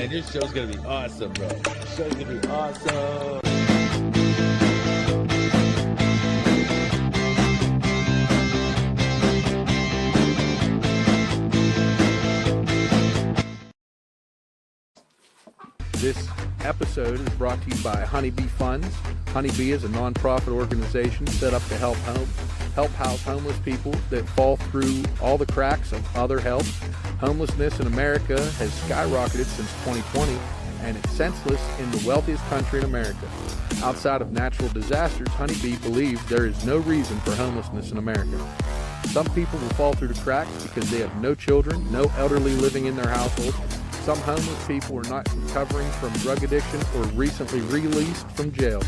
Man, your show's gonna be awesome, bro. Your show's gonna be awesome. This episode is brought to you by Honeybee Funds. Honeybee is a nonprofit organization set up to help house homeless people that fall through all the cracks of other help. Homelessness in America has skyrocketed since 2020, and it's senseless in the wealthiest country in America. Outside of natural disasters, Honeybee believes there is no reason for homelessness in America. Some people will fall through the cracks because they have no children, no elderly living in their household. Some homeless people are not recovering from drug addiction or recently released from jail,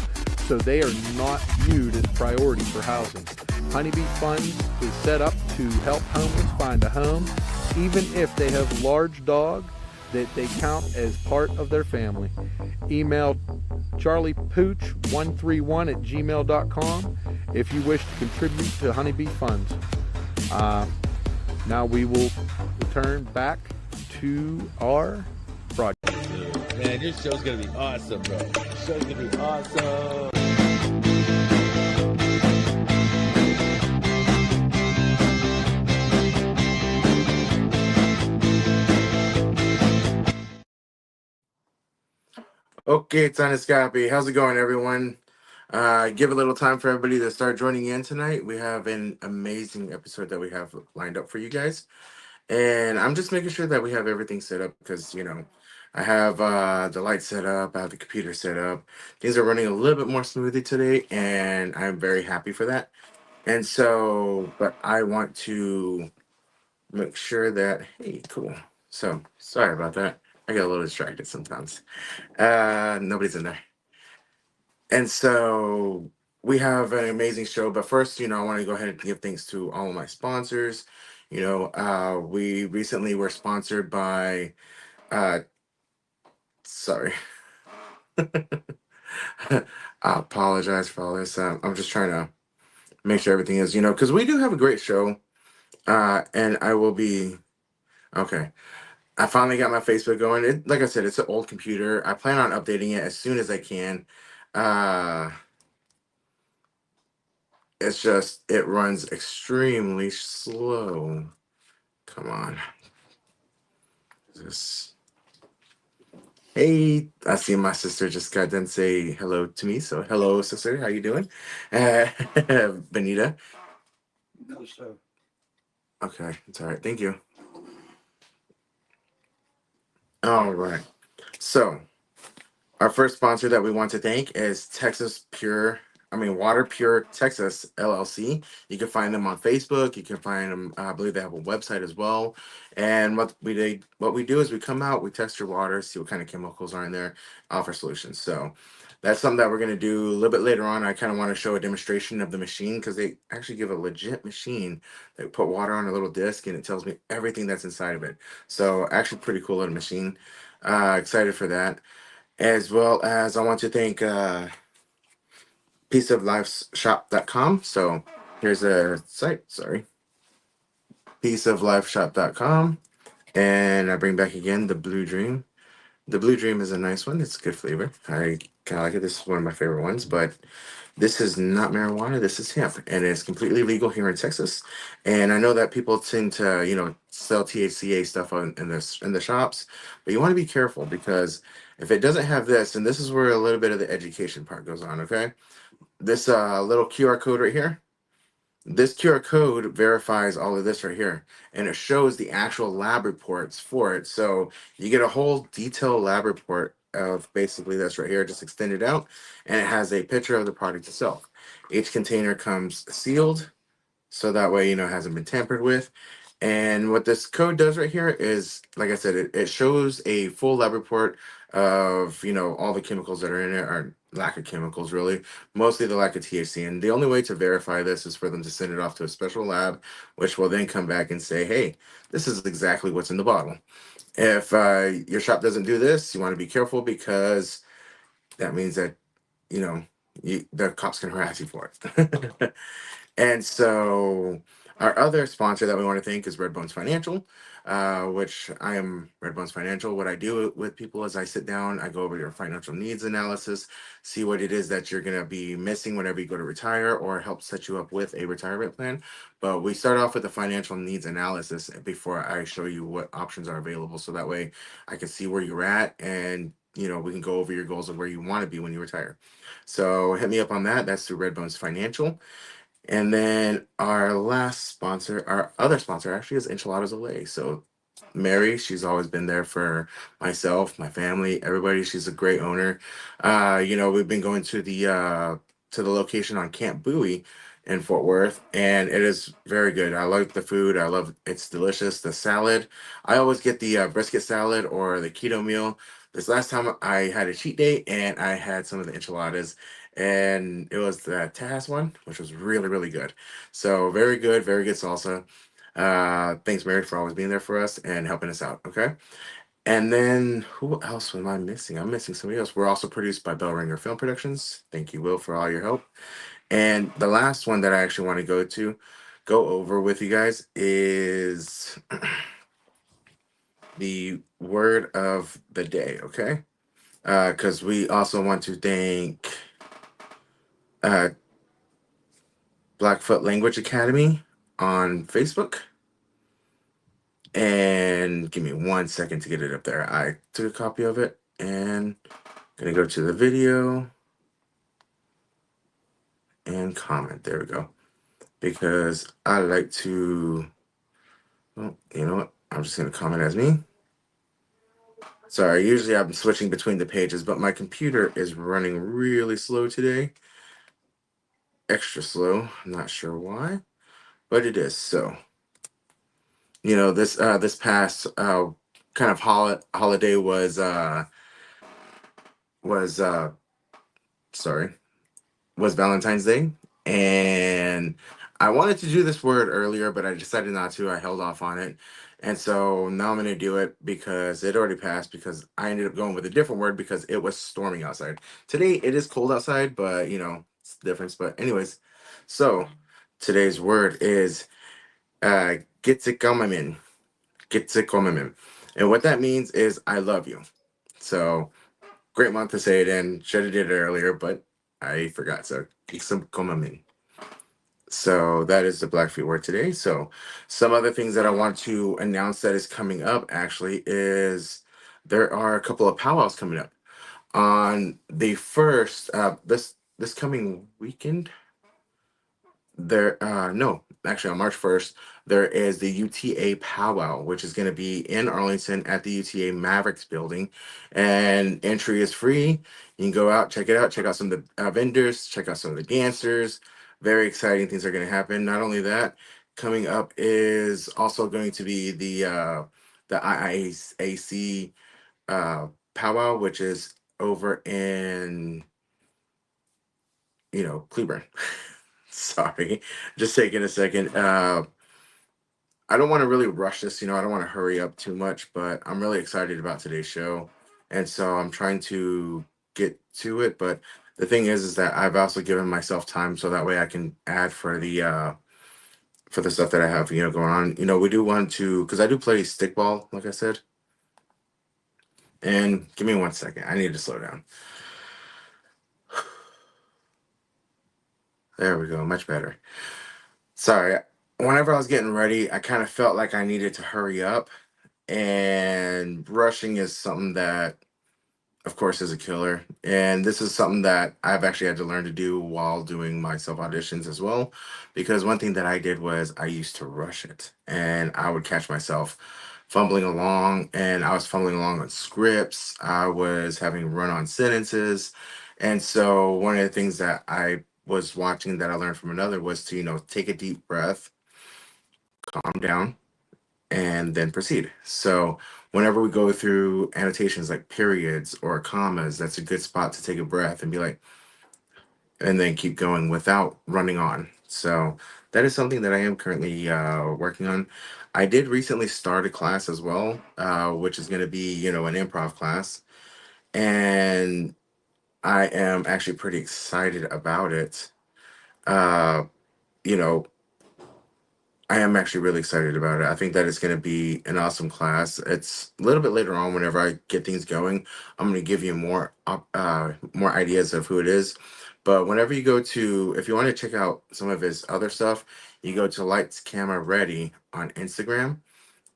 so they are not viewed as priority for housing. Honeybee Funds is set up to help homeless find a home, even if they have a large dog that they count as part of their family. Email charliepooch131@gmail.com if you wish to contribute to Honeybee Funds. Now we will return back to our project. Man, your show's gonna be awesome, bro. Your show's gonna be awesome. Okay, Taniscapi, how's it going, everyone? Give a little time for everybody to start joining in tonight. We have an amazing episode that we have lined up for you guys. And I'm just making sure that we have everything set up because, I have the lights set up, I have the computer set up. Things are running a little bit more smoothly today, and I'm very happy for that. And so, but I want to make sure that, hey, cool. So, sorry about that. I get a little distracted sometimes. Nobody's in there. And so we have an amazing show. But first, I want to go ahead and give thanks to all of my sponsors. We recently were sponsored by, sorry, I apologize for all this. I'm just trying to make sure everything is, because we do have a great show. And I will be, okay. I finally got my Facebook going. Like I said, it's an old computer. I plan on updating it as soon as I can. Uh, it's just, it runs extremely slow. Come on. This. Hey, I see my sister just got done say hello to me. So hello, sister. How you doing? Benita. No, sir. Okay, it's all right. Thank you. All right. So our first sponsor that we want to thank is Water Pure Texas LLC. You can find them on Facebook. You can find them. I believe they have a website as well. And what we do is we come out, we test your water, see what kind of chemicals are in there, offer solutions. So that's something that we're going to do a little bit later on. I kind of want to show a demonstration of the machine because they actually give a legit machine. They put water on a little disc and it tells me everything that's inside of it. So actually pretty cool little machine. Excited for that. As well as I want to thank peaceoflifeshop.com. So here's a site, sorry. Peaceoflifeshop.com. And I bring back again the Blue Dream. The Blue Dream is a nice one. It's a good flavor. I kind of like it. This is one of my favorite ones, but this is not marijuana. This is hemp, and it's completely legal here in Texas. And I know that people tend to, sell THCA stuff in the shops, but you want to be careful because if it doesn't have this, and this is where a little bit of the education part goes on. Okay, this little QR code right here. This QR code verifies all of this right here, and it shows the actual lab reports for it. So you get a whole detailed lab report of basically this right here, just extended out, and it has a picture of the product itself. Each container comes sealed, so that way, it hasn't been tampered with. And what this code does right here is, like I said, it shows a full lab report of, all the chemicals that are in it, or lack of chemicals, really, mostly the lack of THC. And the only way to verify this is for them to send it off to a special lab, which will then come back and say, hey, this is exactly what's in the bottle. If your shop doesn't do this, you want to be careful because that means that, the cops can harass you for it. And so our other sponsor that we want to thank is Redbones Financial. which I am Redbones Financial. What I do with people is I sit down, I go over your financial needs analysis, see what it is that you're going to be missing whenever you go to retire, or help set you up with a retirement plan. But we start off with the financial needs analysis before I show you what options are available. So that way I can see where you're at, and we can go over your goals of where you want to be when you retire. So hit me up on that. That's through Redbones Financial. And then our last sponsor, our other sponsor actually is Enchiladas Olay. So Mary, she's always been there for myself, my family, everybody. She's a great owner. We've been going to the location on Camp Bowie in Fort Worth, and it is very good. I like the food. I love it's delicious. The salad, I always get the brisket salad or the keto meal. This last time I had a cheat day and I had some of the enchiladas, and it was the Tejas one, which was really, really good. So very good salsa. Thanks, Mary, for always being there for us and helping us out. Okay. And then who else am I missing? I'm missing somebody else. We're also produced by Bell Ringer Film Productions. Thank you, Will, for all your help. And the last one that I actually want to go over with you guys is the word of the day. Okay. Because we also want to thank uh, Blackfoot Language Academy on Facebook. And give me 1 second to get it up there. I took a copy of it and gonna go to the video and comment. There we go. Because I like to, well, you know what? I'm just gonna comment as me. Sorry, usually I'm switching between the pages, but my computer is running really slow today. Extra slow. I'm not sure why, but it is. So, this past kind of holiday was sorry was Valentine's Day, and I wanted to do this word earlier, but I decided not to. I held off on it, and so now I'm going to do it because it already passed. Because I ended up going with a different word because it was storming outside. Today it is cold outside, but it's the difference. But anyways, so today's word is "gitsikamamin." Gitsikamamin, and what that means is "I love you." So great month to say it in. Should have did it earlier, but I forgot. So gitsikamamin. So that is the Blackfeet word today. So some other things that I want to announce that is coming up actually is there are a couple of powwows coming up on the first this coming weekend. There no, actually on March 1st there is the UTA powwow, which is going to be in Arlington at the UTA Mavericks building, and entry is free. You can go out, check it out, check out some of the vendors, check out some of the dancers. Very exciting things are going to happen. Not only that, coming up is also going to be the IIAC powwow, which is over in Cleburne. Sorry, just taking a second. I don't want to really rush this, I don't want to hurry up too much, but I'm really excited about today's show. And so I'm trying to get to it. But the thing is that I've also given myself time so that way I can add for the stuff that I have, going on. We do want to, because I do play stickball, like I said. And give me 1 second. I need to slow down. There we go. Much better. Sorry. Whenever I was getting ready, I kind of felt like I needed to hurry up. And rushing is something that, of course, is a killer. And this is something that I've actually had to learn to do while doing my self auditions as well. Because one thing that I did was I used to rush it. And I would catch myself fumbling along. And I was fumbling along on scripts. I was having run on sentences. And so one of the things that I was watching that I learned from another was to, take a deep breath, calm down, and then proceed. So whenever we go through annotations like periods or commas, that's a good spot to take a breath and be like, and then keep going without running on. So that is something that I am currently working on. I did recently start a class as well, which is going to be, an improv class. And I am actually pretty excited about it. Uh, you know, I am actually really excited about it. I think that it's going to be an awesome class. It's a little bit later on whenever I get things going. I'm going to give you more ideas of who it is. But whenever you go to, if you want to check out some of his other stuff, you go to Lights Camera Ready on Instagram,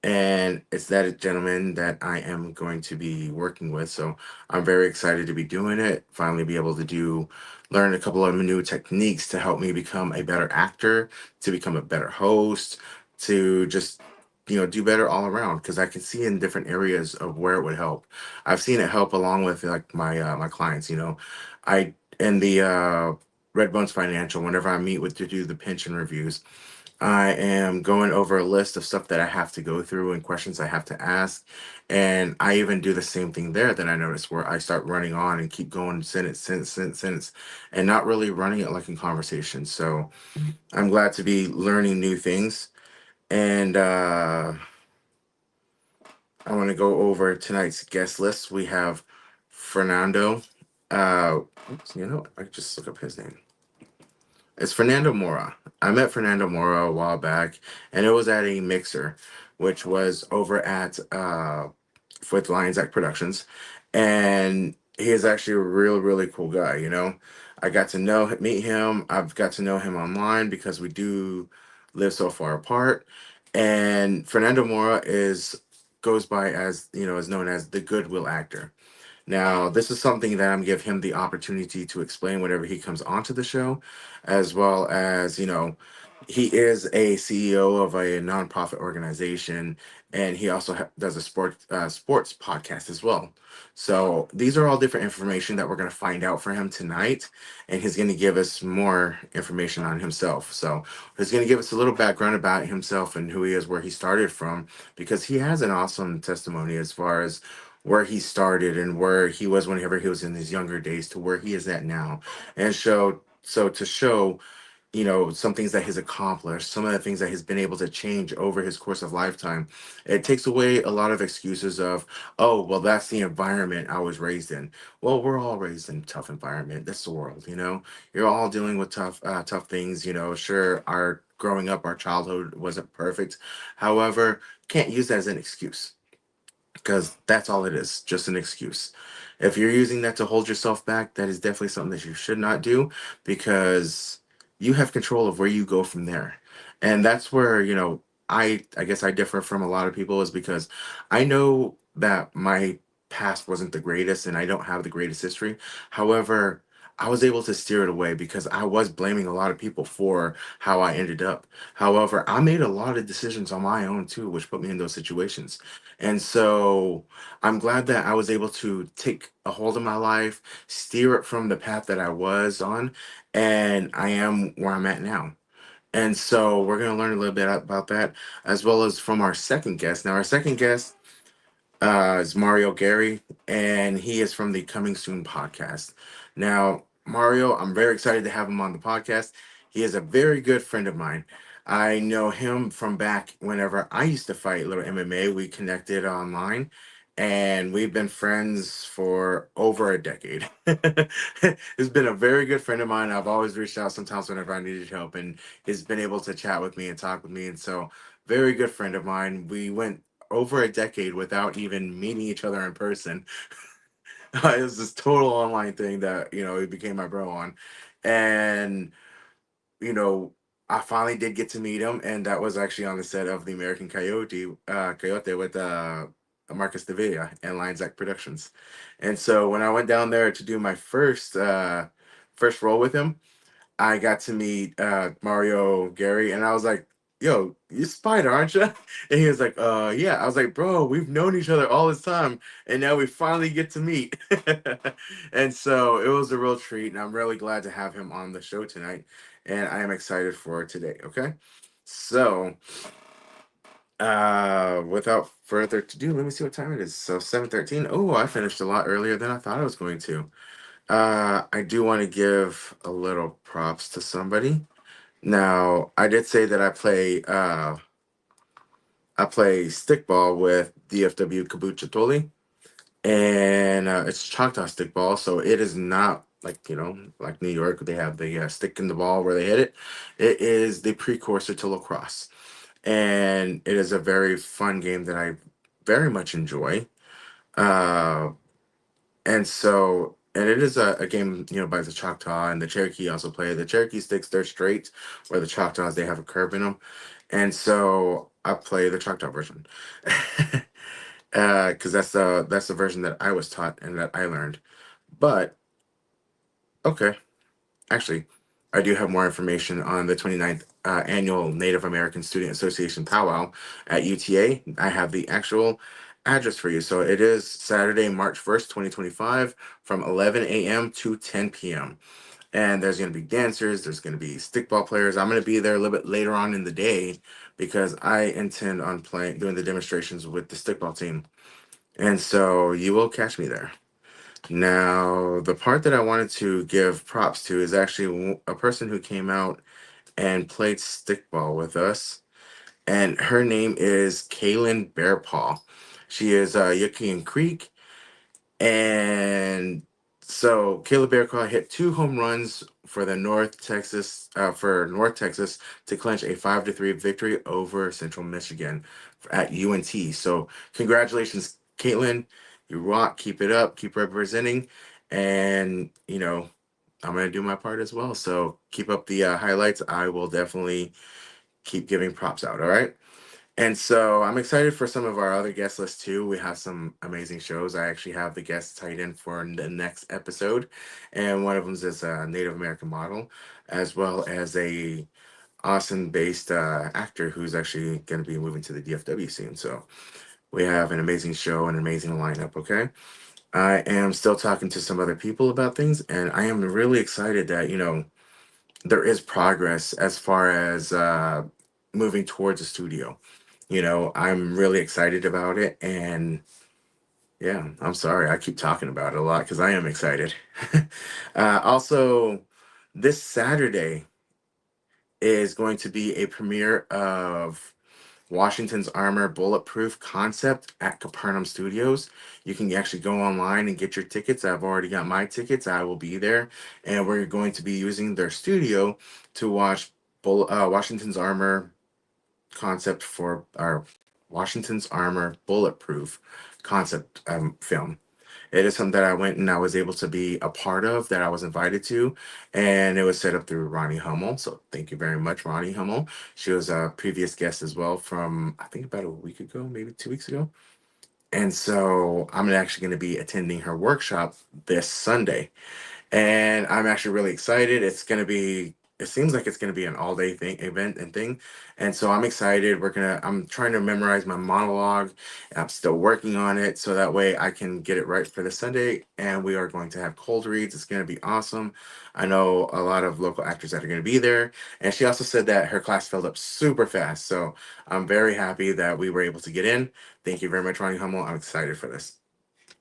and it's that gentleman that I am going to be working with. So I'm very excited to be doing it. Finally, be able to learn a couple of new techniques to help me become a better actor, to become a better host, to just do better all around. Because I can see in different areas of where it would help. I've seen it help along with like my clients. I in the Red Bones Financial. Whenever I meet with to do the pension reviews, I am going over a list of stuff that I have to go through and questions I have to ask. And I even do the same thing there that I notice where I start running on and keep going sentence, and not really running it like in conversation. So I'm glad to be learning new things. And I want to go over tonight's guest list. We have Fernando. Oops, I could just look up his name. It's Fernando Mora. I met Fernando Mora a while back, and it was at a mixer, which was over at with Lions Act Productions, and he is actually a really cool guy. I got to meet him. I've got to know him online because we do live so far apart. And Fernando Mora goes by as is known as the Goodwill actor. Now, this is something that I'm give him the opportunity to explain whenever he comes onto the show, as well as, he is a CEO of a nonprofit organization, and he also does a sports podcast as well. So these are all different information that we're going to find out for him tonight, and he's going to give us more information on himself. So he's going to give us a little background about himself and who he is, where he started from, because he has an awesome testimony as far as where he started and where he was whenever he was in his younger days to where he is at now, and to show some things that he's accomplished, some of the things that he's been able to change over his course of lifetime. It takes away a lot of excuses of, oh, well, that's the environment I was raised in. Well, we're all raised in a tough environment. That's the world. You're all dealing with tough things. Sure, our growing up, our childhood wasn't perfect. However, can't use that as an excuse, because that's all it is, just an excuse. If you're using that to hold yourself back, that is definitely something that you should not do, because you have control of where you go from there. And that's where, I guess I differ from a lot of people, is because I know that my past wasn't the greatest and I don't have the greatest history. However, I was able to steer it away because I was blaming a lot of people for how I ended up. However, I made a lot of decisions on my own too, which put me in those situations. And so I'm glad that I was able to take a hold of my life, steer it from the path that I was on, and I am where I'm at now. And so we're going to learn a little bit about that, as well as from our second guest. Now, our second guest is Mario Gary, and he is from the Coming Soon podcast. Now, Mario, I'm very excited to have him on the podcast. He is a very good friend of mine. I know him from back whenever I used to fight little MMA. We connected online, and we've been friends for over a decade. He's been a very good friend of mine. I've always reached out sometimes whenever I needed help, and he's been able to chat with me and talk with me. And so, very good friend of mine. We went over a decade without even meeting each other in person. It was this total online thing that he became my bro on. And you know I finally did get to meet him, and that was actually on the set of the American Coyote with Marcus Davila and Lions Act Productions. And so when I went down there to do my first role with him, I got to meet Mario Gary, and I was like, "Yo, you Spider, aren't you?" And he was like, yeah." I was like, "Bro, we've known each other all this time, and now we finally get to meet." And so it was a real treat, and I'm really glad to have him on the show tonight, and I am excited for today. Okay, so without further ado, let me see what time it is. So 7:13. Oh, I finished a lot earlier than I thought I was going to. I do want to give a little props to somebody. Now, I did say that I play stickball with DFW Kabuchitoli, and it's Choctaw stickball, so it is not like like New York. They have the stick in the ball where they hit it. It is the precursor to lacrosse. and it is a very fun game that I very much enjoy. Uh, and it is a game, by the Choctaw, and the Cherokee also play. The Cherokee sticks, they're straight, where the Choctaws, they have a curve in them. And so I play the Choctaw version. Because that's the version that I was taught and that I learned. But okay, actually, I do have more information on the 29th annual Native American Student Association powwow at UTA. I have the actual address for you. So it is Saturday, March 1st, 2025, from 11 a.m. to 10 p.m. And there's going to be dancers, there's going to be stickball players. I'm going to be there a little bit later on in the day because I intend on doing the demonstrations with the stickball team. And so you will catch me there. Now, the part that I wanted to give props to is actually a person who came out and played stickball with us, and her name is Kaylin Bearpaw. She is Yuckian Creek, and so Caleb Bearclaw hit 2 home runs for the North Texas to clinch a 5-3 victory over Central Michigan at UNT. So congratulations, Caitlin. You rock. Keep it up. Keep representing. And I'm gonna do my part as well. So keep up the highlights. I will definitely keep giving props out. All right. And so I'm excited for some of our other guest lists too. We have some amazing shows. I actually have the guests tied in for the next episode, and one of them is a Native American model, as well as a Austin-based actor who's actually going to be moving to the DFW soon. So we have an amazing show, an amazing lineup. Okay, I am still talking to some other people about things, and I am really excited that there is progress as far as moving towards a studio. I'm really excited about it. And yeah, I'm sorry. I keep talking about it a lot because I am excited. Also, this Saturday is going to be a premiere of Washington's Armor Bulletproof concept at Capernaum Studios. You can actually go online and get your tickets. I've already got my tickets. I will be there. And we're going to be using their studio to watch Washington's Armor concept for our Washington's Armor Bulletproof concept film. It is something that I went and I was able to be a part of, that I was invited to, and it was set up through Ronnie Hummel. So thank you very much, Ronnie Hummel. She was a previous guest as well from, I think, about a week ago, maybe 2 weeks ago. And so I'm actually going to be attending her workshop this Sunday. And I'm actually really excited. It seems like it's gonna be an all-day event and thing. And so I'm excited. I'm trying to memorize my monologue. I'm still working on it so that way I can get it right for the Sunday. And we are going to have cold reads. It's gonna be awesome. I know a lot of local actors that are gonna be there. And she also said that her class filled up super fast. So I'm very happy that we were able to get in. Thank you very much, Ronnie Hummel. I'm excited for this.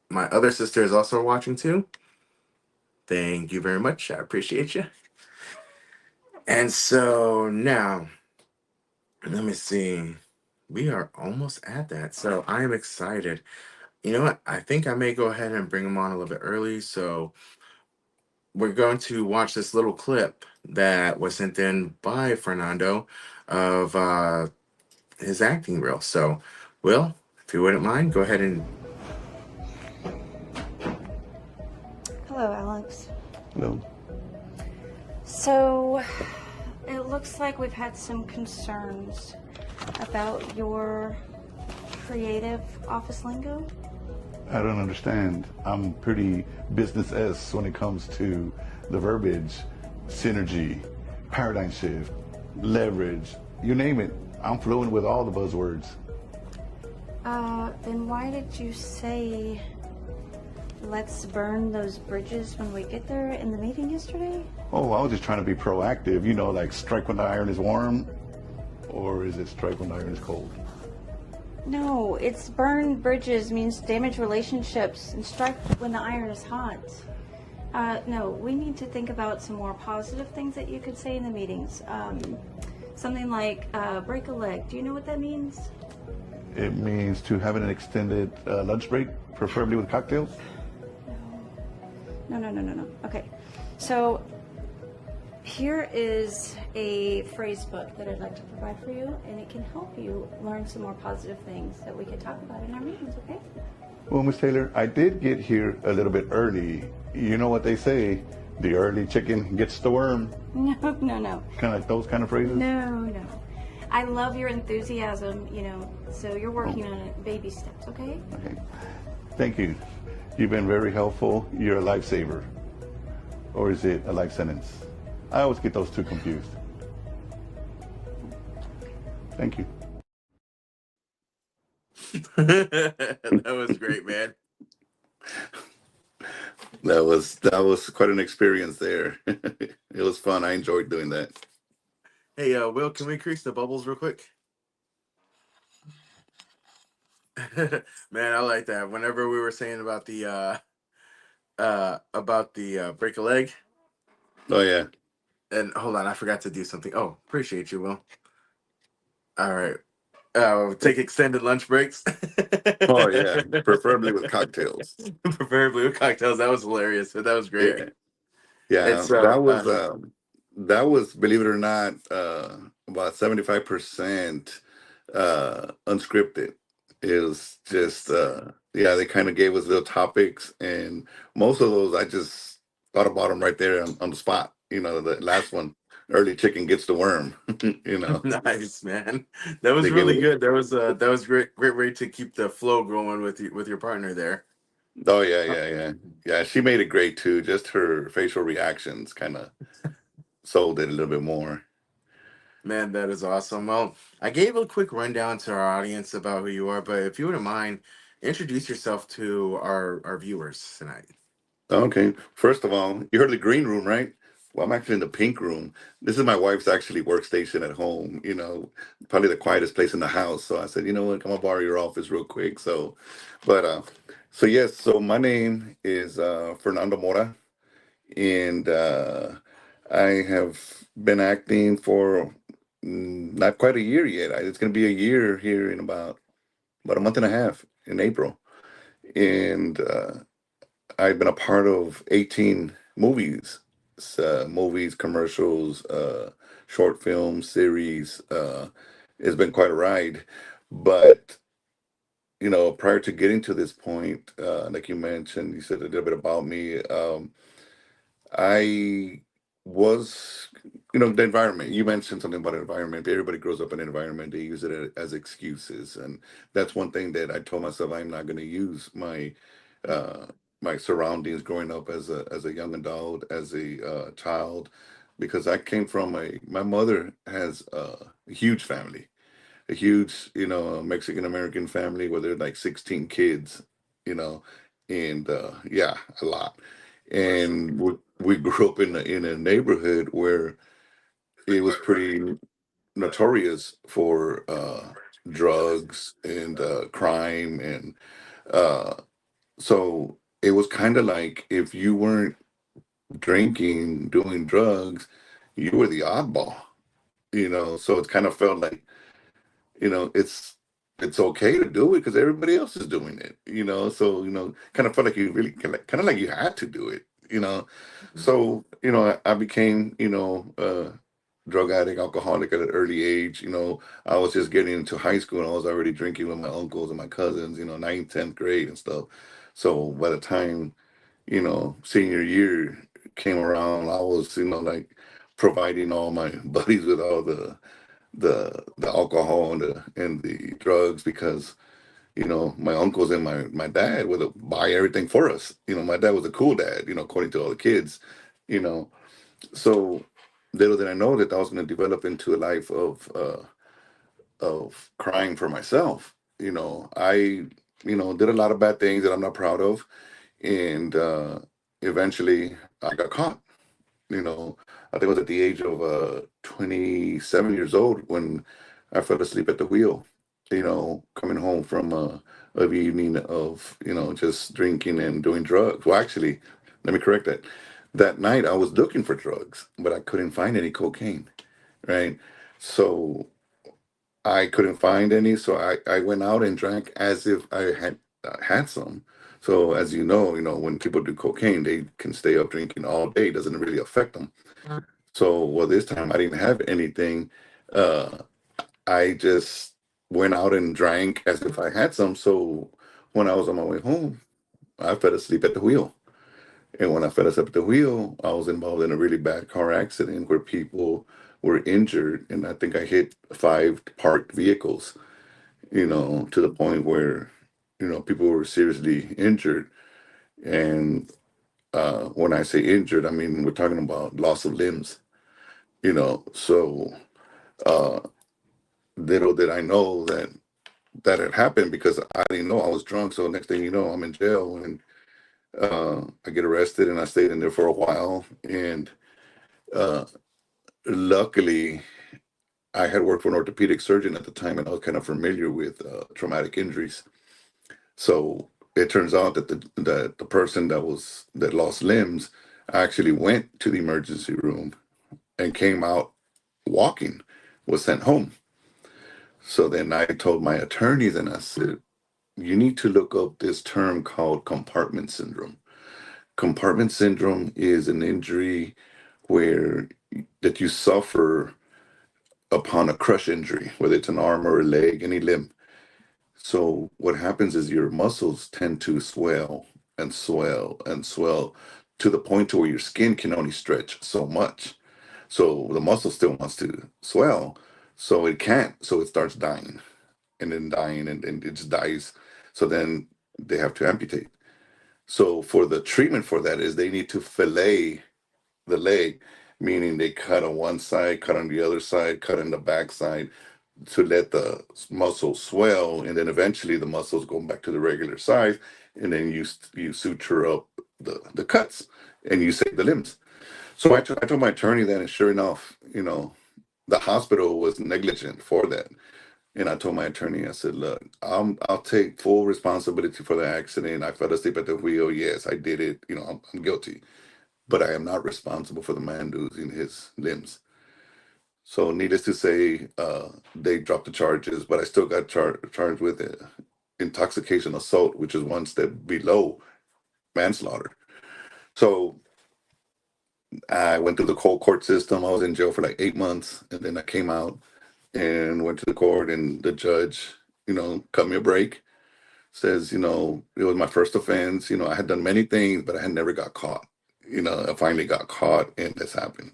My other sister is also watching too. Thank you very much. I appreciate you. And so now, let me see. We are almost at that. So I am excited. You know what? I think I may go ahead and bring them on a little bit early. So we're going to watch this little clip that was sent in by Fernando of his acting reel. So, Will, if you wouldn't mind, go ahead and. Hello, Alex. Hello. So, it looks like we've had some concerns about your creative office lingo. I don't understand. I'm pretty business-esque when it comes to the verbiage, synergy, paradigm shift, leverage, you name it. I'm fluent with all the buzzwords. Then why did you say let's burn those bridges when we get there in the meeting yesterday? Oh, I was just trying to be proactive, like strike when the iron is warm, or is it strike when the iron is cold? No, it's burn bridges means damage relationships and strike when the iron is hot. No, we need to think about some more positive things that you could say in the meetings. Something like break a leg. Do you know what that means? It means to have an extended lunch break, preferably with cocktails. No. Okay, so Here is a phrase book that I'd like to provide for you, and it can help you learn some more positive things that we could talk about in our meetings, okay? Well, Miss Taylor, I did get here a little bit early. You know what they say, the early chicken gets the worm. No, no, no. Kind of like those kind of phrases? No. I love your enthusiasm, so you're working on it, baby steps, okay? Okay. Thank you. You've been very helpful. You're a lifesaver. Or is it a life sentence? I always get those two confused. Thank you. That was great, man. That was quite an experience there. It was fun. I enjoyed doing that. Hey, Will, can we increase the bubbles real quick? Man, I like that. Whenever we were saying about the break a leg, Oh yeah. and hold on, I forgot to do something. Oh, appreciate you, Will. All right. Take extended lunch breaks. Oh yeah. Preferably with cocktails. Preferably with cocktails. That was hilarious. That was great. Yeah. Yeah. And so That was, believe it or not, about 75% unscripted. It was just yeah, they kind of gave us little topics, and most of those I just thought about them right there on the spot. The last one, early chicken gets the worm. nice, man. That was They gave really it. good. That was great way to keep the flow going with your partner there. Oh yeah. She made it great too. Just her facial reactions kind of sold it a little bit more. Man, that is awesome. Well, I gave a quick rundown to our audience about who you are, but if you wouldn't mind, introduce yourself to our viewers tonight. Okay. First of all, you heard the green room, right? Well, I'm actually in the pink room. This is my wife's actually workstation at home, probably the quietest place in the house. So I said, you know what, come on, borrow your office real quick. So yes, so my name is Fernando Mora, and I have been acting for not quite a year yet. It's going to be a year here in about a month and a half in April. And I've been a part of 18 movies, commercials, short films, series. It's been quite a ride. But, prior to getting to this point, like you mentioned, you said a little bit about me. I was, the environment. You mentioned something about environment. Everybody grows up in an environment. They use it as excuses. And that's one thing that I told myself I'm not going to use uh, my surroundings growing up as a young adult, as a child, because I came from my mother has a huge family, a huge, Mexican American family where there are like 16 kids, you know, and yeah, a lot. And we grew up in a neighborhood where it was pretty notorious for drugs and crime, and uh, so it was kind of like if you weren't drinking, doing drugs, you were the oddball, So it kind of felt like, it's okay to do it because everybody else is doing it, So kind of felt like you really kind of like you had to do it. So I became drug addict, alcoholic at an early age. I was just getting into high school and I was already drinking with my uncles and my cousins. Ninth, 10th grade and stuff. So by the time senior year came around, I was like providing all my buddies with all the alcohol and the drugs because my uncles and my dad would buy everything for us. My dad was a cool dad, according to all the kids, you know. So little did I know that I was going to develop into a life of crying for myself. I did a lot of bad things that I'm not proud of, and eventually I got caught. I think it was at the age of 27 years old when I fell asleep at the wheel. Coming home from of evening of just drinking and doing drugs. Well, actually, let me correct that. That night I was looking for drugs, but I couldn't find any cocaine. Right, so I couldn't find any, so I went out and drank as if I had some. So as you know, when people do cocaine, they can stay up drinking all day. It doesn't really affect them. So, well, this time I didn't have anything. Uh, I just went out and drank as if I had some. So when I was on my way home, I fell asleep at the wheel. And when I fell asleep at the wheel, I was involved in a really bad car accident where people were injured. And I think I hit 5 parked vehicles, to the point where, people were seriously injured. And when I say injured, I mean, we're talking about loss of limbs, So uh, little did I know that had happened because I didn't know I was drunk. So next thing you know, I'm in jail and I get arrested and I stayed in there for a while. And uh, luckily, I had worked for an orthopedic surgeon at the time and I was kind of familiar with traumatic injuries. So it turns out that the person that lost limbs actually went to the emergency room and came out walking, was sent home. So then I told my attorneys and I said, you need to look up this term called compartment syndrome. Compartment syndrome is an injury where that you suffer upon a crush injury, whether it's an arm or a leg, any limb. So what happens is your muscles tend to swell and swell and swell to the point to where your skin can only stretch so much. So the muscle still wants to swell, so it can't. So it starts dying and then dying and it just dies. So then they have to amputate. So for the treatment for that is they need to fillet the leg, meaning they cut on one side, cut on the other side, cut on the back side to let the muscle swell, and then eventually the muscles go back to the regular size, and then you suture up the cuts and you save the limbs. So I told my attorney that, and sure enough, the hospital was negligent for that. And I told my attorney, I said, look, I'll take full responsibility for the accident. I fell asleep at the wheel. Yes, I did it. I'm guilty, but I am not responsible for the man losing his limbs. So needless to say, they dropped the charges, but I still got charged with intoxication assault, which is one step below manslaughter. So I went through the whole court system. I was in jail for like 8 months, and then I came out and went to the court, and the judge, cut me a break. Says, it was my first offense. I had done many things, but I had never got caught. I finally got caught, and this happened.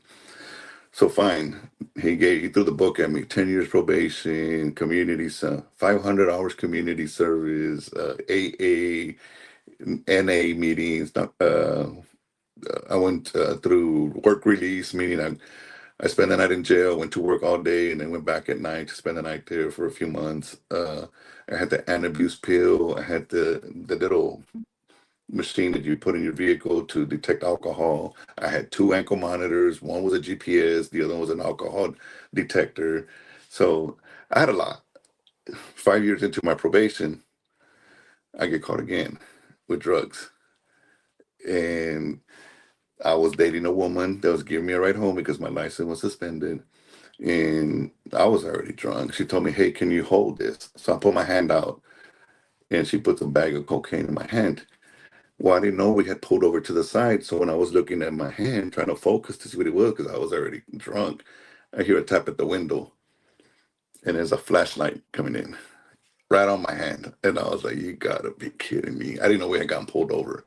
So fine, he threw the book at me: 10 years probation, 500 hours community service, AA, NA meetings. I went through work release, meaning I spent the night in jail, went to work all day, and then went back at night to spend the night there for a few months. I had the antabuse pill. I had the little machine that you put in your vehicle to detect alcohol. I had 2 ankle monitors. One was a GPS. The other one was an alcohol detector. So I had a lot. 5 years into my probation, I get caught again with drugs. And I was dating a woman that was giving me a ride home because my license was suspended. And I was already drunk. She told me, hey, can you hold this? So I put my hand out and she puts a bag of cocaine in my hand. Well, I didn't know we had pulled over to the side. So when I was looking at my hand, trying to focus to see what it was, because I was already drunk, I hear a tap at the window and there's a flashlight coming in right on my hand. And I was like, you gotta be kidding me. I didn't know we had gotten pulled over.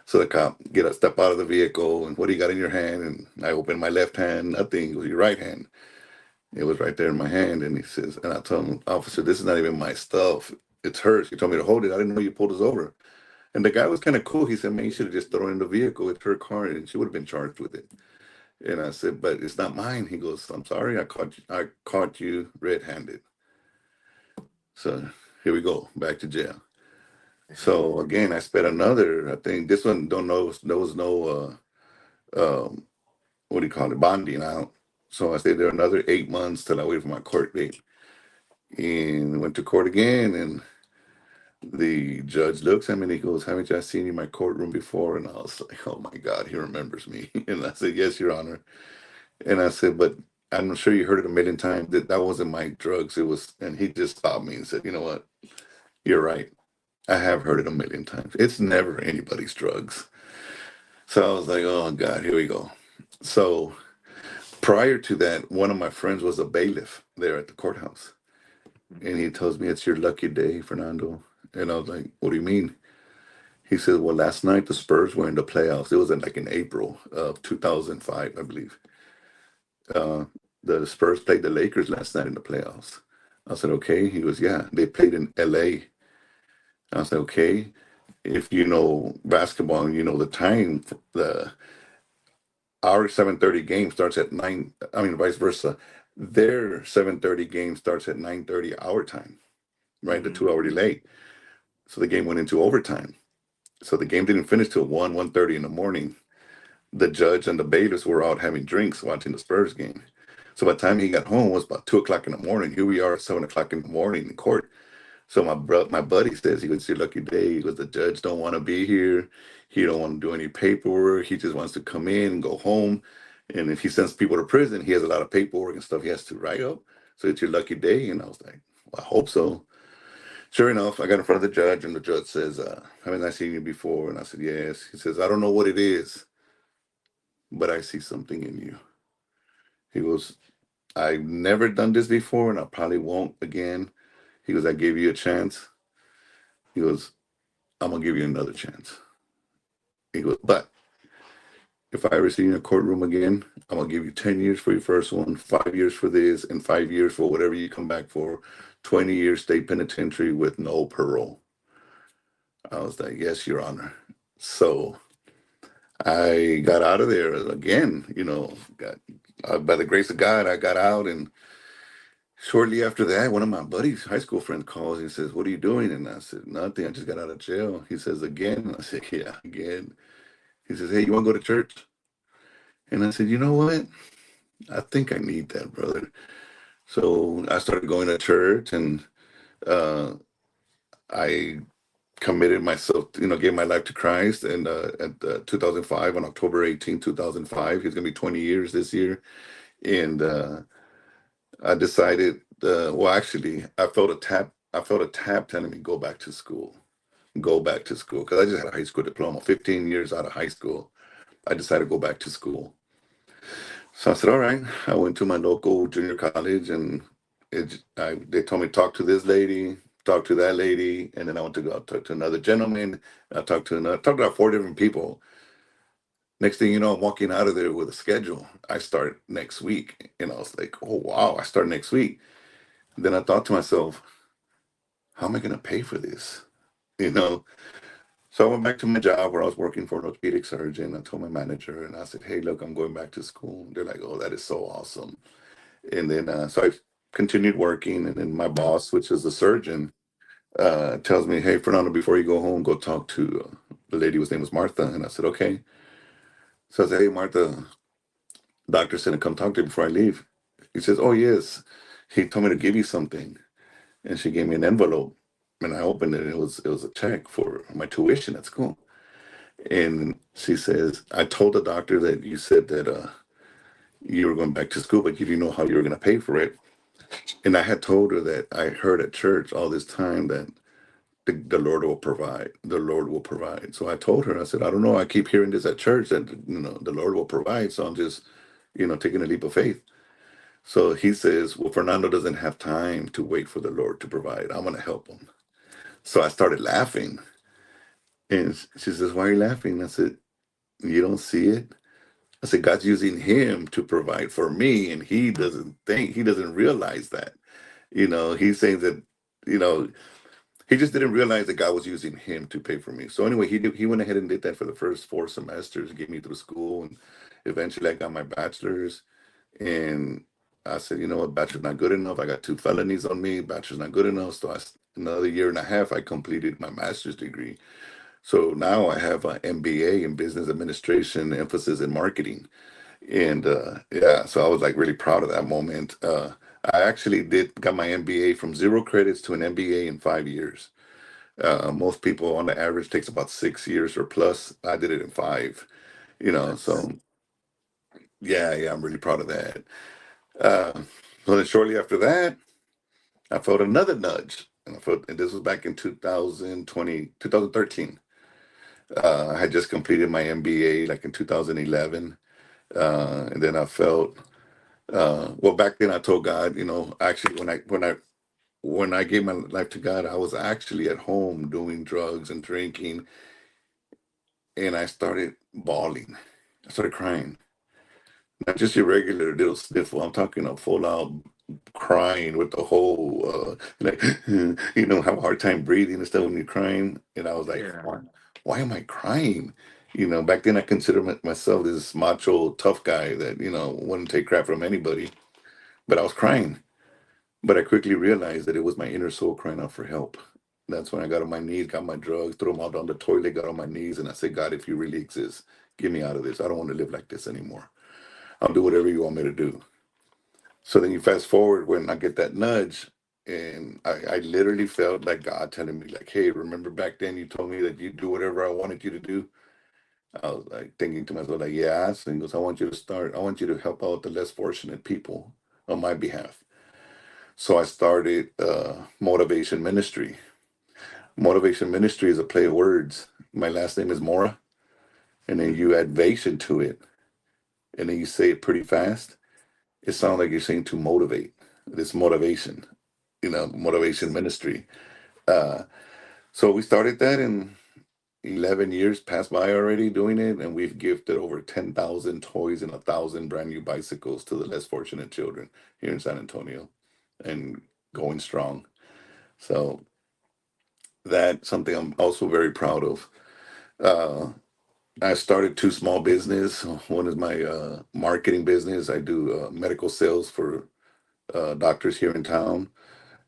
So the cop step out of the vehicle and what do you got in your hand? And I opened my left hand, nothing. It was your right hand. It was right there in my hand. And he says, and I told him, officer, this is not even my stuff. It's hers. He told me to hold it. I didn't know you pulled us over. And the guy was kind of cool. He said, man, you should have just thrown it in the vehicle. It's her car and she would have been charged with it. And I said, but it's not mine. He goes, I'm sorry, I caught you red-handed. So here we go, back to jail. So again, I spent another, I think this one don't know, there was no what do you call it, bonding out. So I stayed there another 8 months till I waited for my court date. And went to court again, and the judge looks at me and he goes, haven't I seen you in my courtroom before? And I was like, oh my God, he remembers me. And I said, yes, Your Honor. And I said, but I'm sure you heard it a million times that wasn't my drugs. It was, and he just stopped me and said, you know what? You're right. I have heard it a million times. It's never anybody's drugs. So I was like, oh God, here we go. So Prior to that, one of my friends was a bailiff there at the courthouse. And he tells me, "It's your lucky day, Fernando." And I was like, "What do you mean?" He says, "Well, last night the Spurs were in the playoffs. It was in April of 2005, I believe. Uh, the Spurs played the Lakers last night in the playoffs." I said, "Okay." He goes, "Yeah, they played in LA." I said, "Okay. If you know basketball and you know the time, the our 7:30 game starts at 9. I mean, vice versa. Their 7:30 game starts at 9:30 our time, right? The 2 hour delay. So the game went into overtime. So the game didn't finish till 1:30 in the morning. The judge and the bailiffs were out having drinks watching the Spurs game. So by the time he got home, it was about 2 o'clock in the morning. Here we are at 7 o'clock in the morning in court. So my buddy says, he goes, "It's your lucky day." He goes, "The judge don't want to be here. He don't want to do any paperwork. He just wants to come in and go home. And if he sends people to prison, he has a lot of paperwork and stuff he has to write up. So it's your lucky day." And I was like, "Well, I hope so." Sure enough, I got in front of the judge, and the judge says, "Haven't I seen you before?" And I said, "Yes." He says, "I don't know what it is, but I see something in you." He goes, "I've never done this before, and I probably won't again." He goes, "I gave you a chance." He goes, "I'm gonna give you another chance." He goes, "But if I ever see you in a courtroom again, I'm gonna give you 10 years for your first one, 5 years for this, and 5 years for whatever you come back for, 20 years state penitentiary with no parole." I was like, "Yes, Your Honor." So I got out of there again, got by the grace of God, I got out. And shortly after that, one of my buddies, high school friends, calls and says, "What are you doing?" And I said, "Nothing. I just got out of jail." He says, "Again?" And I said, "Yeah, again." He says, "Hey, you want to go to church?" And I said, "You know what? I think I need that, brother." So I started going to church, and uh, I committed myself, gave my life to Christ. And at 2005, on October 18, 2005, he's going to be 20 years this year. And I decided, well, actually, I felt a tap. I felt a tap telling me, "Go back to school, go back to school." Because I just had a high school diploma, 15 years out of high school. I decided to go back to school. So I said, "All right." I went to my local junior college, and they told me, "Talk to this lady, talk to that lady," and then I went to go talk to another gentleman. I talked to about 4 different people. Next thing you know, I'm walking out of there with a schedule. I start next week, and I was like, "Oh wow, I start next week." Then I thought to myself, "How am I going to pay for this?" You know. So I went back to my job where I was working for an orthopedic surgeon. I told my manager, and I said, "Hey, look, I'm going back to school." They're like, "Oh, that is so awesome." And then so I continued working, and then my boss, which is a surgeon, tells me, "Hey, Fernando, before you go home, go talk to the lady whose name was Martha." And I said, "Okay." So I said, "Hey, Martha, doctor said to come talk to you before I leave." He says, "Oh yes, he told me to give you something." And she gave me an envelope, and I opened it. It was a check for my tuition at school. And she says, "I told the doctor that you said that you were going back to school, but you didn't know how you were going to pay for it." And I had told her that I heard at church all this time that the Lord will provide. The Lord will provide. So I told her, I said, "I don't know. I keep hearing this at church that the Lord will provide. So I'm just taking a leap of faith." So he says, "Well, Fernando doesn't have time to wait for the Lord to provide. I'm going to help him." So I started laughing, and she says, "Why are you laughing?" I said, "You don't see it?" I said, "God's using him to provide for me, and he doesn't realize that. He's saying that, you know, he just didn't realize that God was using him to pay for me." So anyway, he went ahead and did that for the first 4 semesters, get me through school, and eventually I got my bachelor's. And I said, "You know what, bachelor's not good enough. I got 2 felonies on me. Bachelor's not good enough." So another year and a half, I completed my master's degree. So now I have an MBA in business administration, emphasis in marketing. And yeah, so I was like really proud of that moment. I actually did got my MBA from 0 credits to an MBA in 5 years. Most people on the average takes about 6 years or plus. I did it in five. That's So yeah, yeah, I'm really proud of that. Uh, so then shortly after that, I felt another nudge, and this was back in 2013. I had just completed my MBA like in 2011. And then I felt Well, back then I told God, actually when I gave my life to God, I was actually at home doing drugs and drinking, and I started bawling. I started crying, not just your regular little sniffle. I'm talking a full out crying with the whole like have a hard time breathing and stuff when you're crying. And I was like, Yeah. why am I crying? Back then I considered myself this macho tough guy that wouldn't take crap from anybody, but I was crying. But I quickly realized that it was my inner soul crying out for help. That's when I got on my knees, got my drugs, threw them all down the toilet, got on my knees, and I said, God, if you really exist, get me out of this. I don't want to live like this anymore. I'll do whatever you want me to do. So then you fast forward when I get that nudge, and I literally felt like God telling me, like, hey, remember back then you told me that you do whatever I wanted you to do? I was like thinking to myself, like, yeah. So he goes, I want you to help out the less fortunate people on my behalf. So I started Motivation Ministry. Motivation Ministry is a play of words. My last name is Mora, and then you add vation to it, and then you say it pretty fast. It sounds like you're saying to motivate. This motivation, Motivation Ministry. Uh, so we started that, and 11 years passed by already doing it, and we've gifted over 10,000 toys and 1,000 brand new bicycles to the less fortunate children here in San Antonio, and going strong. So that's something I'm also very proud of. Uh, I started two small business. One is my marketing business. I do medical sales for doctors here in town,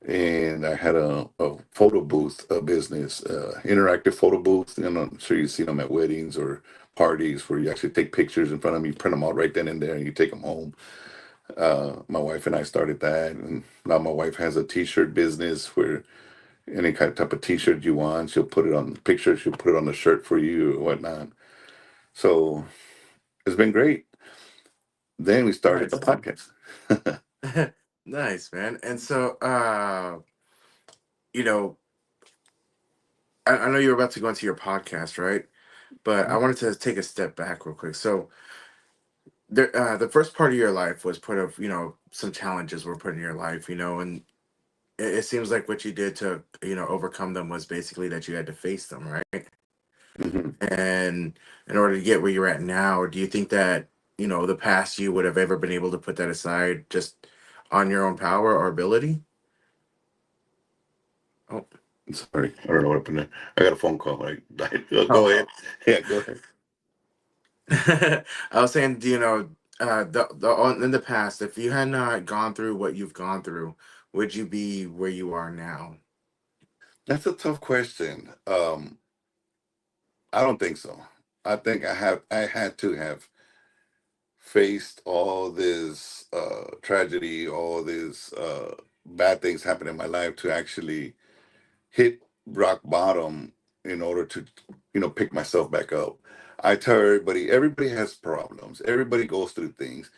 and I had a photo booth business, interactive photo booth. And I'm sure you see them at weddings or parties where you actually take pictures in front of them, you print them out right then and there, and you take them home. My wife and I started that, and now my wife has a T-shirt business where any kind of type of T-shirt you want, she'll put it on pictures, she'll put it on the shirt for you or whatnot. So it's been great. Then we started the Nice. podcast. Nice, man. And so, you know, I know you're about to go into your podcast, right? But I wanted to take a step back real quick. So, the first part of your life was put of, some challenges were put in your life, and it seems like what you did to, overcome them was basically that you had to face them, right? Mhm. And in order to get where you're at now, do you think that, the past you would have ever been able to put that aside just on your own power or ability? Oh, Sorry, I don't know what happened there. I got a phone call. Right? Go oh. ahead. Yeah, go ahead. I was saying, do you know, in the past, if you had not gone through what you've gone through, would you be where you are now? That's a tough question. I don't think so. I think I had to have faced all this tragedy, all this bad things happen in my life to actually hit rock bottom in order to, pick myself back up. I tell everybody has problems. Everybody goes through things.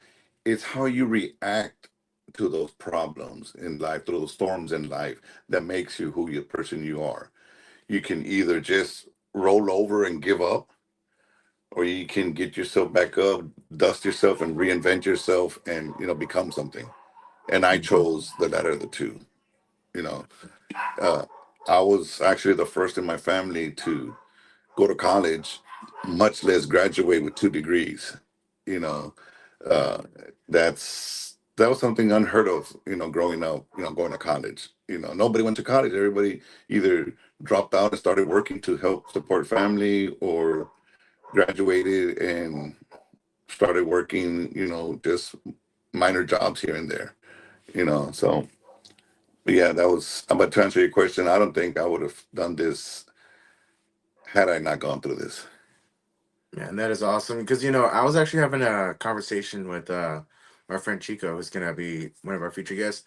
It's how you react to those problems in life, to those storms in life, that makes you who you person you are. You can either just roll over and give up, or you can get yourself back up, dust yourself, and reinvent yourself, and become something. And I chose the latter of the two. You know, uh, I was actually the first in my family to go to college, much less graduate with 2 degrees. You know, uh, that was something unheard of. Growing up, going to college. Nobody went to college. Everybody either dropped out and started working to help support family, or graduated and started working. Just minor jobs here and there. So yeah, that was. But to answer your question, I don't think I would have done this had I not gone through this. Man, that is awesome. Because, I was actually having a conversation with my friend Chico, who's going to be one of our future guests.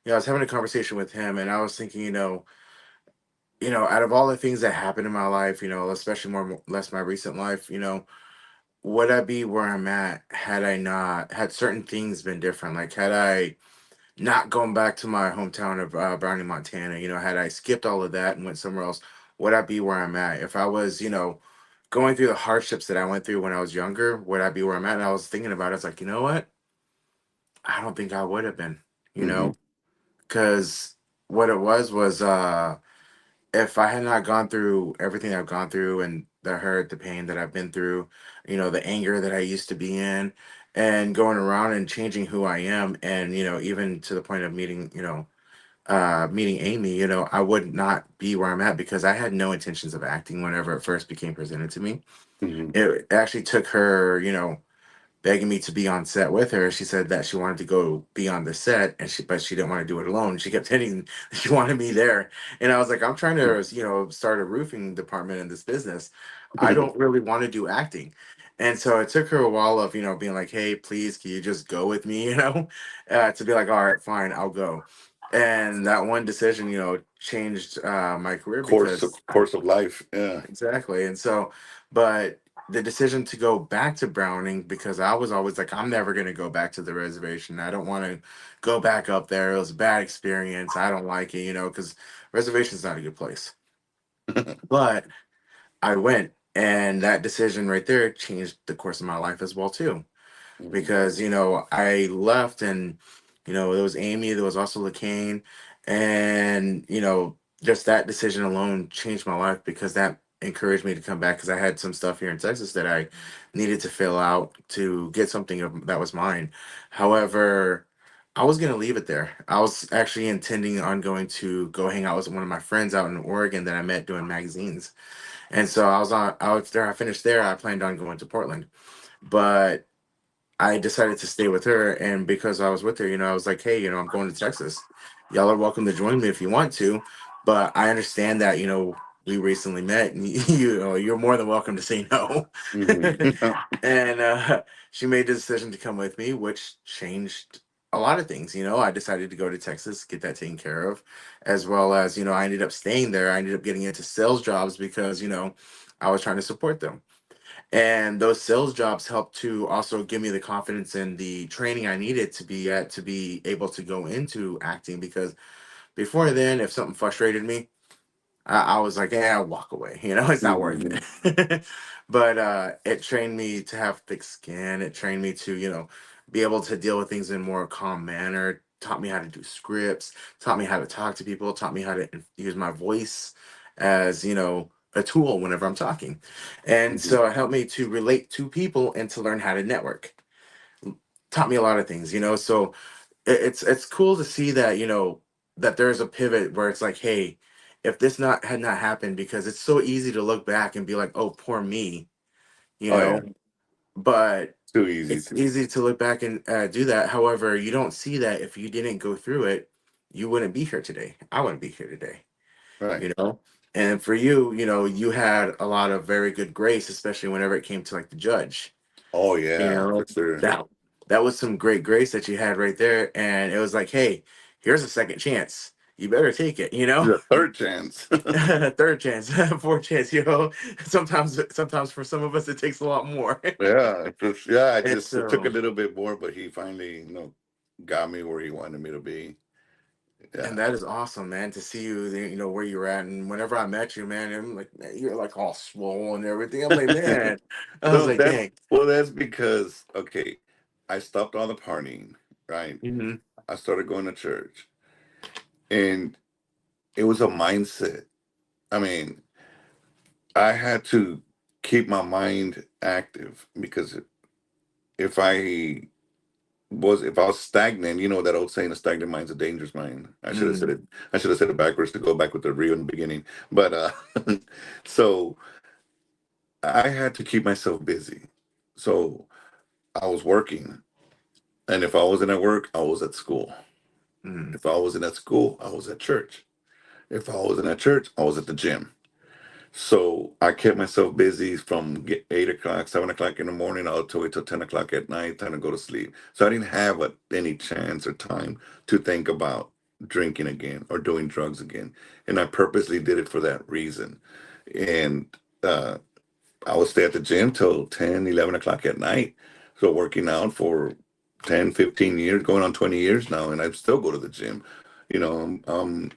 I was having a conversation with him, and I was thinking, out of all the things that happened in my life, especially more less my recent life, would I be where I'm at had I not had certain things been different? Like, had I not gone back to my hometown of Browning, Montana, had I skipped all of that and went somewhere else, would I be where I'm at? If I was, going through the hardships that I went through when I was younger, would I be where I'm at? And I was thinking about it. I was like, you know what? I don't think I would have been, you Hmm. know, because what it was if I had not gone through everything I've gone through and the hurt, the pain that I've been through, the anger that I used to be in, and going around and changing who I am, and even to the point of meeting Amy, I would not be where I'm at because I had no intentions of acting whenever it first became presented to me. Hmm. It actually took her, begging me to be on set with her. She said that she wanted to go be on the set, but she didn't want to do it alone. She kept hitting, she wanted me there, and I was like, I'm trying to, start a roofing department in this business. I don't really want to do acting, and so it took her a while of being like, hey, please, can you just go with me, to be like, all right, fine, I'll go. And that one decision, changed my career because Course of life. Yeah. exactly. And so, but the decision to go back to Browning, because I was always like, I'm never going to go back to the reservation. I don't want to go back up there. It was a bad experience. I don't like it, because reservation's not a good place. But I went, and that decision right there changed the course of my life as well too, Hmm. because I left, and there was Amy, there was also LaCane, and just that decision alone changed my life because that encouraged me to come back because I had some stuff here in Texas that I needed to fill out to get something that was mine. However, I was going to leave it there. I was actually intending on going to go hang out with one of my friends out in Oregon that I met doing magazines. And so I finished there, I planned on going to Portland. But I decided to stay with her, and because I was with her, I was like, "Hey, I'm going to Texas. Y'all are welcome to join me if you want to, but I understand that we recently met, and you're more than welcome to say no." Hmm. And she made the decision to come with me, which changed a lot of things. I decided to go to Texas, get that taken care of, as well as I ended up staying there. I ended up getting into sales jobs because I was trying to support them. And those sales jobs helped to also give me the confidence and the training I needed to be able to go into acting because before then, if something frustrated me, I was like, yeah, I'll walk away. It's not worth Hmm. it. But it trained me to have thick skin. It trained me to, be able to deal with things in a more calm manner. Taught me how to do scripts. Taught me how to talk to people. Taught me how to use my voice as, a tool whenever I'm talking. And Hmm. so it helped me to relate to people and to learn how to network. Taught me a lot of things, So it's cool to see that that there's a pivot where it's like, hey, if this not had not happened, because it's so easy to look back and be like, oh, poor me, you Oh yeah. know but Too easy it's to. easy to look back and do that. However, you don't see that if you didn't go through it, you wouldn't be here today. I wouldn't be here today, Right. you know and for you, you had a lot of very good grace, especially whenever it came to like the judge. Oh you yeah, for know sure. that that was some great grace that you had right there, and it was like, hey, here's a second chance, you better take it. The third chance. Third chance, fourth chance. Sometimes for some of us it takes a lot more. Yeah, yeah. And It took a so, little bit more, but he finally, got me where he wanted me to be. and Yeah. that is awesome, man, to see you where you're at. And whenever I met you, man, I'm like, man, you're like all swollen and everything. I'm like, man, I was No, like, that's dang. well, that's because okay, I stopped all the partying, right? Hmm. I started going to church, and it was a mindset. I mean, I had to keep my mind active because if I if I was stagnant, that old saying, "A stagnant mind's a dangerous mind." I should have said Hmm. it. I should have said it backwards to go back with the real in the beginning. But so I had to keep myself busy. So I was working, and if I wasn't at work, I was at school. Hmm. If I wasn't at school, I was at church. If I wasn't at church, I was at the gym. So I kept myself busy from 8 o'clock, 7 o'clock in the morning, all to wait till 10 o'clock at night, time to go to sleep. So I didn't have any chance or time to think about drinking again or doing drugs again. And I purposely did it for that reason. And uh, I would stay at the gym till 10, 11 o'clock at night. So working out for 10, 15 years, going on 20 years now, and I still go to the gym. I'm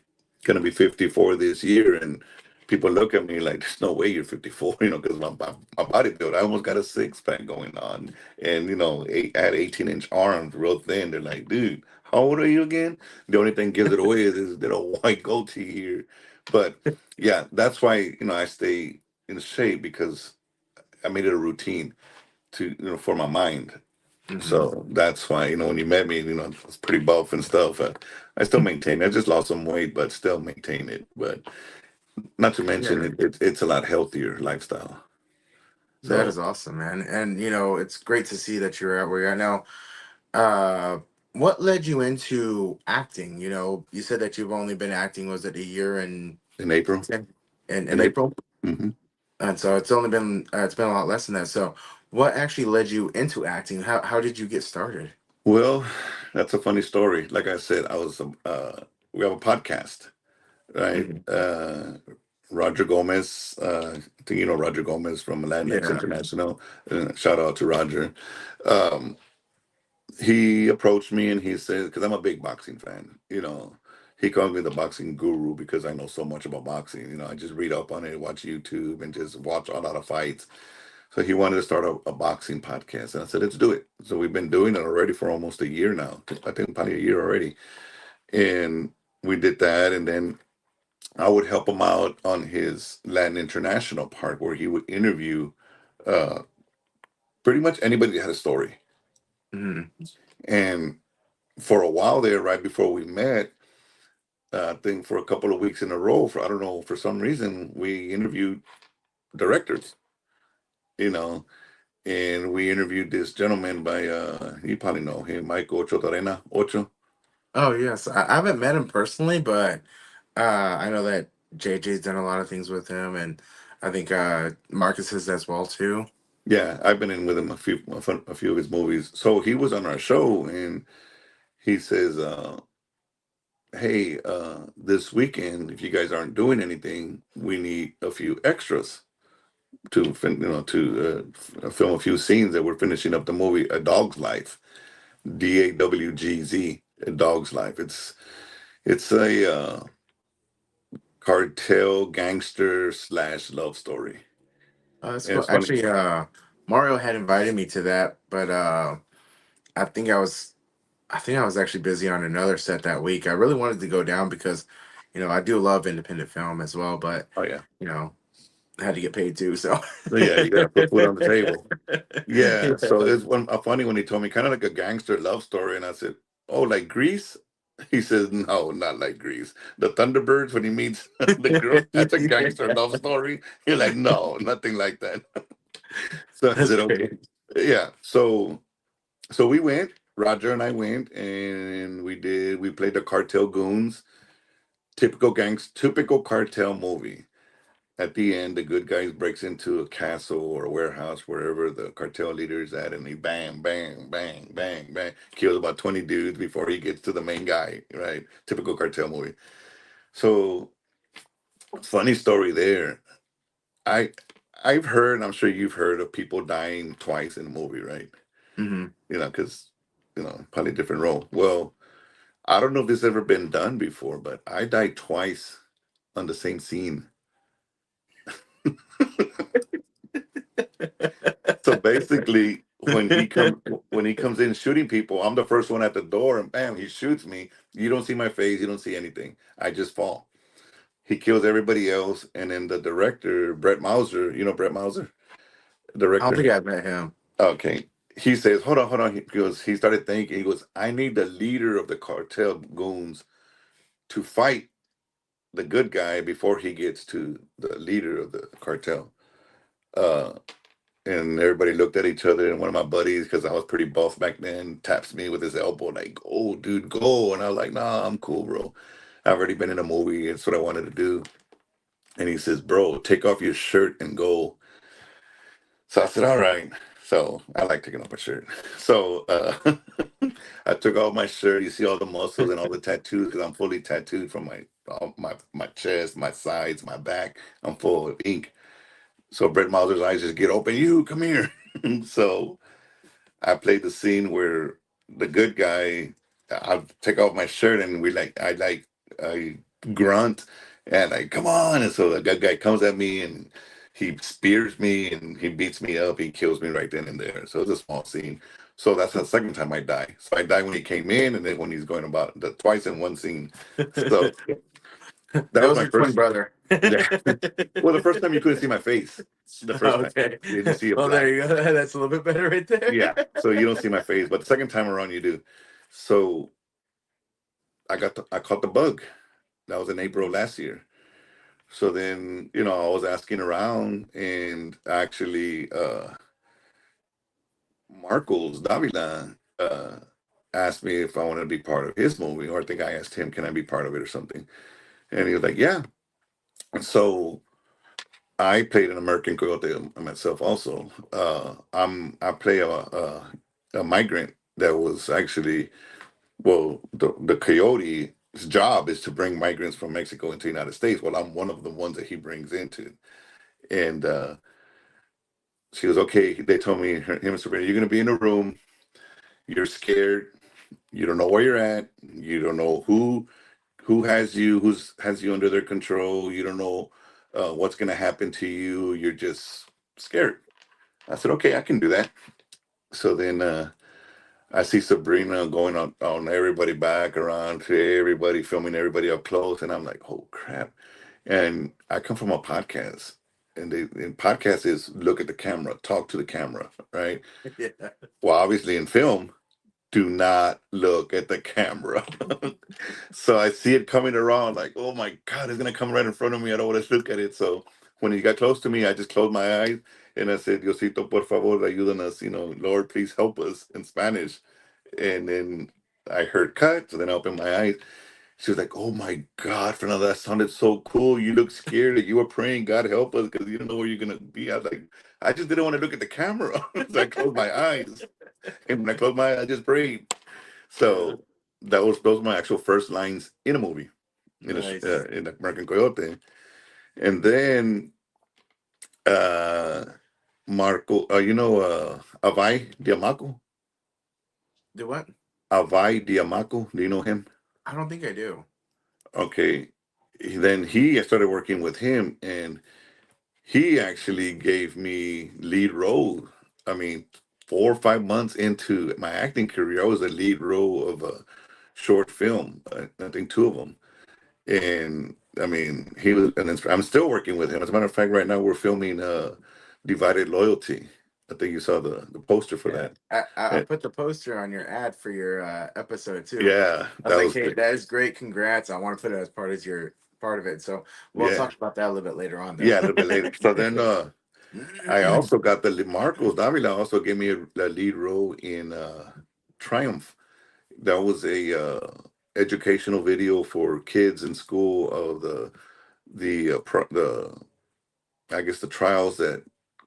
going to be 54 this year, and people look at me like, "There's no way you're 54," because my body build. I almost got a six pack going on, and I had 18-inch arms, real thin. They're like, "Dude, how old are you again?" The only thing gives it away is this little white goatee here. But yeah, that's why I stay in shape, because I made it a routine to for my mind. Hmm. So that's why, when you met me, I was pretty buff and stuff. I still maintain. I just lost some weight, but still maintain it. But not to mention, Yeah, it's a lot healthier lifestyle. that So is awesome, man. And it's great to see that you're at where you're at now. Uh, what led you into acting? You said that you've only been acting, was it a year and in April, in in April. April? hmm And so it's been a lot less than that. So what actually led you into acting? How did you get started? Well, that's a funny story. Like I said, we have a podcast, right? Hmm. Roger Gomez, I think Roger Gomez from Latinx Yeah. International. Shout out to Roger. Um, he approached me and he said, because I'm a big boxing fan, he called me the boxing guru because I know so much about boxing. I just read up on it, watch YouTube, and just watch a lot of fights. So he wanted to start a boxing podcast, and I said, let's do it. So we've been doing it already for almost a year now. I think probably a year already, and we did that, and then I would help him out on his Latin International part, where he would interview uh, pretty much anybody that had a story. Hmm. And for a while there, right before we met, I think for a couple of weeks in a row, I don't know, for some reason, we interviewed directors, you know, and we interviewed this gentleman by, you probably know him, Mike Ocho Torena, Ocho. Oh yes, I haven't met him personally, but I know that JJ's done a lot of things with him, and I think Marcus has as well too. Yeah, I've been in with him a few of his movies. So he was on our show, and he says, hey, this weekend, if you guys aren't doing anything, we need a few extras to film a few scenes that we're finishing up the movie A Dog's Life, DAWGZ, A Dog's Life. It's a cartel gangster / love story. That's And cool. it's funny. Actually, Mario had invited me to that, but I think I was actually busy on another set that week. I really wanted to go down because, I do love independent film as well, but Oh yeah, you know, I had to get paid too. So so yeah, you got to put food on the table. Yeah, so yeah. it's funny when he told me kind of like a gangster love story, and I said, "Oh, like Grease?" He says, "No, not like Grease. The Thunderbirds when he meets the girl, that's a gangster love story." You're like, "No, nothing like that." So I That's said, "Okay, great. yeah." So we went. Roger and I went, and we played the cartel goons. Typical cartel movie. At the end, the good guy breaks into a castle or a warehouse, wherever the cartel leader is at, and he bang, bang, bang, bang, bang, kills about 20 dudes before he gets to the main guy, right? Typical cartel movie. So, funny story there. I I've heard, I'm sure you've heard of people dying twice in a movie, right? Hmm. Because probably different role. Well, I don't know if this ever been done before, but I died twice on the same scene. So basically, when he comes in shooting people, I'm the first one at the door, and bam, he shoots me. You don't see my face, you don't see anything. I just fall. He kills everybody else, and then the director, Brett Mauser, Brett Mauser, I don't director. think I've met him. Okay, he says, "Hold on, hold on." He started thinking. He goes, "I need the leader of the cartel goons to fight the good guy before he gets to the leader of the cartel." Uh, And everybody looked at each other, and one of my buddies, because I was pretty buff back then, taps me with his elbow, like, "Go, dude, go." And I was like, "Nah, I'm cool, bro. I've already been in a movie. It's what I wanted to do." And he says, "Bro, take off your shirt and go." So I said, "All right." So I like taking off my shirt. So I took off my shirt. You see all the muscles and all the tattoos, because I'm fully tattooed from my chest, my sides, my back. I'm full of ink. So Brett Mauser's eyes just get open. "You come here." So I played the scene where the good guy, I take off my shirt, and I grunt, And I come on, and so the guy comes at me and he spears me and he beats me up. He kills me right then and there. So it's a small scene. So that's the second time I die. So I die when he came in, and then when he's going about the twice in one scene. So that That was was my your twin first. brother. Yeah. Well, the first time you couldn't see my face. The first time Okay. you just see a Well, there black. you go. That's a little bit better right there. Yeah. So you don't see my face, but the second time around you do. So I caught the bug. That was in April last year. So then, I was asking around, and actually, Marcos Davila asked me if I wanted to be part of his movie, or I think I asked him, "Can I be part of it or something?" And he was like, "Yeah." And so I played an American Coyote myself. Also, I play a migrant that was actually, well, the coyote's job is to bring migrants from Mexico into the United States. Well, I'm one of the ones that he brings into, and she was okay. They told me, him and Sabrina, you're going to be in a room. You're scared. You don't know where you're at. You don't know who's has you under their control. You don't know what's going to happen to you. You're just scared. I said, okay, I can do that. So then I see Sabrina going on everybody back around to everybody, filming everybody up close, and I'm like, oh crap. And I come from a podcast, and podcast is look at the camera, talk to the camera, right? Yeah. Well, obviously in film, do not look at the camera. So I see it coming around, like, oh my God, it's gonna come right in front of me. I don't want to look at it. So when he got close to me, I just closed my eyes and I said, Diosito, por favor, ayúdanos, Lord, please help us in Spanish. And then I heard cut, so then I opened my eyes. She was like, "Oh my God, Fernando, that sounded so cool. You look scared. That you were praying, God help us, because you don't know where you're gonna be." I was like, "I just didn't want to look at the camera." So I closed my eyes, and when I closed my eyes, I just prayed. So those were my actual first lines in a movie, Nice. in American Coyote, and then uh, Marco, Avai Diamaco, Do what? Avai Diamaco. Do you know him? I don't think I do. Okay, then he started working with him, and he actually gave me lead role. I mean, 4 or 5 months into my acting career, I was a lead role of a short film. I think two of them, and I mean, he was, and I'm still working with him. As a matter of fact, right now we're filming Divided Loyalty. I think you saw the poster for Yeah. that. I Uh, put the poster on your ad for your episode too. yeah, I was that like, was hey, great. that is great. Congrats. I want to put it as part of it. So we'll Yeah, talk about that a little bit later on though. yeah, a little bit later. So then, I also got Marcos Davila also gave me a lead role in Triumph. That was a educational video for kids in school of the I guess the trials that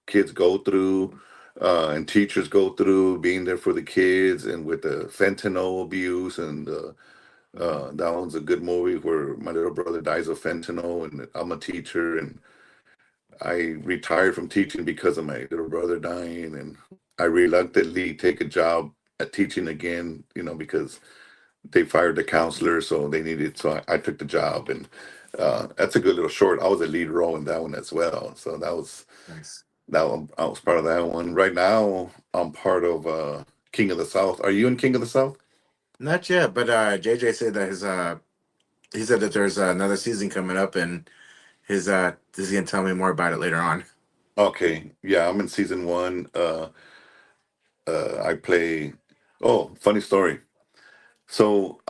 kids go through, and teachers go through, being there for the kids, and with the fentanyl abuse, and that one's a good movie where my little brother dies of fentanyl, and I'm a teacher, and I retired from teaching because of my little brother dying, and I reluctantly take a job at teaching again, because they fired the counselor, so they needed. So I took the job, and that's a good little short. I was a lead role in that one as well, so Nice. that one. I was part of that one. Right now, I'm part of King of the South. Are you in King of the South? Not yet, but JJ said that he said that there's another season coming up, and he's gonna tell me more about it later on. Okay, yeah, I'm in season one. I play. Oh, funny story. So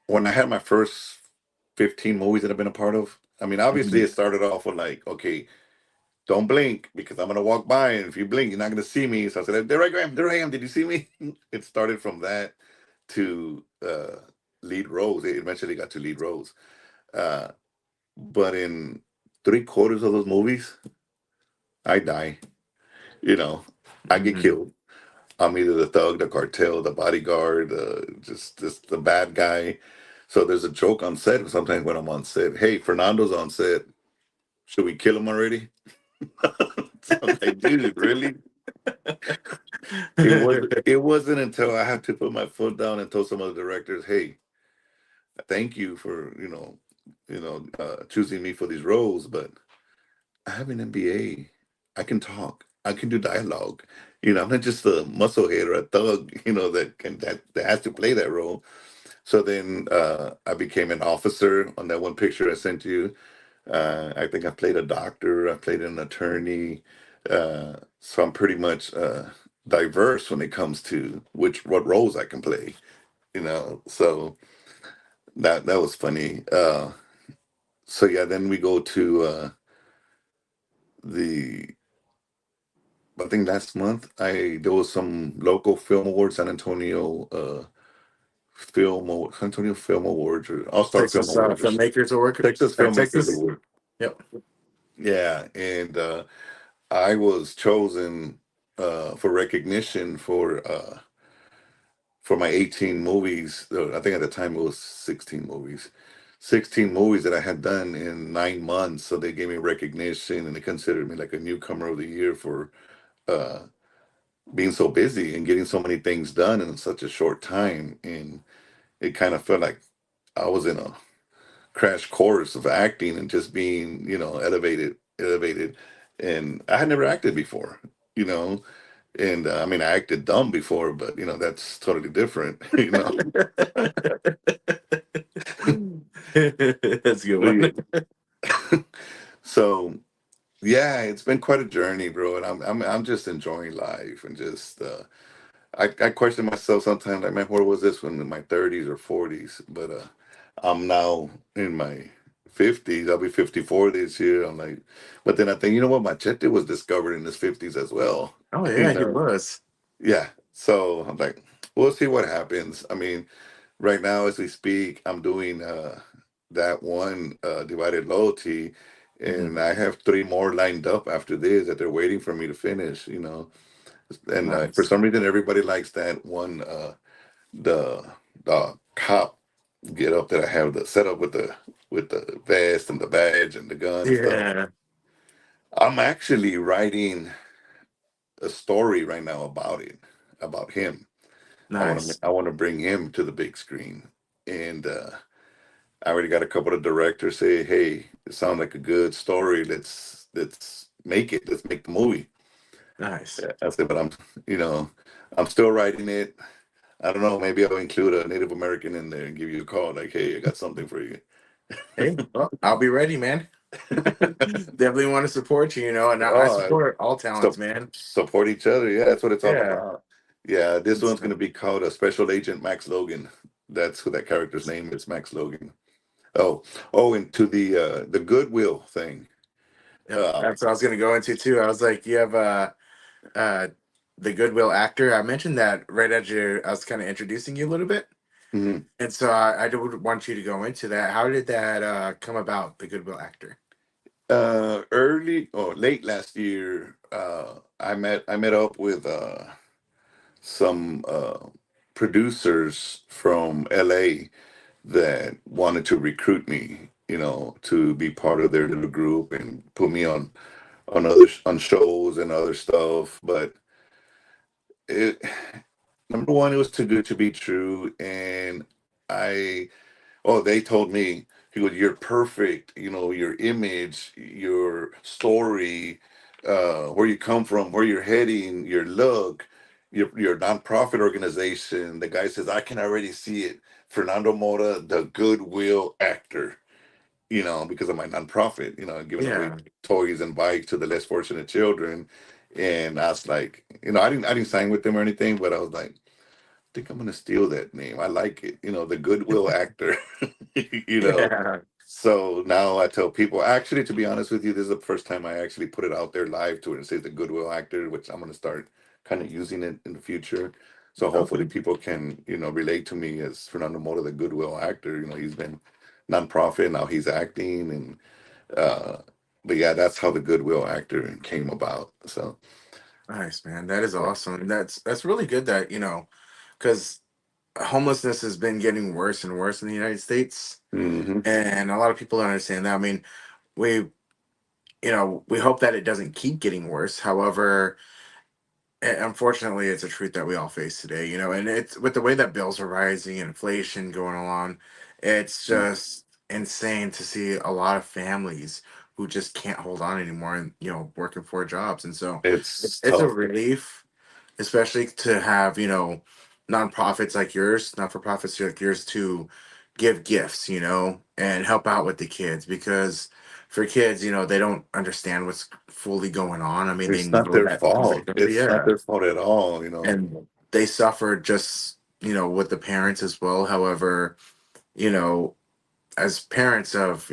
when I had my first 15 movies that I've been a part of, I mean, obviously Mhm. it started off with like, okay, don't blink because I'm gonna walk by, and if you blink, you're not gonna see me. So I said, there I am, there I am. Did you see me? It started from that to lead roles. It eventually got to lead roles. Uh, but in 3/4 of those movies, I die. You know, I get Mhm. killed. I'm either the thug, the cartel, the bodyguard, just the bad guy. So there's a joke on set sometimes when I'm on set. Hey, Fernando's on set. Should we kill him already? So I'm like, dude, really? It wasn't until I had to put my foot down and told some of the directors, hey, thank you for choosing me for these roles, but I have an MBA. I can talk. I can do dialogue. I'm not just a musclehead or a thug, that has to play that role. So then I became an officer on that one picture I sent you. I think I played a doctor. I played an attorney. So I'm pretty much diverse when it comes to what roles I can play. So that was funny. So yeah, then we go to the I think last month I there was some local film awards, San Antonio Film Awards or All Star Film Texas Awards, filmmakers or workers. Texas Filmmakers Texas. Award. Yep. Yeah, and I was chosen for recognition for my 18 movies. I think at the time it was 16 movies. 16 movies that I had done in 9 months. So they gave me recognition and they considered me like a newcomer of the year for uh, being so busy and getting so many things done in such a short time. And it kind of felt like I was in a crash course of acting and just being, elevated. And I had never acted before, you know. And I mean, I acted dumb before, but that's totally different, That's a good one. So yeah, it's been quite a journey, bro, and I'm just enjoying life and just I question myself sometimes like, man, where was this when in my 30s or 40s? But I'm now in my 50s. I'll be 54 this year. I'm like, but then I think, you know what, Machete was discovered in his 50s as well. Oh You yeah, he know, was. yeah. So I'm like, we'll see what happens. I mean, right now as we speak, I'm doing that one divided loyalty, Mhm. and I have three more lined up after this that they're waiting for me to finish. And for Nice. some reason, everybody likes that one, the cop get up that I have the setup with the vest and the badge and the gun and stuff. Yeah. I'm actually writing a story right now about him. Nice. I want to bring him to the big screen, and I already got a couple of directors say, "Hey, it sounds like a good story. Let's make it. Let's make the movie." Nice. Yeah, I said, but you know, I'm still writing it. I don't know. Maybe I'll include a Native American in there and give you a call, like, "Hey, I got something for you." Hey, well, I'll be ready, man. Definitely want to support you, and I Oh, support all talents, so man. support each other. Yeah, that's what it's all Yeah. about. Yeah, this It's, one's going to be called a Special Agent Max Logan. That's who that character's name is, Max Logan. Oh, and to the Goodwill thing. yep, Uh, that's what I was gonna go into too. I was like, you have uh the Goodwill actor. I mentioned that right as I was kind of introducing you a little bit. mhm. And so I would want you to go into that. How did that come about, the Goodwill actor? Early or late last year, I met up with some producers from LA that wanted to recruit me, to be part of their little group and put me on shows and other stuff. But it number one, it was too good to be true, and I oh, they told me, he goes, "You're perfect. Your image, your story, where you come from, where you're heading, your look, your nonprofit organization." The guy says, "I can already see it. Fernando Mora, the Goodwill actor." Because of my nonprofit, giving away Yeah. toys and bikes to the less fortunate children. And I was like, I didn't sign with them or anything, but I was like, think I'm gonna steal that name. I like it. The Goodwill actor. you know. Yeah. So now I tell people, actually, to be honest with you, this is the first time I actually put it out there live to it and say the Goodwill actor, which I'm gonna start kind of using it in the future. So hopefully Okay. people can, relate to me as Fernando Mora, the Goodwill actor. He's been nonprofit, now he's acting and but yeah, that's how the Goodwill actor came about. So Nice, man. That is yeah. awesome. And that's really good that, because homelessness has been getting worse and worse in the United States. Hmm. And a lot of people don't understand that. I mean, we we hope that it doesn't keep getting worse. However, unfortunately, it's a truth that we all face today, and it's with the way that bills are rising, inflation going along, it's just insane to see a lot of families who just can't hold on anymore and working 4 jobs. And so It's it's a tough. relief, especially to have nonprofits like yours, not for profits like yours, to give gifts, and help out with the kids, because for kids, they don't understand what's fully going on. I mean, they It's not know their that things are fault. good, It's not yeah, their fault at all, you know. and they suffer just with the parents as well. However, you know as parents of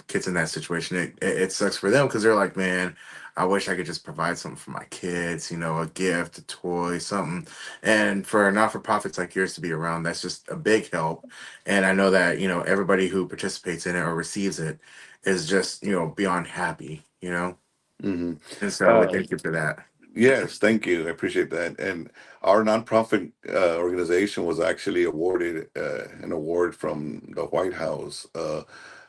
kids in that situation, it sucks for them, because they're like, man, I wish I could just provide something for my kids, a gift, a toy, something. And for not-for-profits like yours to be around, that's just a big help. And I know that everybody who participates in it or receives it is just beyond happy, Hmm. and so we thank you for that. Yes, thank you. I appreciate that. And our nonprofit organization was actually awarded an award from the White House.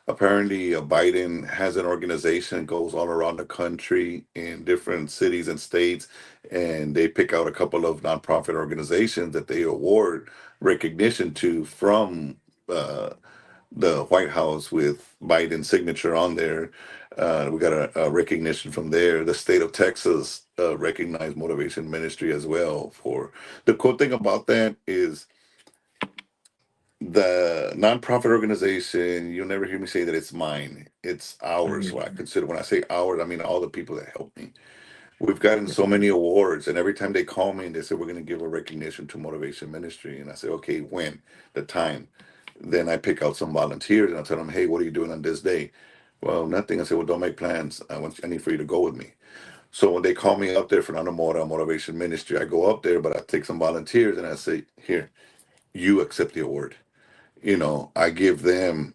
Apparently, Biden has an organization goes all around the country in different cities and states, and they pick out a couple of nonprofit organizations that they award recognition to from. The White House with Biden's signature on there. We got a recognition from there. The state of Texas recognized Motivation Ministry as well. For the cool thing about that is the nonprofit organization. You'll never hear me say that it's mine. It's ours. So I Mhm. consider, when I say ours, I mean all the people that helped me. We've gotten so many awards, and every time they call me and they say we're going to give a recognition to Motivation Ministry, and I say, okay, when? The time. Then I pick out some volunteers and I tell them, hey, what are you doing on this day? Well, nothing. I say, well, don't make plans. I need for you to go with me. So when they call me up there for Nana Mora Motivation Ministry, I go up there, but I take some volunteers and I say, here, you accept the award. I give them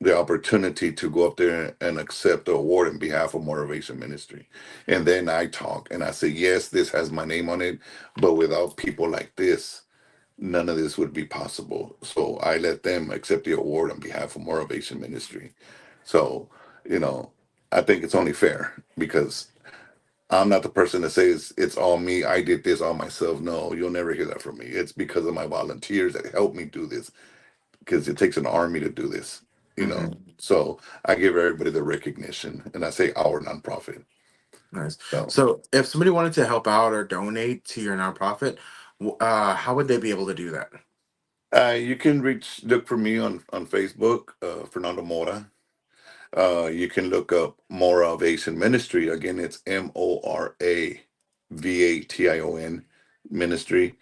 the opportunity to go up there and accept the award in behalf of Motivation Ministry. And then I talk and I say, yes, this has my name on it, but without people like this, none of this would be possible. So I let them accept the award on behalf of Motivation Ministry. So, you know, I think it's only fair because I'm not the person that says it's all me. I did this all myself. No, you'll never hear that from me. It's because of my volunteers that helped me do this, because it takes an army to do this, you know. Mhm. So I give everybody the recognition, and I say our nonprofit. Nice. So So if somebody wanted to help out or donate to your nonprofit, how would they be able to do that? you can look for me on Facebook, Fernando Mora. You can look up Moravation Ministry. Again, it's Moravation Ministry.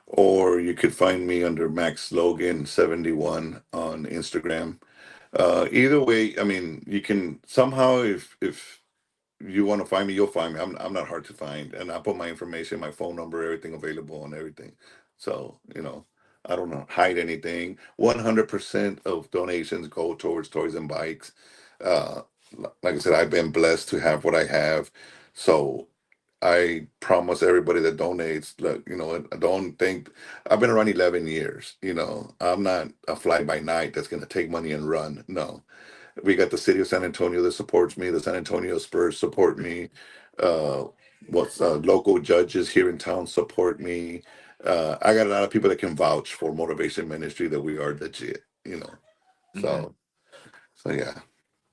Or you could find me under Max Logan 71 on Instagram. Either way, I mean, you can somehow, if you want to find me, you'll find me. I'm not hard to find, and I put my information, my phone number, everything available on everything. So I don't know, hide anything. 100% of donations go towards toys and bikes. Uh, like I said, I've been blessed to have what I have, so I promise everybody that donates, look, I don't think I've been around 11 years. I'm not a fly by night that's going to take money and run. No, we got the city of San Antonio that supports me. The San Antonio Spurs support me. Uh, what's Local judges here in town support me. I got a lot of people that can vouch for Motivation Ministry that we are legit. Mhm. So yeah.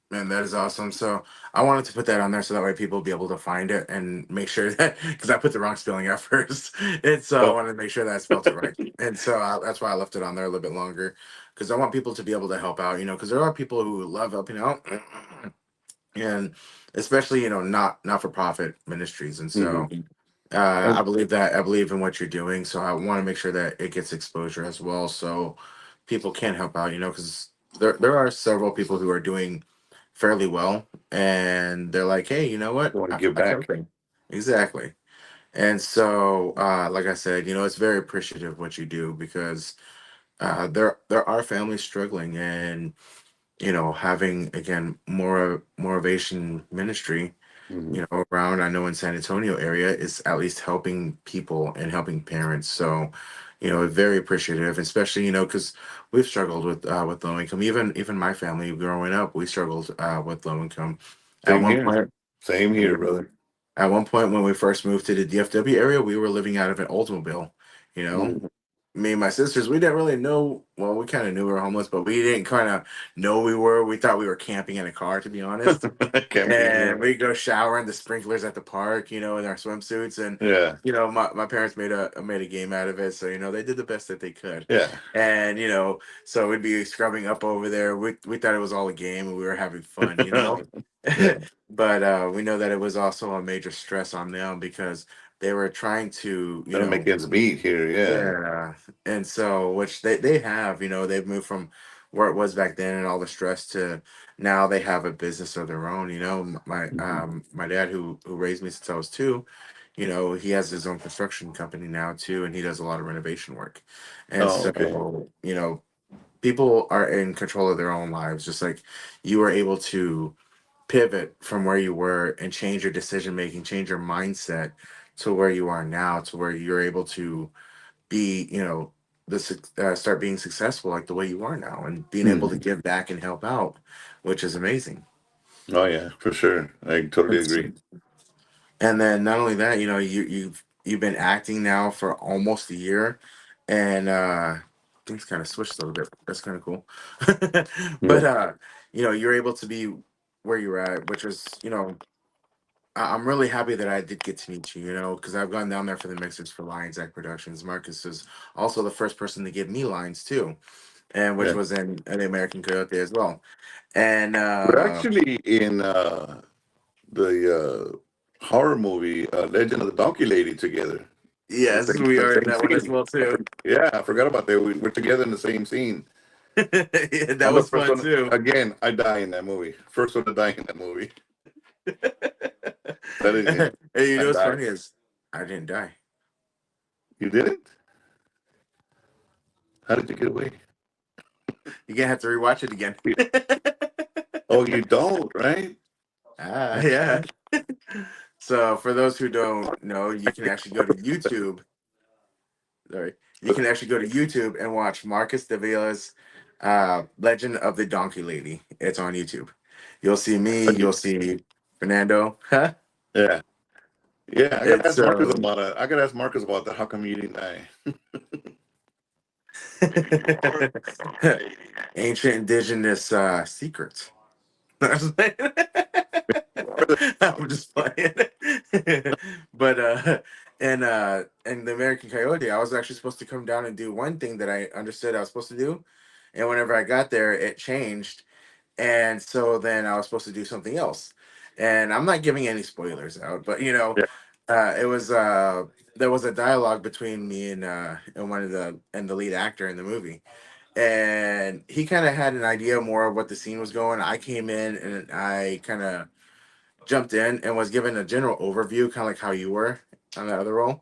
Man, that is awesome. So I wanted to put that on there so that way people will be able to find it and make sure that, because I put the wrong spelling at first. And so I Oh, wanted to make sure that I spelled it right. And so that's why I left it on there a little bit longer, because I want people to be able to help out, because there are people who love helping out, and especially, not for profit ministries. And so mhm. I believe that, I believe in what you're doing. So I want to make sure that it gets exposure as well. So people can help out, because there are several people who are doing fairly well, and they're like, hey, you know what, I want to I feel give like back. helping. Exactly. And so like I said, it's very appreciative what you do, because there are families struggling, and having, again, more motivation ministry Mhm. around, I know in San Antonio area, is at least helping people and helping parents. So very appreciative, especially because we've struggled with low income. Even my family growing up, we struggled with low income at Same one here. point. Same you here, know, brother. at one point when we first moved to the DFW area, we were living out of an Oldsmobile, you know Mhm. me and my sisters, we didn't really know. Well, we kind of knew we were homeless, but we didn't kind of know we were. We thought we were camping in a car, to be honest. Camping, yeah. And we go shower in the sprinklers at the park, in our swimsuits. And Yeah, my parents made a game out of it, so they did the best that they could. yeah. And so we'd be scrubbing up over there. We thought it was all a game, and we were having fun. Yeah, But we know that it was also a major stress on them because they were trying to, trying to make ends meet here. Yeah. yeah, and so which they have, they've moved from where it was back then and all the stress to now they have a business of their own. My dad who raised me since I was two, he has his own construction company now too, and he does a lot of renovation work. And Oh, so, okay. people are in control of their own lives, just like you were able to pivot from where you were and change your decision making, change your mindset to where you are now, to where you're able to be, start being successful like the way you are now, and being able to Mhm. give back and help out, which is amazing. Oh yeah, for sure. I totally agree. And then not only that, you've been acting now for almost a year, and things kind of switched a little bit. That's kind of cool. But Yeah. you're able to be where you're at, which is, I'm really happy that I did get to meet you, because I've gone down there for the mixers for Lions Act Productions. Marcus is also the first person to give me lines too, and which Yeah. was in the American Coyote as well. And We're actually in the horror movie Legend of the Donkey Lady together. The yes, same, we the are in same that one as scene. well too. Yeah, I forgot about that. We're together in the same scene. Yeah, that I'm the was first fun one. too. Again, I die in that movie. First one to die in that movie. That is, yeah, Hey, I what's died. funny is I didn't die. You didn't? How did you get away? You're gonna have to rewatch it again. Oh, you don't, right? Yeah. So for those who don't know, you can actually go to YouTube. Sorry, you can actually go to YouTube and watch Marcus Davila's Legend of the Donkey Lady. It's on YouTube. You'll see me. You'll see Fernando. Huh? Yeah. Yeah, I gotta It's ask Marcus about it. I gotta ask Marcus about that. How come you didn't die? ancient indigenous secrets. I'm just playing. But and the American Coyote, I was actually supposed to come down and do one thing that I understood I was supposed to do. And whenever I got there, it changed. And so then I was supposed to do something else. And I'm not giving any spoilers out, but Yeah. it was there was a dialogue between me and one of the lead actor in the movie, and he kind of had an idea more of what the scene was going. I came in and I kind of jumped in and was given a general overview, kind of like how you were on the other role,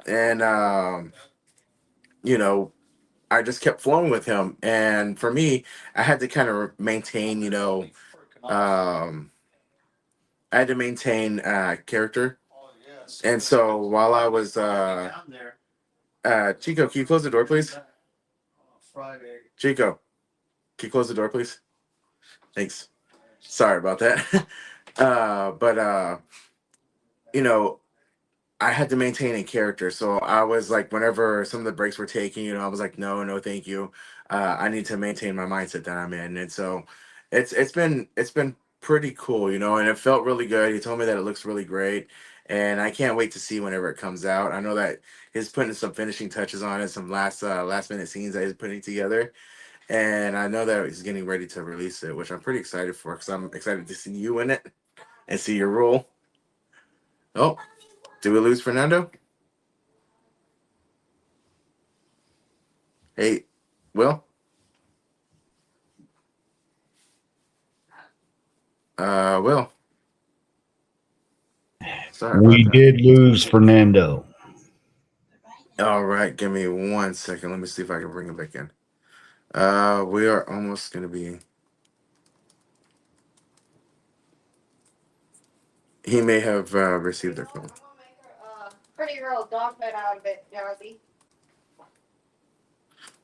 and you know, I just kept flowing with him. And for me, I had to kind of maintain, um, I had to maintain character. And so while I was Chico, can you close the door, please? Chico, can you close the door, please? Thanks. Sorry about that. But you know, I had to maintain a character. So I was like, whenever some of the breaks were taking, I was like, no, no, thank you. I need to maintain my mindset that I'm in. And so it's been pretty cool, and it felt really good. He told me that it looks really great. And I can't wait to see whenever it comes out. I know that he's putting some finishing touches on it, some last minute scenes that he's putting together. And I know that he's getting ready to release it, which I'm pretty excited for because I'm excited to see you in it and see your role. Oh, did we lose Fernando? Hey, Will? Will. Sorry about We that. did lose Fernando. All right, give me 1 second. Let me see if I can bring him back in. We are almost gonna be. He may have received their phone. Pretty girl dog bed out of it, Jazzy.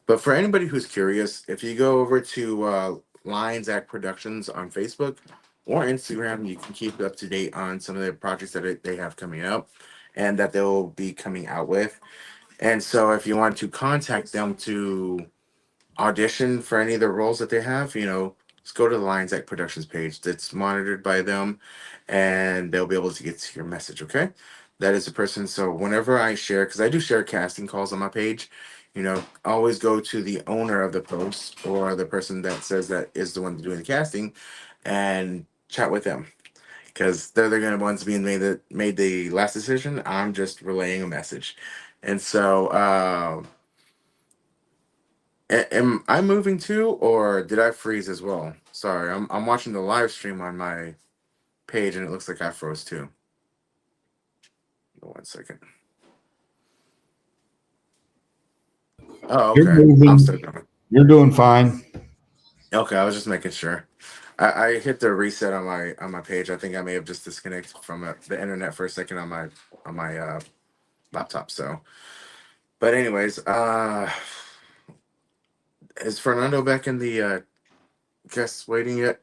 But for anybody who's curious, if you go over to Lions Act Productions on Facebook or Instagram, you can keep up to date on some of the projects that they have coming up and that they'll be coming out with. And so if you want to contact them to audition for any of the roles that they have, just go to the Lions Act Productions page that's monitored by them, and they'll be able to get to your message. Okay, that is the person. So whenever I share, because I do share casting calls on my page, always go to the owner of the post or the person that says that is the one doing the casting, and chat with them because they're gonna ones being made the last decision. I'm just relaying a message, and so. Am I moving too, or did I freeze as well? Sorry, I'm watching the live stream on my page, and it looks like I froze too. 1 second. Oh, You're okay. I'm moving. still going. You're doing fine. Okay, I was just making sure. I hit the reset on my page. I think I may have just disconnected from the internet for a second on my laptop. So, but anyways, is Fernando back in the guest waiting yet?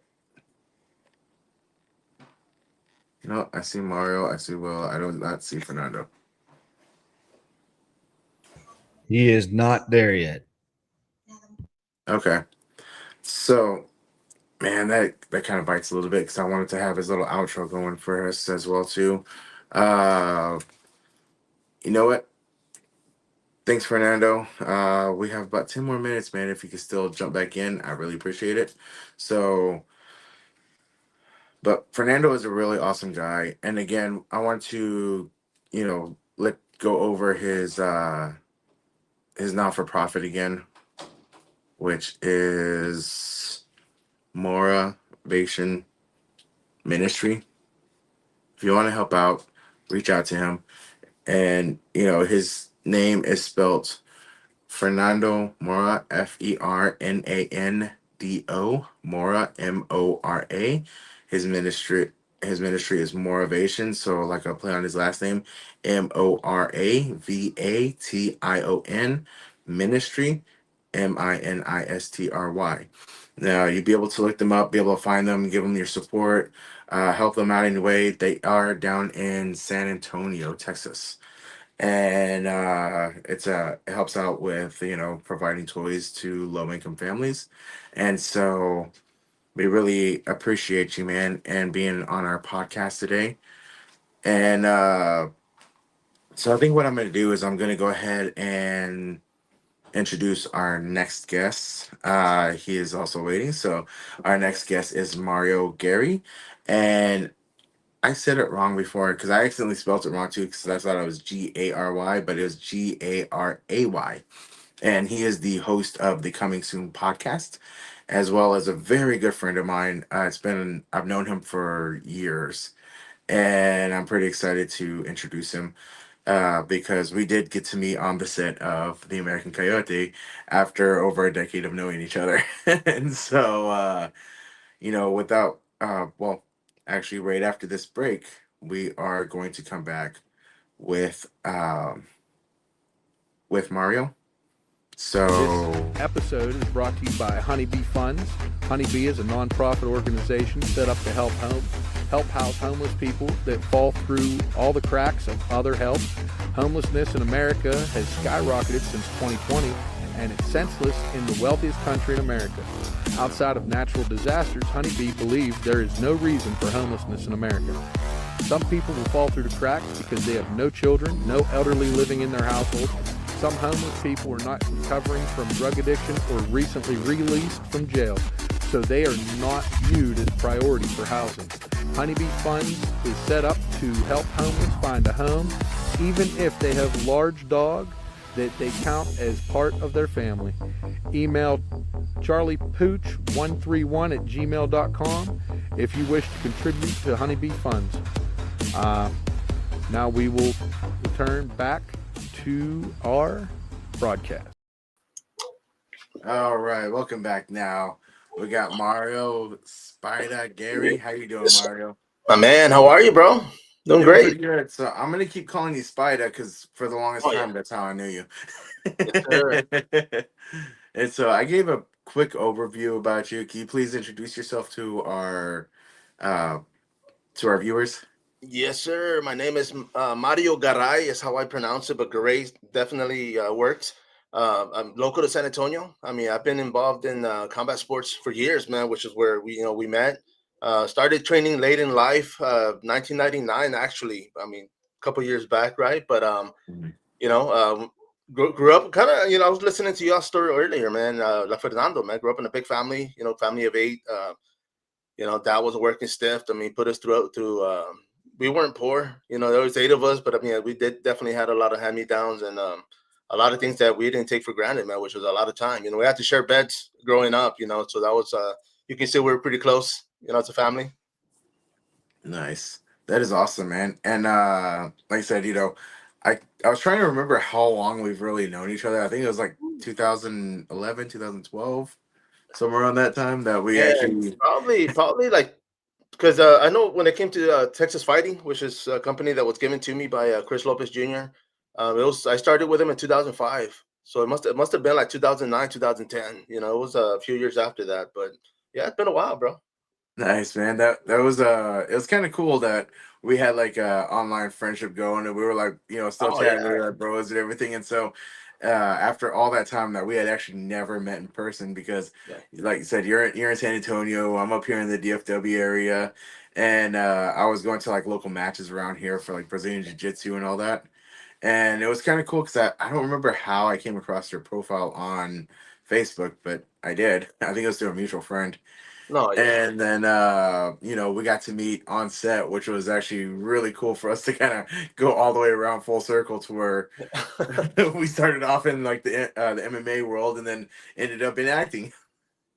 No, I see Mario. I see Will. I do not see Fernando. He is not there yet. Okay. So, man, that kind of bites a little bit because I wanted to have his little outro going for us as well too. Uh, you know what? Thanks, Fernando. We have about 10 more minutes, man. If you could still jump back in, I really appreciate it. So, but Fernando is a really awesome guy, and again, I want to, let go over his non for profit again, which is Moravation Ministry. If you want to help out, reach out to him. And his name is spelt Fernando Mora, Fernando Mora, Mora. His ministry is Moravation, so like I'll play on his last name, Moravation Ministry, Ministry. Now you'll be able to look them up, be able to find them, give them your support, help them out anyway. They are down in San Antonio, Texas, and it helps out with providing toys to low income families, and so we really appreciate you, man, and being on our podcast today. And so I think what I'm going to do is I'm going to go ahead and introduce our next guest. He is also waiting. So our next guest is Mario Gary, and I said it wrong before because I accidentally spelled it wrong too because I thought it was Gary, but it was Garay. And he is the host of the Coming Soon podcast, as well as a very good friend of mine. I've known him for years, and I'm pretty excited to introduce him because we did get to meet on the set of The American Coyote after over a decade of knowing each other. And so, without, well, actually, right after this break, we are going to come back with Mario. This So, episode is brought to you by Honeybee Funds. Honeybee is a nonprofit organization set up to help house homeless people that fall through all the cracks of other help. Homelessness in America has skyrocketed since 2020, and it's senseless in the wealthiest country in America. Outside of natural disasters, Honeybee believes there is no reason for homelessness in America. Some people will fall through the cracks because they have no children, no elderly living in their household. Some homeless people are not recovering from drug addiction or recently released from jail, so they are not viewed as priority for housing. Honeybee Funds is set up to help homeless find a home, even if they have large dog that they count as part of their family. Email charliepooch131@gmail.com if you wish to contribute to Honeybee Funds. Now we will return back to our broadcast. all right, welcome back. Now we got Mario Spider Gary. How you doing, Mario? My man, how are you, bro? Doing Doing pretty great. good. So I'm gonna keep calling you Spider because for the longest Oh, yeah. time, that's how I knew you. Yes, sir. And so I gave a quick overview about you. Can you please introduce yourself uh to our viewers? Yes, sir. My name is Mario Garay, is how I pronounce it, but Garay definitely works. I'm local to San Antonio. I mean, I've been involved in combat sports for years, man, which is where we met. Started training late in life, 1999, actually. I mean, a couple years back, right? But Mhm. you know, grew up kind of. I was listening to your story earlier, man. La Fernando, man, grew up in a big family. Family of 8. Dad was a working stiff. I mean, put us through. We weren't poor. There was 8 of us, but I mean, we did definitely had a lot of hand me downs and a lot of things that we didn't take for granted, man. Which was a lot of time. We had to share beds growing up. So that was you can say we were pretty close. As a family. Nice. That is awesome, man. And like I said, I was trying to remember how long we've really known each other. I think it was like 2011, 2012, somewhere around that time that we And actually. probably like because I know when it came to Texas Fighting, which is a company that was given to me by Chris Lopez Jr. I started with him in 2005, so it must have been like 2009, 2010. It was a few years after that, but yeah, it's been a while, bro. Nice, man. That was it was kind of cool that we had like a online friendship going, and we were like, still Oh chatting, we yeah, were like bros and everything. And so after all that time that we had actually never met in person, because yeah. like you said, you're in San Antonio, I'm up here in the DFW area, and I was going to like local matches around here for like Brazilian Jiu-Jitsu and all that. And it was kind of cool because I don't remember how I came across your profile on Facebook, but I did. I think it was through a mutual friend. No, yeah. And then we got to meet on set, which was actually really cool for us to kind of go all the way around full circle to where we started off in like the MMA world and then ended up in acting.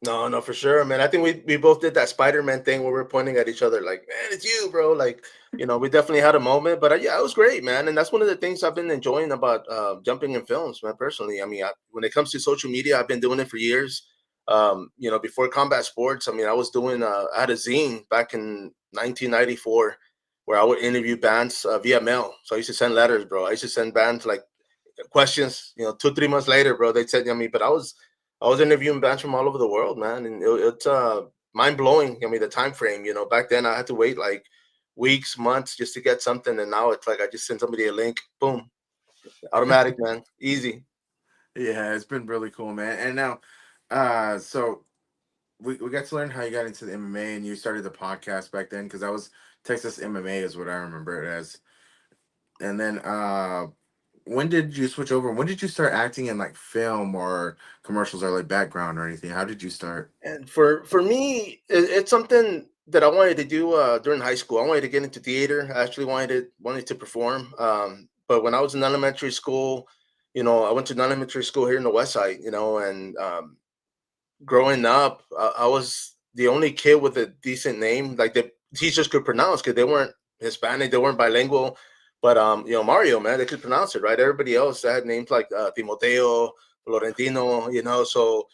No, no, for sure, man. I think we both did that Spider-Man thing where we're pointing at each other like, man, it's you, bro. Like, we definitely had a moment, but yeah, it was great, man. And that's one of the things I've been enjoying about jumping in films, man. Personally, I mean, when it comes to social media, I've been doing it for years. Before combat sports, I mean, I had a zine back in 1994 where I would interview bands via mail. So I used to send letters, bro. I used to send bands like questions. 2, 3 months later, bro, they said, but I was interviewing bands from all over the world, man, and it's mind blowing. I mean, the time frame. Back then I had to wait like weeks, months just to get something, and now it's like I just send somebody a link, boom, automatic, man, easy. Yeah, it's been really cool, man. And now, so we got to learn how you got into the MMA and you started the podcast back then because that was Texas MMA is what I remember it as. And then when did you switch over? When did you start acting in like film or commercials or like background or anything? How did you start? And for me, it's something that I wanted to do during high school. I wanted to get into theater. I actually wanted to perform. But when I was in elementary school, I went to an elementary school here in the West Side. And growing up, I was the only kid with a decent name. Like the teachers could pronounce because they weren't Hispanic, they weren't bilingual. But Mario, man, they could pronounce it right. Everybody else had names like Timoteo, Florentino. So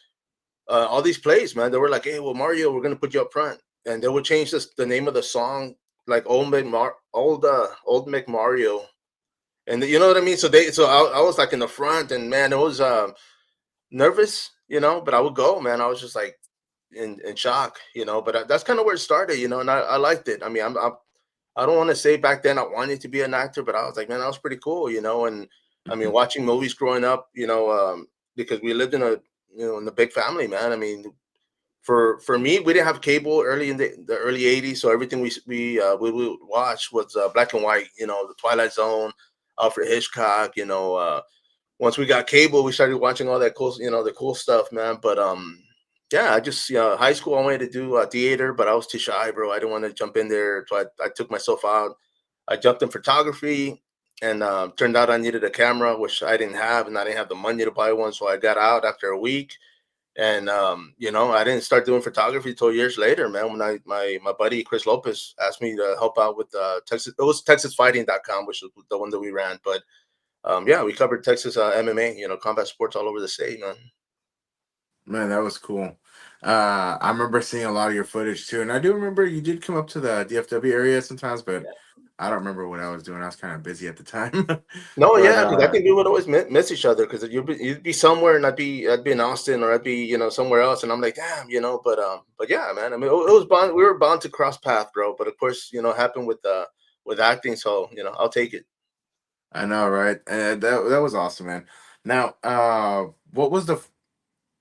all these plays, man, they were like, "Hey, well, Mario, we're gonna put you up front," and they would change the name of the song, like Old Mick Mario, and you know what I mean. So I was like in the front, and man, it was nervous, but I would go, man. I was just like in shock, But that's kind of where it started, and I liked it. I mean, I don't want to say back then I wanted to be an actor, but I was like, man, that was pretty cool, And I mean, watching movies growing up, because we lived in a big family, man. I mean, for me, we didn't have cable early in the early '80s, so everything we would watch was black and white. The Twilight Zone, Alfred Hitchcock. Once we got cable, we started watching all that cool, the cool stuff, man. But yeah, I just high school I wanted to do theater, but I was too shy, bro. I didn't want to jump in there, so I took myself out. I jumped in photography, and turned out I needed a camera, which I didn't have, and I didn't have the money to buy one. So I got out after a week, and I didn't start doing photography till years later, man. When my buddy Chris Lopez asked me to help out with Texas, it was TexasFighting.com, which was the one that we ran. But yeah, we covered Texas MMA, combat sports all over the state, man. Man, that was cool. I remember seeing a lot of your footage too, and I do remember you did come up to the DFW area sometimes, but I don't remember what I was doing. I was kind of busy at the time. No, but yeah, because I think we would always miss each other because you'd be somewhere and I'd be in Austin or I'd be somewhere else and I'm like damn but yeah, man, I mean it was bound we were bound to cross path, bro, but of course it happened with with acting. So I'll take it. I know, right? That was awesome, man. Now, what was the?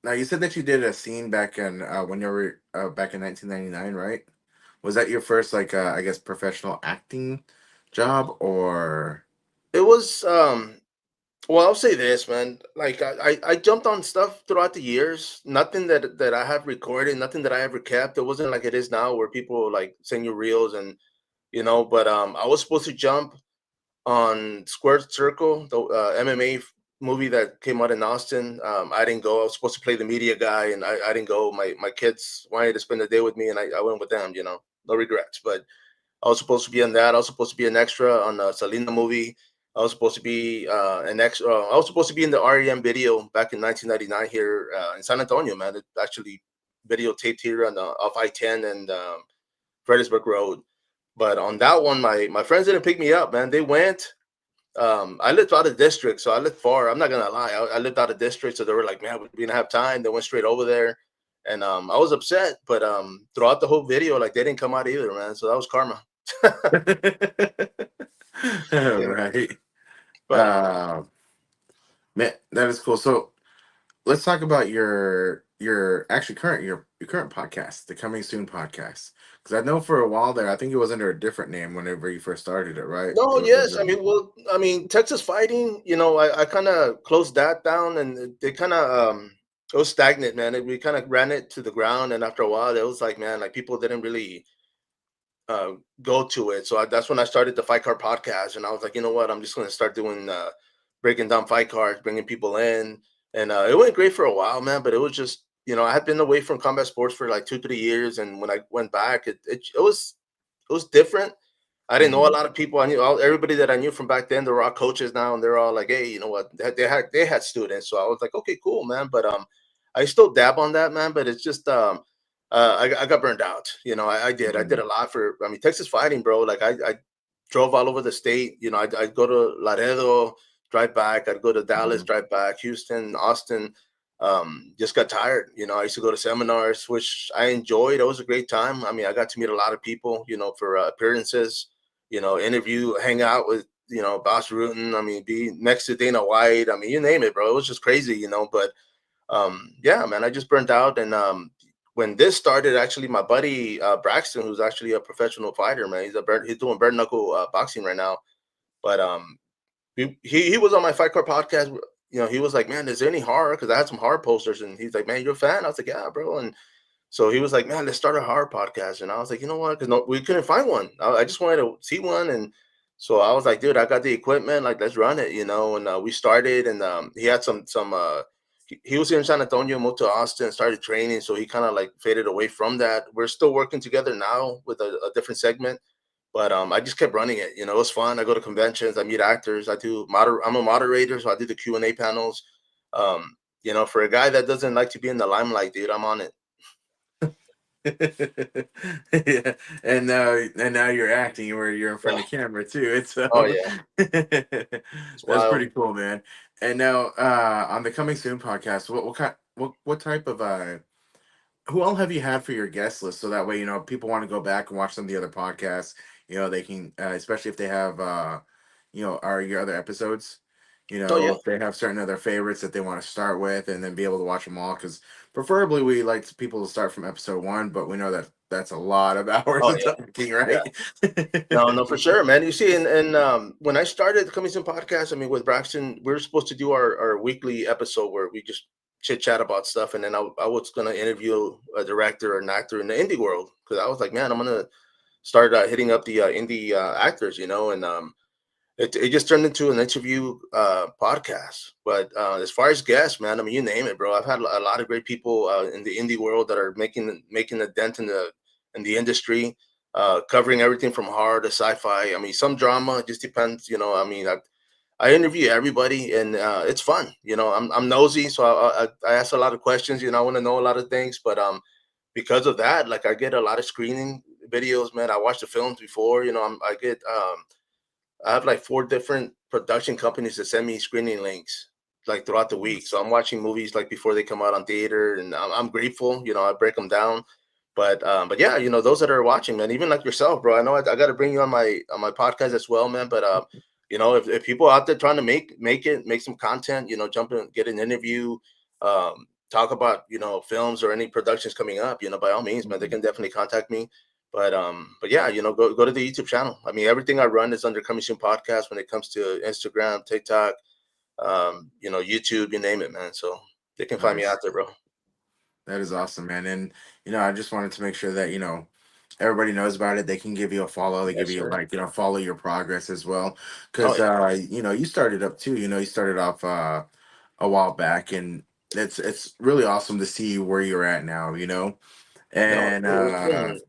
Now you said that you did a scene back in when you were back in 1999, right? Was that your first like I guess professional acting job or? It was well, I'll say this, man. Like I jumped on stuff throughout the years. Nothing that I have recorded, nothing that I ever kept. It wasn't like it is now where people like send you reels and but I was supposed to jump on Squared Circle, the MMA movie that came out in Austin. I didn't go. I was supposed to play the media guy, and I didn't go. My kids wanted to spend the day with me, and I went with them. No regrets. But I was supposed to be on that. I was supposed to be an extra on the Selena movie. I was supposed to be an extra. I was supposed to be in the REM video back in 1999 here in San Antonio, man. It actually videotaped here on the off I-10 and Fredericksburg Road. But on that one, my friends didn't pick me up, man. They went. I lived out of district, so I lived far. I'm not gonna lie. I lived out of district, so they were like, "Man, we didn't have time." They went straight over there, and I was upset. But throughout the whole video, like they didn't come out either, man. So that was karma. Right. But Man, that is cool. So let's talk about your actually your current podcast, the Coming Soon podcast. Because I know for a while there, I think it was under a different name whenever you first started it, right? no, It was yes, under, I mean, Texas Fighting. I kind of closed that down, and it kind of it was stagnant, man. We kind of ran it to the ground, and after a while, it was like, man, like people didn't really go to it. So that's when I started the Fight Card podcast, and I was like, you know what, I'm just going to start doing breaking down fight cards, bringing people in, and it went great for a while, man. But it was just, I had been away from combat sports for like 2-3 years, and when I went back, it was different. I didn't know a Mhm. lot of people. I knew everybody that I knew from back then. They're all coaches now, and they're all like, "Hey, you know what?" They had students, so I was like, "Okay, cool, man." But I still dab on that, man. But it's just I got burned out. I did. I did Mhm. a lot for. I mean, Texas Fighting, bro. Like I drove all over the state. I'd go to Laredo, drive back. I'd go to Dallas, Mhm. drive back. Houston, Austin. Just got tired. I used to go to seminars, which I enjoyed. It was a great time. I mean, I got to meet a lot of people. For appearances. Interview, hang out with Boss Rutan. I mean, be next to Dana White. I mean, you name it, bro. It was just crazy. But yeah, man, I just burnt out. And when this started, actually, my buddy Braxton, who's actually a professional fighter, man, he's doing bare knuckle boxing right now. But he was on my Fight Card podcast. He was like, "Man, is there any horror?" Because I had some horror posters, and he's like, "Man, you're a fan?" I was like, "Yeah, bro." And so he was like, "Man, let's start a horror podcast." And I was like, "You know what?" Because no, we couldn't find one. I just wanted to see one, and so I was like, "Dude, I got the equipment. Like, let's run it." And we started, and he had some. He was here in San Antonio, moved to Austin, started training, so he kind of like faded away from that. We're still working together now with a different segment, but I just kept running it. It was fun. I go to conventions, I meet actors, I'm a moderator, so I do the Q&A panels. For a guy that doesn't like to be in the limelight, dude, I'm on it. Yeah, and now you're acting where you're in front of camera too. It's Oh yeah, it's that's pretty wild. cool, man. And now on the Coming Soon podcast, what kind what type of who all have you had for your guest list so that way people want to go back and watch some of the other podcasts, they can especially if they have are your other episodes, Oh yeah. if they have certain other favorites that they want to start with and then be able to watch them all, because preferably we like people to start from episode one, but we know that that's a lot of hours Oh of yeah. talking, Yeah. right? No, for sure, man. You see, and when I started the Coming Soon podcast, I mean, with Braxton, we were supposed to do our weekly episode where we just chit chat about stuff, and then I was gonna interview a director or an actor in the indie world, because I was like, man, I'm gonna start hitting up the indie actors, and it just turned into an interview podcast. But as far as guests, man, I mean, you name it, bro. I've had a lot of great people in the indie world that are making a dent in the industry, covering everything from horror to sci-fi. I mean, some drama. It just depends. I mean, I interview everybody, and it's fun. I'm nosy, so I ask a lot of questions. I want to know a lot of things, but because of that, like I get a lot of screening videos, man. I watch the films before. I have like 4 different production companies that send me screening links like throughout the week. So I'm watching movies like before they come out on theater, and I'm grateful. I break them down But yeah, those that are watching, man, even like yourself, bro. I know I got to bring you on my podcast as well, man. But if people out there trying to make some content, jump in, get an interview, talk about films or any productions coming up, by all means, man, they can definitely contact me. But yeah, go to the YouTube channel. I mean, everything I run is under Coming Soon Podcast when it comes to Instagram, TikTok, YouTube, you name it, man. So they can find me Nice. out there, bro. That is awesome, man. And I just wanted to make sure that everybody knows about it. They can give you a follow. They give Yes, you sir. like follow your progress as well, Oh because yeah. you started up too. You started off a while back, and it's really awesome to see where you're at now. No, And it's been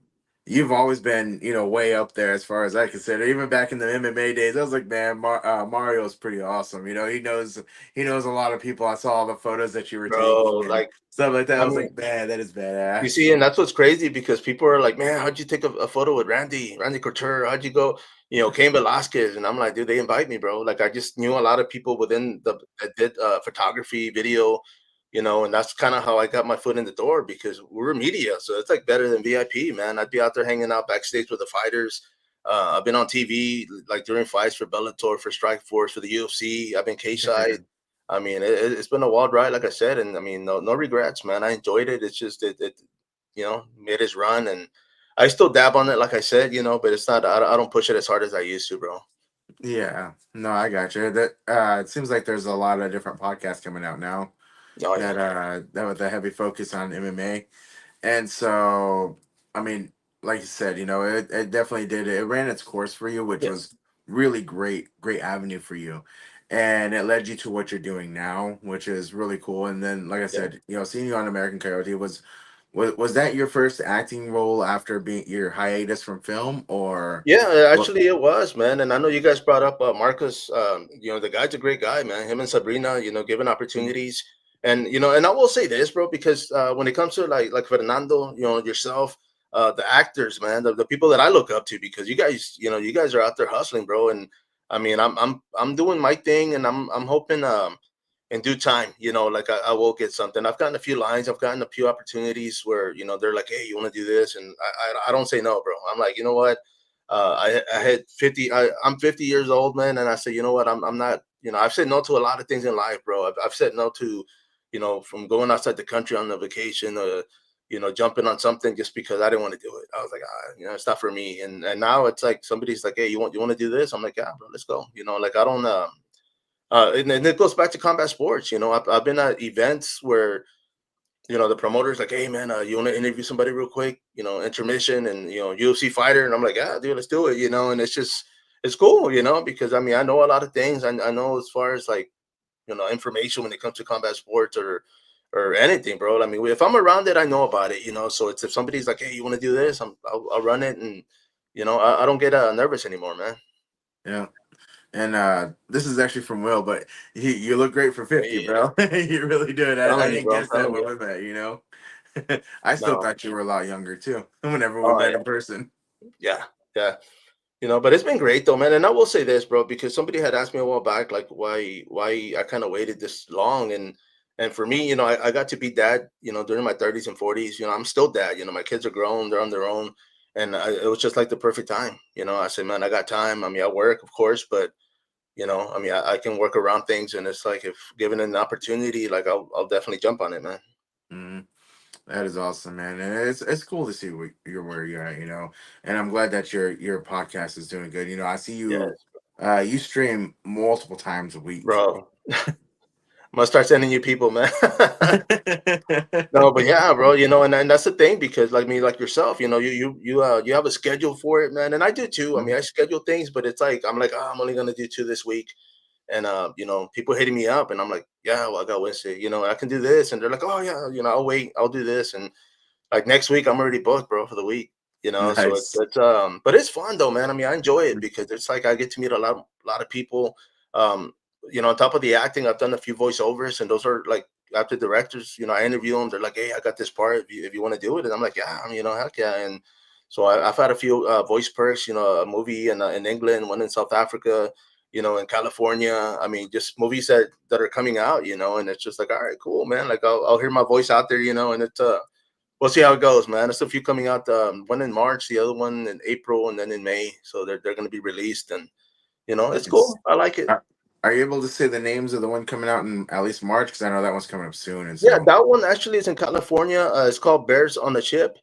you've always been, way up there as far as I consider. Even back in the MMA days, I was like, man, Mario's pretty awesome. He knows a lot of people. I saw all the photos that you were bro. taking and Like, stuff like that. I I was mean, like, man, that is you badass. see, and that's what's crazy because people are like, man, how'd you take a photo with Randy Couture? How'd you go, Cain Velasquez? And I'm like, dude, they invite me, bro. Like, I just knew a lot of people within that did photography, video, and that's kind of how I got my foot in the door because we're media. So it's like better than VIP, man. I'd be out there hanging out backstage with the fighters. I've been on TV like during fights for Bellator, for Strikeforce, for the UFC. I've been K-side. I mean, it's been a wild ride, like I said, and I mean, no regrets, man. I enjoyed it. It's just it made its run, and I still dab on it, like I said, but it's not. I don't push it as hard as I used to, bro. Yeah, no, I got you. That it seems like there's a lot of different podcasts coming out now Oh yeah, that with a heavy focus on MMA. And so, I mean, like you said, it definitely did. It ran its course for you, which yeah, was really great avenue for you. And it led you to what you're doing now, which is really cool. And then, like I yeah. said, seeing you on American Coyote was that your first acting role after being your hiatus from film, or Yeah, what? actually, it was, man. And I know you guys brought up Marcus. The guy's a great guy, man. Him and Sabrina, given opportunities. And I will say this, bro, because when it comes to like Fernando, yourself, the actors, man, the people that I look up to, because you guys are out there hustling, bro. And I mean, I'm doing my thing, and I'm hoping in due time, like I will get something. I've gotten a few lines, I've gotten a few opportunities where they're like, hey, you want to do this, and I don't say no, bro. I'm like, you know what? I had 50. I'm 50 years old, man, and I said, you know what? I'm not. I've said no to a lot of things in life, bro. I've said no to, from going outside the country on a vacation, or jumping on something just because I didn't want to do it. I was like, it's not for me. And now it's like somebody's like, hey, you want to do this? I'm like, yeah, bro, let's go. Like I don't. And it goes back to combat sports. I've been at events where the promoter's like, hey man, you want to interview somebody real quick, intermission, and UFC fighter, and I'm like, yeah, dude, let's do it, and it's cool, because I mean, I know a lot of things. I know as far as like information when it comes to combat sports or anything, bro. I mean, if I'm around it, I know about it, so it's if somebody's like, hey, you want to do this, I'll run it, and I don't get nervous anymore, man. Yeah. And this is actually from Will, but you look great for 50, Yeah, bro. You really do. I telling you, didn't bro, I'm guess that telling when you. we met. I still No, thought you were a lot younger too. Whenever we oh met yeah, in person. yeah, yeah. But it's been great though, man. And I will say this, bro, because somebody had asked me a while back, like why I kind of waited this long, and for me, I got to be dad, during my 30s and 40s. I'm still dad. My kids are grown, they're on their own, and it was just like the perfect time. I said, man, I got time. I mean, I work, of course, but I mean, I can work around things, and it's like if given an opportunity, like I'll definitely jump on it, man. Mhm. That is awesome, man. And it's cool to see where you're at. And I'm glad that your podcast is doing good. I see you Yes, you stream multiple times a week. bro. I'm gonna start sending you people, man. No, but yeah, bro, and that's the thing because like me, like yourself, you have a schedule for it, man, and I do too. I mean, I schedule things, but it's like I'm like, oh, I'm only gonna do 2 this week, and people hitting me up, and I'm like, yeah, well, I got Wednesday, I can do this, and they're like, oh yeah, I'll wait, I'll do this, and like next week, I'm already booked, bro, for the week, so Nice. but it's fun though, man. I mean, I enjoy it because it's like I get to meet a lot of people, um, on top of the acting, I've done a few voiceovers, and those are like after directors, I interview them. They're like, "Hey, I got this part. If you want to do it," and I'm like, "Yeah, I mean, heck yeah." And so I've had a few voice perks. A movie in England, one in South Africa, in California. I mean, just movies that are coming out, and it's just like, all right, cool, man. Like I'll hear my voice out there, and it's we'll see how it goes, man. There's a few coming out. One in March, the other one in April, and then in May. So they're going to be released, and it's It's, cool. I like it. are you able to say the names of the one coming out in at least March? Because I know that one's coming up soon, and Yeah, so that one actually is in California. It's called Bears on the Ship,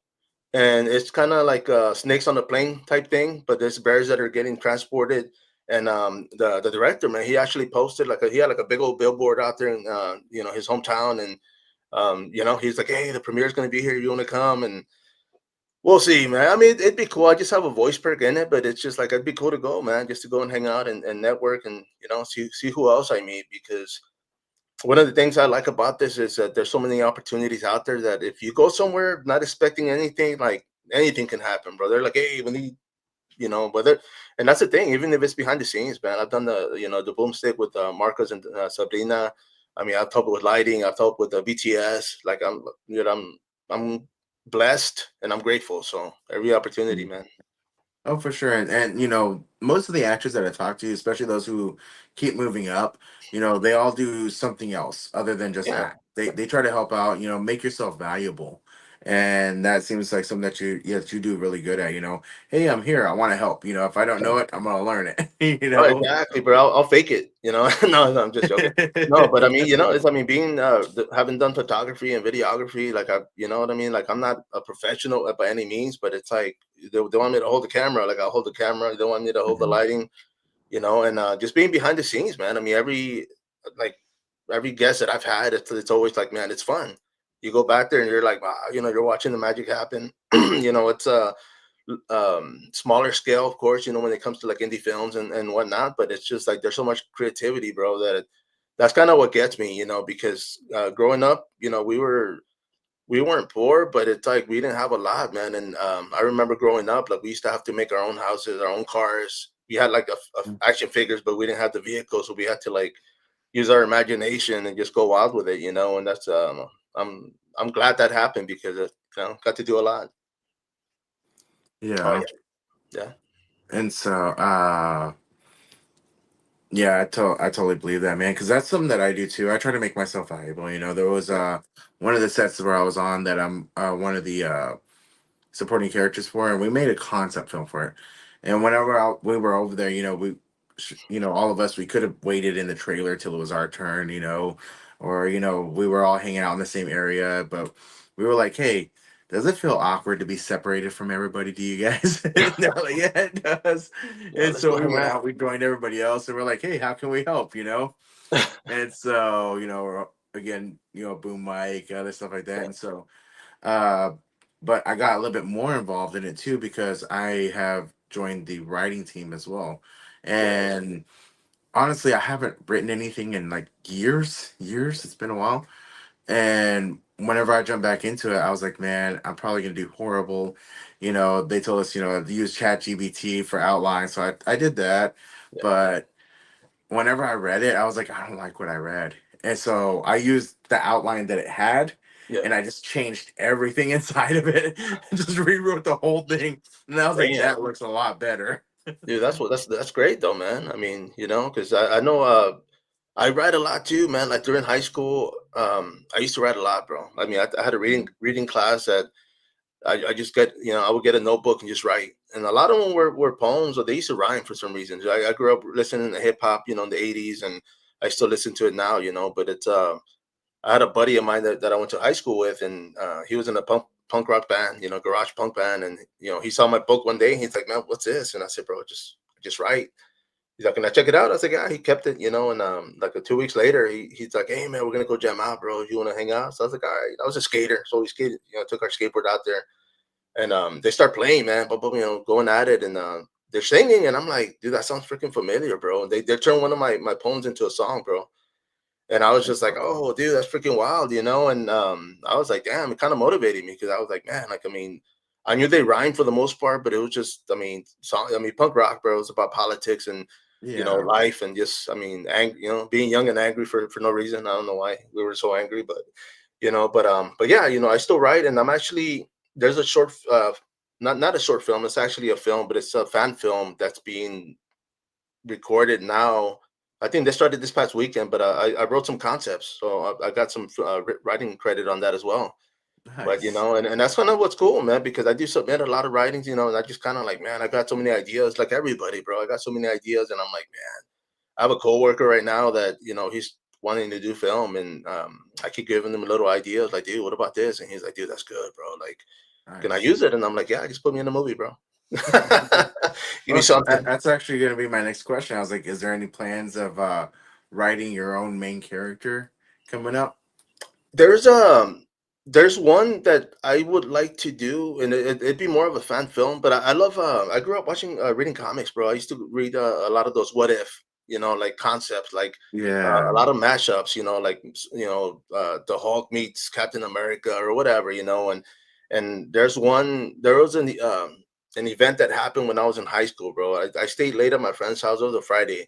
and it's kind of like snakes on a plane type thing. But there's bears that are getting transported, and the director, man, he actually posted he had like a big old billboard out there in his hometown, and he's like, hey, the premiere's gonna be here. You want to come? And we'll see, man. I mean, it'd be cool. I just have a voice perk in it, but it's just like it'd be cool to go, man, just to go and hang out and network and see who else I meet, because one of the things I like about this is that there's so many opportunities out there that if you go somewhere not expecting anything, like anything can happen, bro. They're like, hey, we need, whether, and that's the thing, even if it's behind the scenes, man. I've done the boomstick with Marcos and Sabrina. I mean, I've helped with lighting, I've helped with the BTS. Like I'm blessed and I'm grateful. So every opportunity, man. oh, for sure. And most of the actors that I talk to, especially those who keep moving up, they all do something else other than just Yeah. act. They try to help out, make yourself valuable. And that seems like something that you do really good at, hey, I'm here, I want to help. If I don't know it, I'm gonna learn it. Oh, exactly, bro. I'll fake it. No, no, I'm just joking. No, but I mean, being having done photography and videography, like you know what I mean. Like I'm not a professional by any means, but it's like they want me to hold the camera, like I'll hold the camera. They want me to hold the Mhm. lighting, and just being behind the scenes, man. I mean, every guest that I've had, it's always like, man, it's fun. You go back there and you're like, wow, you're watching the magic happen. It's smaller scale, of course, when it comes to like indie films and whatnot, but it's just like there's so much creativity, bro, that's kind of what gets me, because growing up, we weren't poor, but it's like we didn't have a lot, man. And I remember growing up, like we used to have to make our own houses, our own cars. We had like action figures, but we didn't have the vehicles, so we had to like use our imagination and just go wild with it, and that's I'm glad that happened because it, got to do a lot. Oh Yeah. yeah. And so yeah, I totally believe that, man, because that's something that I do too. I try to make myself valuable. There was one of the sets where I was on that I'm one of the supporting characters for, and we made a concept film for it. And whenever we were over there, all of us, we could have waited in the trailer till it was our turn, or we were all hanging out in the same area, but we were like, hey, does it feel awkward to be separated from everybody to you guys? And they're like, yeah, it does. Yeah, And let's go so we hang went out. out, we joined everybody else, and we're like, hey, how can we help? And so, again, boom mic, other stuff like that. Yeah. And so, uh, but I got a little bit more involved in it too because I have joined the writing team as well. Yeah. And honestly, I haven't written anything in like years. It's been a while. And whenever I jump back into it, I was like, man, I'm probably gonna do horrible. They told us, to use Chat GBT for outline. So I did that. Yeah. But whenever I read it, I was like, I don't like what I read. And so I used the outline that it had Yeah. and I just changed everything inside of it and just rewrote the whole thing. And I was like, Damn. that looks a lot better. Dude, that's great though, man. I mean, because I know I write a lot too, man. Like during high school, I used to write a lot, bro. I mean, I had a reading class that I just get, I would get a notebook and just write. And a lot of them were poems or they used to rhyme for some reason. I grew up listening to hip hop, in the 80s, and I still listen to it now, but it's I had a buddy of mine that I went to high school with, and he was in a punk rock band, garage punk band, and he saw my book one day. And he's like, "Man, what's this?" And I said, "Bro, just write." He's like, "Can I check it out?" I was like, "Yeah." He kept it, and like 2 weeks later, he's like, "Hey, man, we're gonna go jam out, bro. If you want to hang out?" So I was like, "All right." I was a skater, so we skated, took our skateboard out there, and they start playing, man, but going at it, and they're singing, and I'm like, "Dude, that sounds freaking familiar, bro." And they turned one of my poems into a song, bro. And I was just like, "Oh, dude, that's freaking wild," And I was like, "Damn!" It kind of motivated me because I was like, "Man, like, I mean, I knew they rhymed for the most part, but it was just, I mean, punk rock, bro. It was about politics and Yeah. life and just, I mean, being young and angry for no reason. I don't know why we were so angry, but but yeah, I still write, and I'm actually there's a short, not a short film. It's actually a film, but it's a fan film that's being recorded now. I think they started this past weekend, but I wrote some concepts, so I got some writing credit on that as well. But Nice. and that's kind of what's cool, man, because I do submit a lot of writings, and I just kind of like, man, I got so many ideas, like everybody, bro. I got so many ideas, and I'm like, man, I have a coworker right now that he's wanting to do film, and I keep giving him little ideas, like, dude, what about this? And he's like, dude, that's good, bro. Like, can I Nice. use it? And I'm like, yeah, just put me in a movie, bro. Give me Well, something. that's actually going to be my next question. I was like, is there any plans of writing your own main character coming up? There's there's one that I would like to do, and it'd be more of a fan film. But I love. I grew up watching, reading comics, bro. I used to read a lot of those what if, like concepts, like a Yeah. lot of mashups, like the Hulk meets Captain America or whatever, and there was an event that happened when I was in high school, bro. I stayed late at my friend's house. It was a Friday.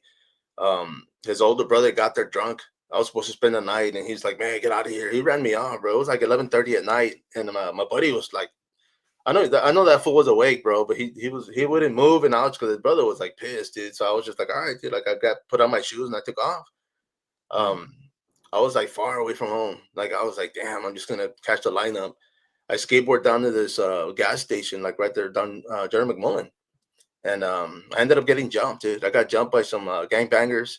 His older brother got there drunk. I was supposed to spend the night, and he's like, "Man, get out of here." He ran me off, bro. It was like 11:30 at night, and my buddy was like, I know that fool was awake, bro, but he wouldn't move and out because his brother was like pissed, dude. So I was just like, all right, dude. Like I got put on my shoes and I took off. Mm. Um, I was like far away from home. Like I was like, damn, I'm just gonna catch the lineup. I skateboard down to this gas station, like right there down Jerry McMullen, and I ended up getting jumped, dude. I got jumped by some gangbangers.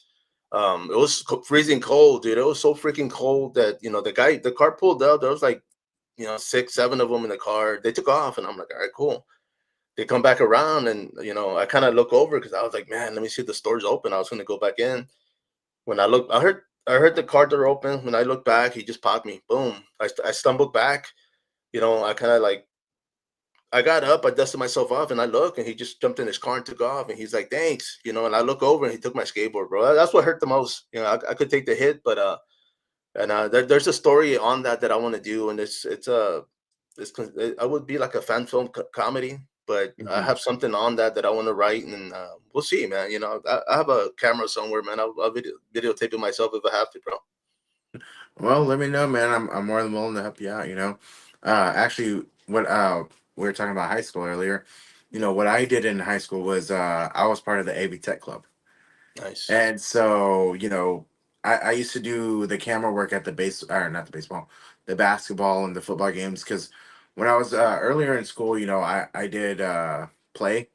It was freezing cold, dude. It was so freaking cold that the car pulled up. There was like 6, 7 of them in the car. They took off, and I'm like, all right, cool. They come back around, and I kind of look over because I was like, man, let me see if the store's open. I was gonna go back in. When I looked, I heard the car door open. When I looked back, he just popped me. Boom. I stumbled back. I kind of like I got up, I dusted myself off, and I look, and he just jumped in his car and took off. And he's like, "Thanks," And I look over, and he took my skateboard, bro. That's what hurt the most. I could take the hit, but there's a story on that I want to do, and I would be like a fan film comedy, but I Mhm. have something on that I want to write, and we'll see, man. I have a camera somewhere, man. I'll videotape it myself if I have to, bro. Well, let me know, man. I'm more than willing to help you out. Actually, what we were talking about high school earlier. What I did in high school was I was part of the AV Tech Club. Nice. And so, I used to do the camera work at the base, or not the baseball, the basketball and the football games. Because when I was earlier in school, I did play.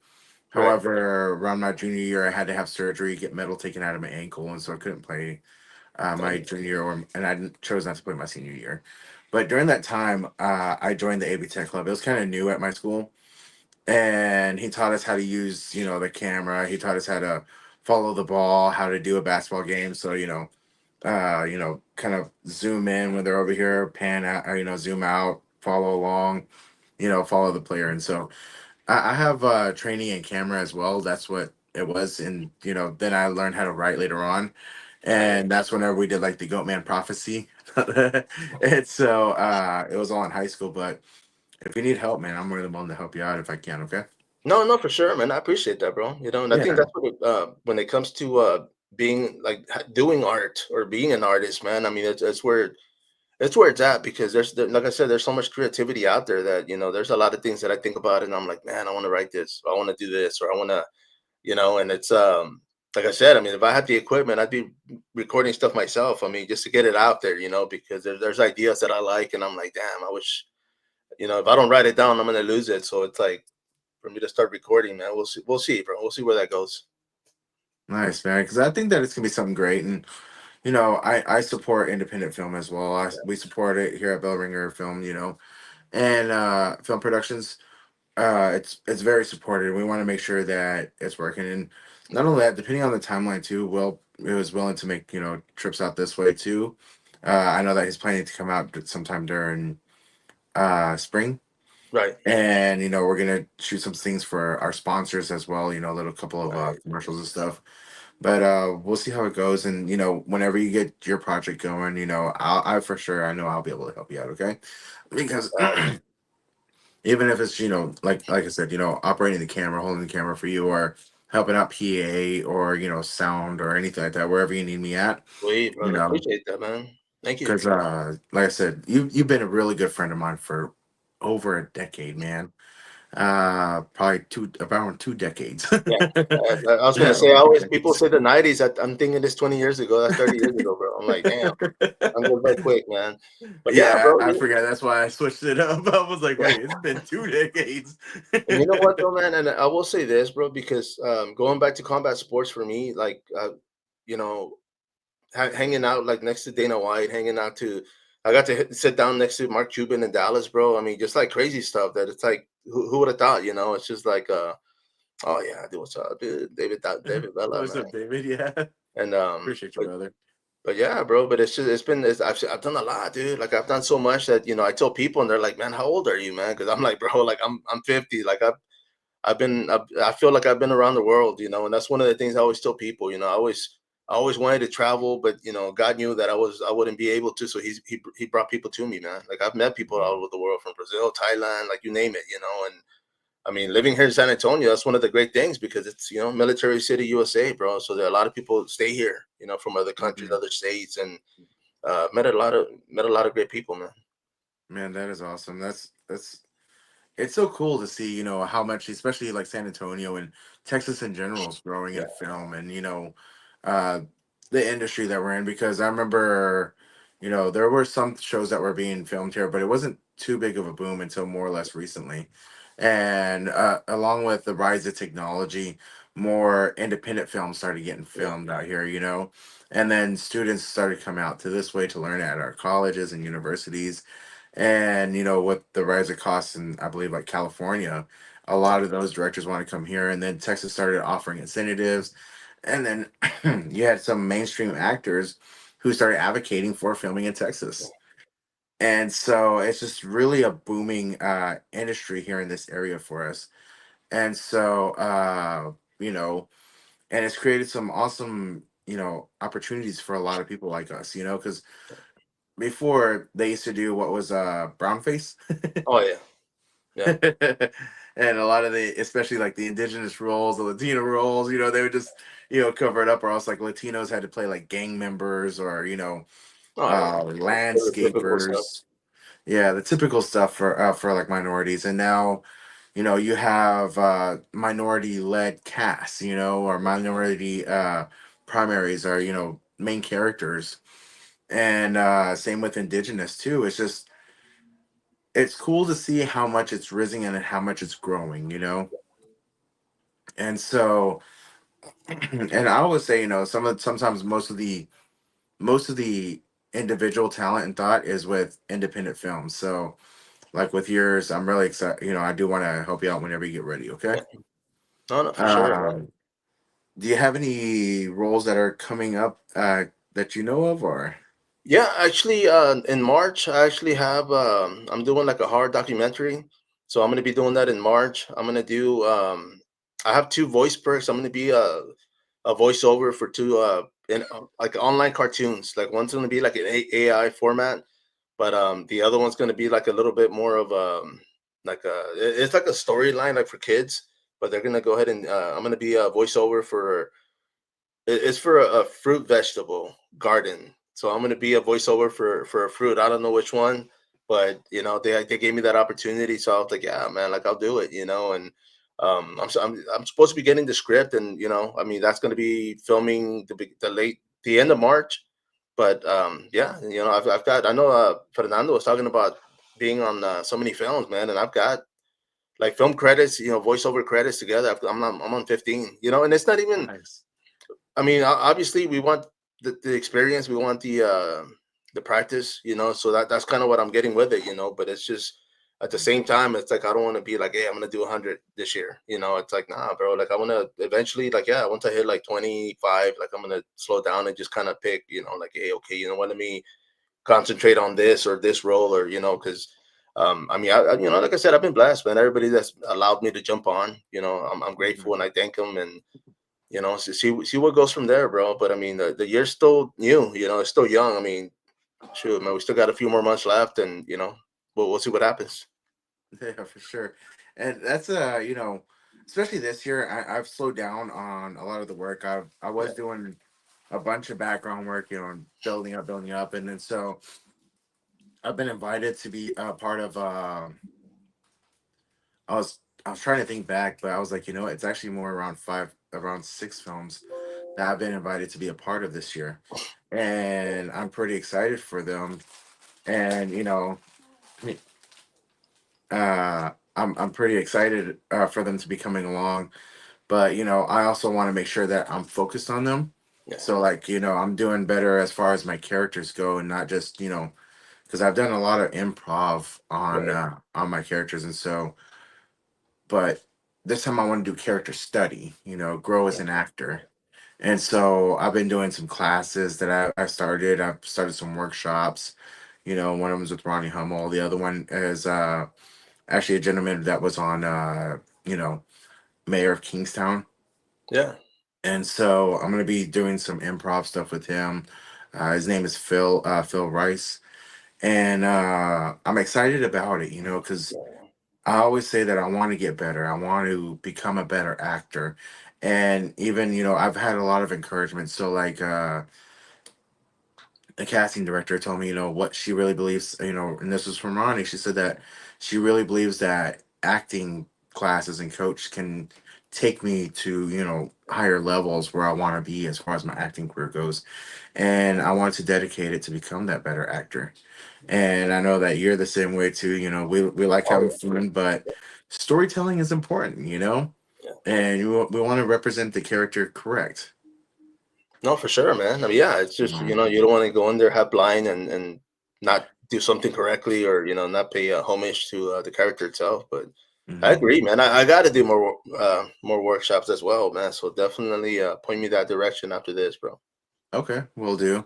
Right. However, around my junior year, I had to have surgery, get metal taken out of my ankle, and so I couldn't play my Dang. junior year, and chose not to play my senior year. But during that time, I joined the AV Tech Club. It was kind of new at my school, and he taught us how to use the camera. He taught us how to follow the ball, how to do a basketball game. So kind of zoom in when they're over here, pan out, or, zoom out, follow along, follow the player. And so I have training in camera as well. That's what it was. And then I learned how to write later on, Nice. and that's whenever we did like the Goatman prophecy. And so it was all in high school. But if you need help, man, I'm more than willing to help you out if I can. Okay. No, no, for sure, man. I appreciate that, bro. And I think Yeah. that's when it comes to being like doing art or being an artist, man. I mean, it's where it's at because like I said, there's so much creativity out there that there's a lot of things that I think about and I'm like, man, I want to write this, or I want to do this, or I want to, and it's like I said, I mean, if I had the equipment, I'd be recording stuff myself. I mean, just to get it out there, because there's ideas that I like, and I'm like, damn, I wish, if I don't write it down, I'm gonna lose it. So it's like for me to start recording, man. We'll see, bro. We'll see where that goes. Nice, man. Because I think that it's gonna be something great, and I support independent film as well. We support it here at Bell Ringer Film, and film productions. It's very supported. We want to make sure that it's working, and not only that, depending on the timeline too. Will it was willing to make trips out this way too. I know that he's planning to come out sometime during spring, Right. and we're gonna shoot some things for our sponsors as well. A little couple of Right. commercials and stuff. But we'll see how it goes, and whenever you get your project going, I for sure I know I'll be able to help you out. Okay, because even if it's like I said, operating the camera, holding the camera for you, or helping out PA, or sound, or anything like that, wherever you need me at, Sweet, you brother. know Appreciate that, man. Thank you. because like I said, you've been a really good friend of mine for over a decade, man. probably around 2 decades. Yeah. I was gonna Yeah, say, around two people decades. say the '90s. I'm thinking it's 20 years ago. That's 30 years ago, bro. I'm like, damn, I'm going by quick, man. But yeah, Yeah, bro. I forgot. That's why I switched it up. I was like, Yeah. wait, it's been 2 decades. And you know what, though, man? And I will say this, bro, because going back to combat sports for me, like, you know, hanging out like next to Dana White, hanging out to, I got to sit down next to Mark Cuban in Dallas, bro. I mean, just like crazy stuff that it's like, who would have thought, you know? It's just like, oh yeah, dude, what's up, dude? David Bella, What's man. up, David? Yeah, And appreciate you, brother. but yeah, bro. But it's just I've done a lot, dude. Like I've done so much that I tell people and they're like, man, how old are you, man? Because I'm like, bro, like I'm 50. Like I feel like I've been around the world, and that's one of the things I always tell people. I always wanted to travel, but God knew that I wouldn't be able to. So he brought people to me, man. Like I've met people all over the world, from Brazil, Thailand, like you name it, and I mean, living here in San Antonio, that's one of the great things because it's, military city USA, bro. So there are a lot of people stay here, from other countries, Mhm. other states, and met a lot of great people, man. Man, that is awesome. That's it's so cool to see, how much, especially like San Antonio and Texas in general, is growing Yeah. in film and, uh, the industry that we're in. Because I remember, there were some shows that were being filmed here, but it wasn't too big of a boom until more or less recently. And along with the rise of technology, more independent films started getting Yeah. filmed out here, and then students started coming out to this way to learn at our colleges and universities. And with the rise of costs in, I believe, like California, a lot of those directors want to come here. And then Texas started offering incentives, and then you had some mainstream actors who started advocating for filming in Texas. And so it's just really a booming industry here in this area for us. And so you know and it's created some awesome opportunities for a lot of people like us, because before they used to do what was brown face. Oh yeah. Yeah. And a lot of the, especially like the indigenous roles, the Latino roles, they would just cover it up, or else like Latinos had to play like gang members, or Oh yeah. The typical stuff. landscapers. Yeah, the typical stuff for like minorities. And now you have minority led casts, or minority primaries, or main characters. And same with indigenous too. It's cool to see how much it's risen and how much it's growing, and so and I always say, sometimes most of the individual talent and thought is with independent films. So like with yours, I'm really excited. I do want to help you out whenever you get ready. Okay. Yeah. No, no, for sure, man. um do you have any roles that are coming up that you know of, or? Yeah, actually, in March, I actually have I'm doing like a horror documentary, so I'm gonna be doing that in March. I'm gonna do I have two voice perks. I'm gonna be a voiceover for two like online cartoons. Like one's gonna be like an AI format, but the other one's gonna be like a little bit more of like it's like a storyline like for kids. But they're gonna go ahead and I'm gonna be a voiceover for it's for a fruit vegetable garden. So I'm gonna be a voiceover for a fruit. I don't know which one, but they gave me that opportunity. So I was like, yeah, man, like I'll do it, and I'm supposed to be getting the script, and I mean that's gonna be filming the end of March. But yeah, I've got, I know Fernando was talking about being on so many films, man, and I've got like film credits, voiceover credits together. I'm on 15, and it's not even, Nice. I mean, obviously, we want the experience, we want the practice, so that's kind of what I'm getting with it, But it's just at the same time, it's like I don't want to be like, hey, I'm gonna do 100 this year, It's like, nah, bro. Like I want to eventually, like, yeah, once I hit like 25, like I'm gonna slow down and just kind of pick, like, hey, okay, you know what, let me concentrate on this or this role, or because. I mean, like I said, I've been blessed, man. Everybody that's allowed me to jump on, I'm grateful Mhm. and I thank them, and see what goes from there, bro. But I mean, the year's still new, it's still young. I mean, shoot, man, we still got a few more months left, and we'll see what happens. Yeah, for sure. And that's especially this year, I've slowed down on a lot of the work. I Yeah, was doing a bunch of background work, and building up, and then so I've been invited to be a part of. I was I was trying to think back, but I was like, it's actually more around 6 films that I've been invited to be a part of this year, and I'm pretty excited for them. And I'm pretty excited for them to be coming along. But I also want to make sure that I'm focused on them. Yeah. So like I'm doing better as far as my characters go, and not just because I've done a lot of improv Right. on my characters, and so but this time I want to do character study, grow as Yeah. an actor. And so I've been doing some classes that I've started. I've started some workshops. One of them is with Ronnie Hummel. The other one is actually a gentleman that was on, Mayor of Kingstown. Yeah. And so I'm going to be doing some improv stuff with him. His name is Phil Rice. And I'm excited about it, because I always say that I want to get better. I want to become a better actor. And even, I've had a lot of encouragement. So like the casting director told me, what she really believes, and this was from Ronnie. She said that she really believes that acting classes and coach can take me to, higher levels where I want to be as far as my acting career goes. And I wanted to dedicate it to become that better actor. And I know that you're the same way too. We like Oh, having fun, but storytelling is important, yeah. and we want to represent the character correct. No, for sure, man. I mean, yeah, it's just Mhm. you don't want to go in there half blind and not do something correctly, or not pay homage to the character itself. But I Mhm. agree, man. I got to do more workshops as well, man. So definitely point me that direction after this, bro. Okay, will do.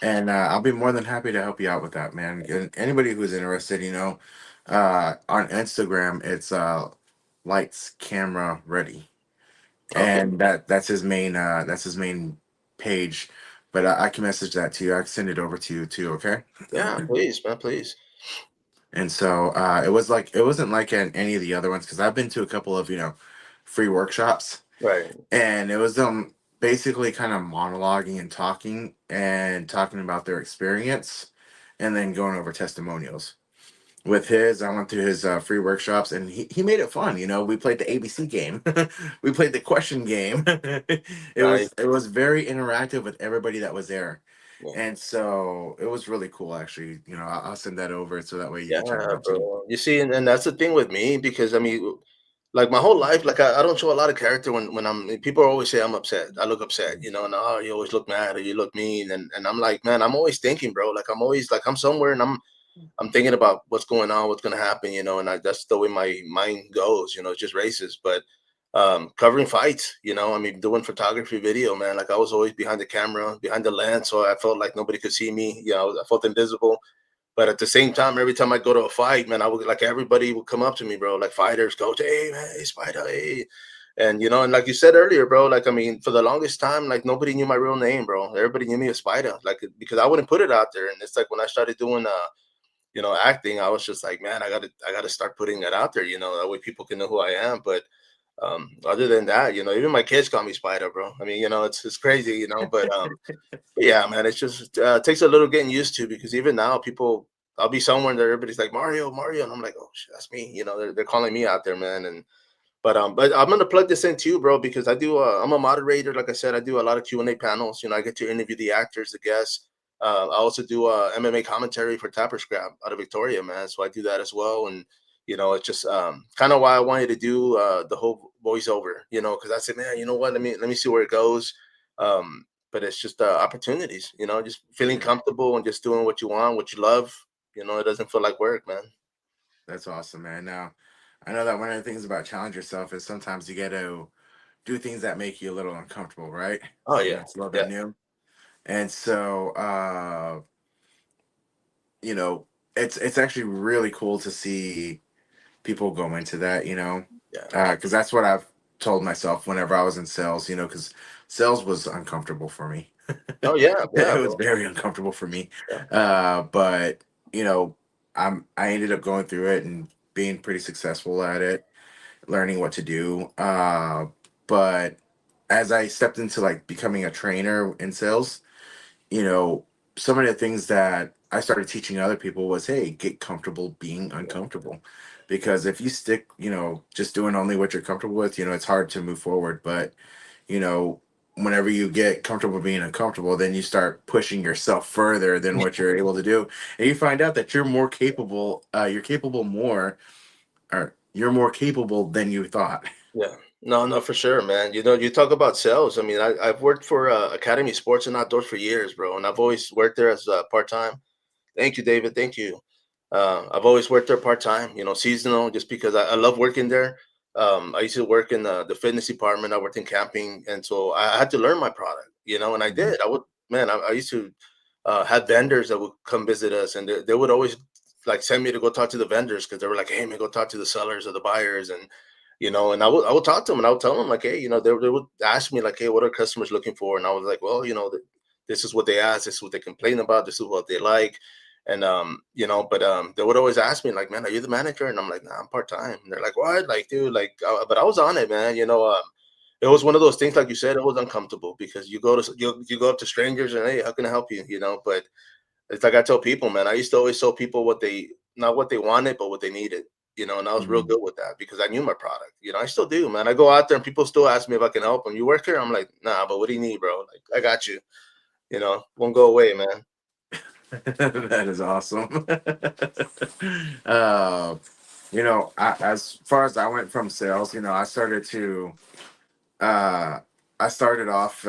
And I'll be more than happy to help you out with that, man. And anybody who's interested, on Instagram, it's lights, camera, ready. Okay. And that's his main page. But I can message that to you. I can send it over to you too, okay? Yeah, please, man, please. And so it wasn't like any of the other ones because I've been to a couple of free workshops, Right. and it was basically kind of monologuing and talking about their experience, and then going over testimonials. With his, I went through his free workshops, and he made it fun. We played the ABC game, we played the question game. Nice. It was very interactive with everybody that was there, Yeah. and so it was really cool. Actually, I'll send that over so that way you Yeah, can check it out too. bro. You see, and that's the thing with me because I mean, like my whole life, like I don't show a lot of character when people always say I'm upset. I look upset, and oh, you always look mad or you look mean, and I'm like, man, I'm always thinking, bro. Like I'm always like I'm somewhere and I'm thinking about what's going on, what's gonna happen, and that's the way my mind goes, it just races. But covering fights, I mean, doing photography, video, man, like I was always behind the camera, behind the lens, so I felt like nobody could see me. I felt invisible. But at the same time, every time I go to a fight, man, I would like everybody would come up to me, bro. Like fighters, coach, hey man, hey Spider, hey. And and like you said earlier, bro, like I mean, for the longest time, like nobody knew my real name, bro. Everybody knew me as Spider, like because I wouldn't put it out there. And it's like when I started doing acting, I was just like, man, I gotta start putting it out there, that way people can know who I am. But other than that, even my kids call me Spider, bro. I mean, it's crazy, but yeah, man, it's just takes a little getting used to because even now people, I'll be somewhere and everybody's like Mario, Mario, and I'm like, oh shit, that's me. They're calling me out there, man. And but I'm gonna plug this in too, bro, because I do. I'm a moderator, like I said. I do a lot of Q&A panels. I get to interview the actors, the guests. I also do MMA commentary for Tapper Scrap out of Victoria, man. So I do that as well. And it's just kind of why I wanted to do the whole voiceover. Because I said, man, you know what? Let me see where it goes. But it's just opportunities. Just feeling Yeah, comfortable and just doing what you want, what you love. It doesn't feel like work, man. that's awesome, man. Now, I know that one of the things about challenge yourself is sometimes you get to do things that make you a little uncomfortable, right? Oh yeah, It's a little bit yeah, new. And so you know, it's actually really cool to see people go into that, yeah. because that's what I've told myself whenever I was in sales, because sales was uncomfortable for me. Oh yeah, yeah, It was bro. very uncomfortable for me. Yeah, But you know, I ended up going through it and being pretty successful at it, learning what to do. But as I stepped into like becoming a trainer in sales, you know, some of the things that I started teaching other people was, hey, get comfortable being uncomfortable, because if you stick, just doing only what you're comfortable with, it's hard to move forward. But you know, whenever you get comfortable being uncomfortable, then you start pushing yourself further than what you're able to do, and you find out that you're more capable. You're capable more, or you're more capable than you thought. Yeah. No, no, for sure, man. You talk about sales. I mean, I've worked for Academy Sports and Outdoors for years, bro, and I've always worked there as part time. Thank you, David. Thank you. I've always worked there part time, seasonal, just because I love working there. I used to work in the fitness department. I worked in camping, and so I had to learn my product, and I Mhm. did. I used to have vendors that would come visit us, and they would always like send me to go talk to the vendors because they were like, "Hey, man, go talk to the sellers or the buyers," and I would talk to them and I would tell them like, hey, they would ask me like, hey, what are customers looking for? And I was like, well, this is what they ask, this is what they complain about, this is what they like. And but they would always ask me like, man, are you the manager? And I'm like, nah, I'm part time. And they're like, what? Like, dude, like, but I was on it, man. It was one of those things, like you said, it was uncomfortable because you go up to strangers and hey, how can I help you? But it's like I tell people, man, I used to always tell people what they not what they wanted, but what they needed. And I was real Mhm. good with that because I knew my product. I still do, man. I go out there and people still ask me if I can help them. You work here? I'm like, nah, but what do you need, bro? Like, I got you. Won't go away, man. That is awesome. uh, as far as I went from sales, uh, I started off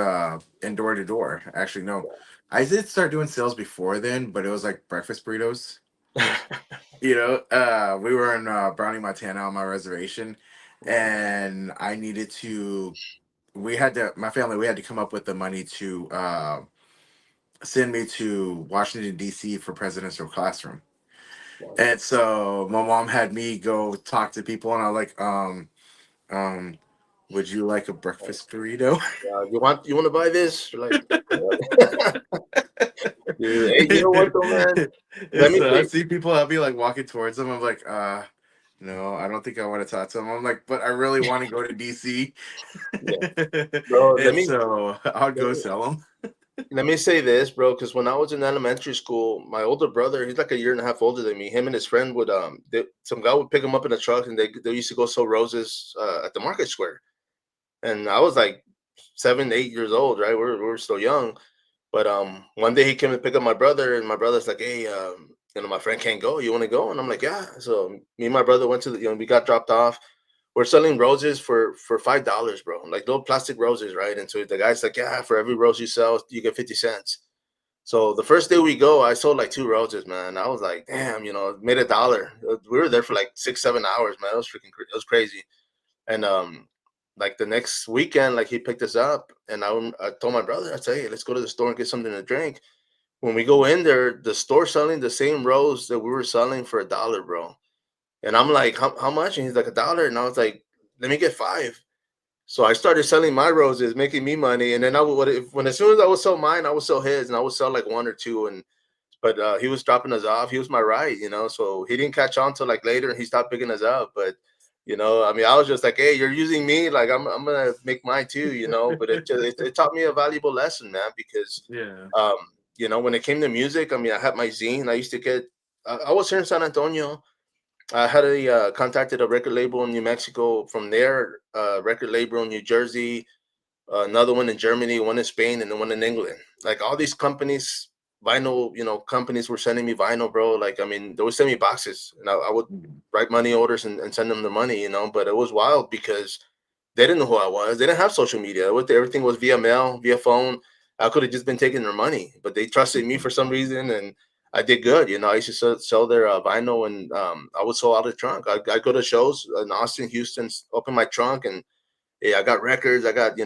in door to door. Actually, no, I did start doing sales before then, but it was like breakfast burritos. We were in Browning, Montana on my reservation, and I needed to. We had to, my family, we had to come up with the money to send me to Washington D.C. for presidential classroom. And so my mom had me go talk to people, and I was like, um, would you like a breakfast burrito? You want to buy this? Like, dude, hey, you know what though, man? And Let me so I say, see people, I'll be like walking towards them. I'm like, no, I don't think I want to talk to them. I'm like, but I really want to go to DC. yeah, bro. And so I'll Let go me sell them. Let me say this, bro, because when I was in elementary school, my older brother, he's like a year and a half older than me. Him and his friend would some guy would pick him up in a truck, and they used to go sell roses at the market square. And I was like 7, 8 years old, right? We were still young. But one day he came and pick up my brother, and my brother's like, hey, my friend can't go. You want to go? And I'm like, yeah. So me and my brother went to we got dropped off. We're selling roses for $5, bro, like little plastic roses, right? And so the guy's like, yeah, for every rose you sell, you get 50 cents. So the first day we go, I sold like 2 roses, man. I was like, damn, made $1. We were there for like 6, 7 hours, man. It was it was crazy. And like the next weekend, like he picked us up, and I told my brother, I said, hey, let's go to the store and get something to drink. When we go in there, the store selling the same rose that we were selling for $1, bro. And I'm like, how much? And he's like $1. And I was like, let me get 5. So I started selling my roses, making me money. And then I would, when as soon as I would sell mine, I would sell his, and I would sell like 1 or 2. But he was dropping us off. He was my ride. So he didn't catch on till like later, and he stopped picking us up. But I mean, I was just like, hey, you're using me, like I'm gonna make mine too. But it taught me a valuable lesson, man, because Yeah. um, when it came to music, I mean, I had my zine. I used to get. I was here in San Antonio. I had contacted a record label in New Mexico. From there, record label in New Jersey, another one in Germany, one in Spain, and then one in England. Like all these companies, vinyl, companies were sending me vinyl, bro. Like, I mean, they would send me boxes, and I would write money orders and send them the money. But it was wild because they didn't know who I was. They didn't have social media. Everything was via mail, via phone. I could have just been taking their money, but they trusted me for some reason, and I did good. I used to sell their vinyl, and I would sell out of the trunk. I go to shows in Austin, Houston, open my trunk, and yeah, I got records, I got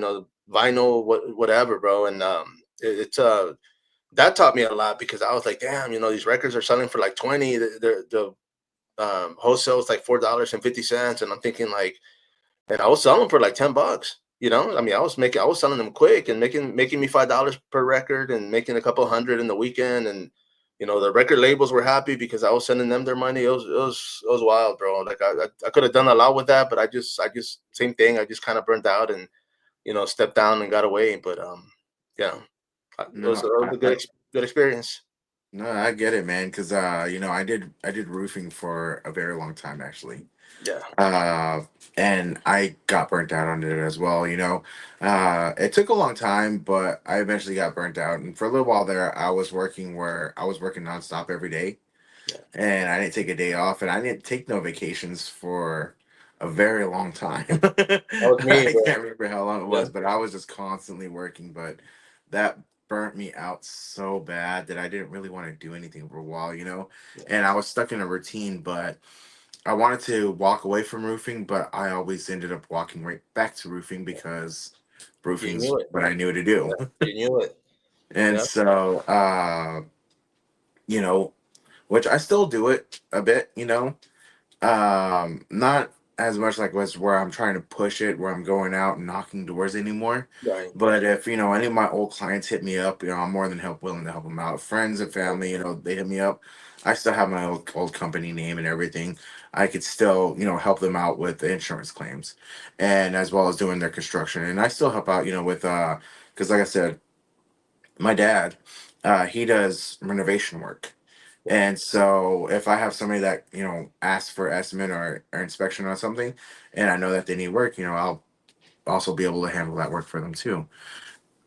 vinyl, whatever, bro. And it's that taught me a lot because I was like, damn, these records are selling for like 20. The wholesale is like $4.50, and I'm thinking like, and I was selling for like $10. I mean, I was selling them quick and making me $5 per record and making a couple hundred in the weekend. And the record labels were happy because I was sending them their money. It was wild, bro. Like I could have done a lot with that, but I just same thing. I just kind of burned out and stepped down and got away. But yeah, it was No, a good experience. No, I get it, man. Because I did roofing for a very long time, actually. Yeah. uh, and I got burnt out on it as well. It took a long time, but I eventually got burnt out. And for a little while there, I was working where I was working nonstop every day, Yeah. and I didn't take a day off, and I didn't take no vacations for a very long time. I That was me, can't bro. remember how long it Yeah. was, but I was just constantly working. But that burnt me out so bad that I didn't really want to do anything for a while. Yeah. And I was stuck in a routine, but I wanted to walk away from roofing, but I always ended up walking right back to roofing because You roofing's knew it. what I knew to do. Yeah. You knew it. And Yeah. so, you know, which I still do it a bit. Not as much like was where I'm trying to push it, where I'm going out and knocking doors anymore. Right. But if any of my old clients hit me up, I'm more than willing to help them out. Friends and family, they hit me up. I still have my old company name and everything. I could still, help them out with the insurance claims, and as well as doing their construction. And I still help out, with because like I said, my dad, he does renovation work. Yeah. And so if I have somebody that, asks for estimate or inspection on something, and I know that they need work, I'll also be able to handle that work for them too.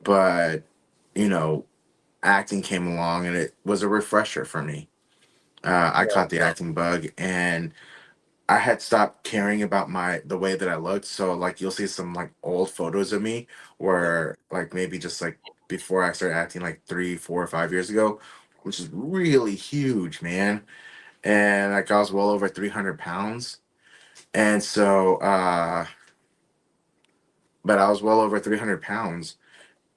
But, you know, acting came along and it was a refresher for me. I caught the acting bug, and I had stopped caring about the way that I looked. So like you'll see some like old photos of me Yeah. where like maybe just like before I started acting like 3, 4, or 5 years ago, which is really huge, man. And like I was well over 300 pounds. And so but I was well over 300 pounds,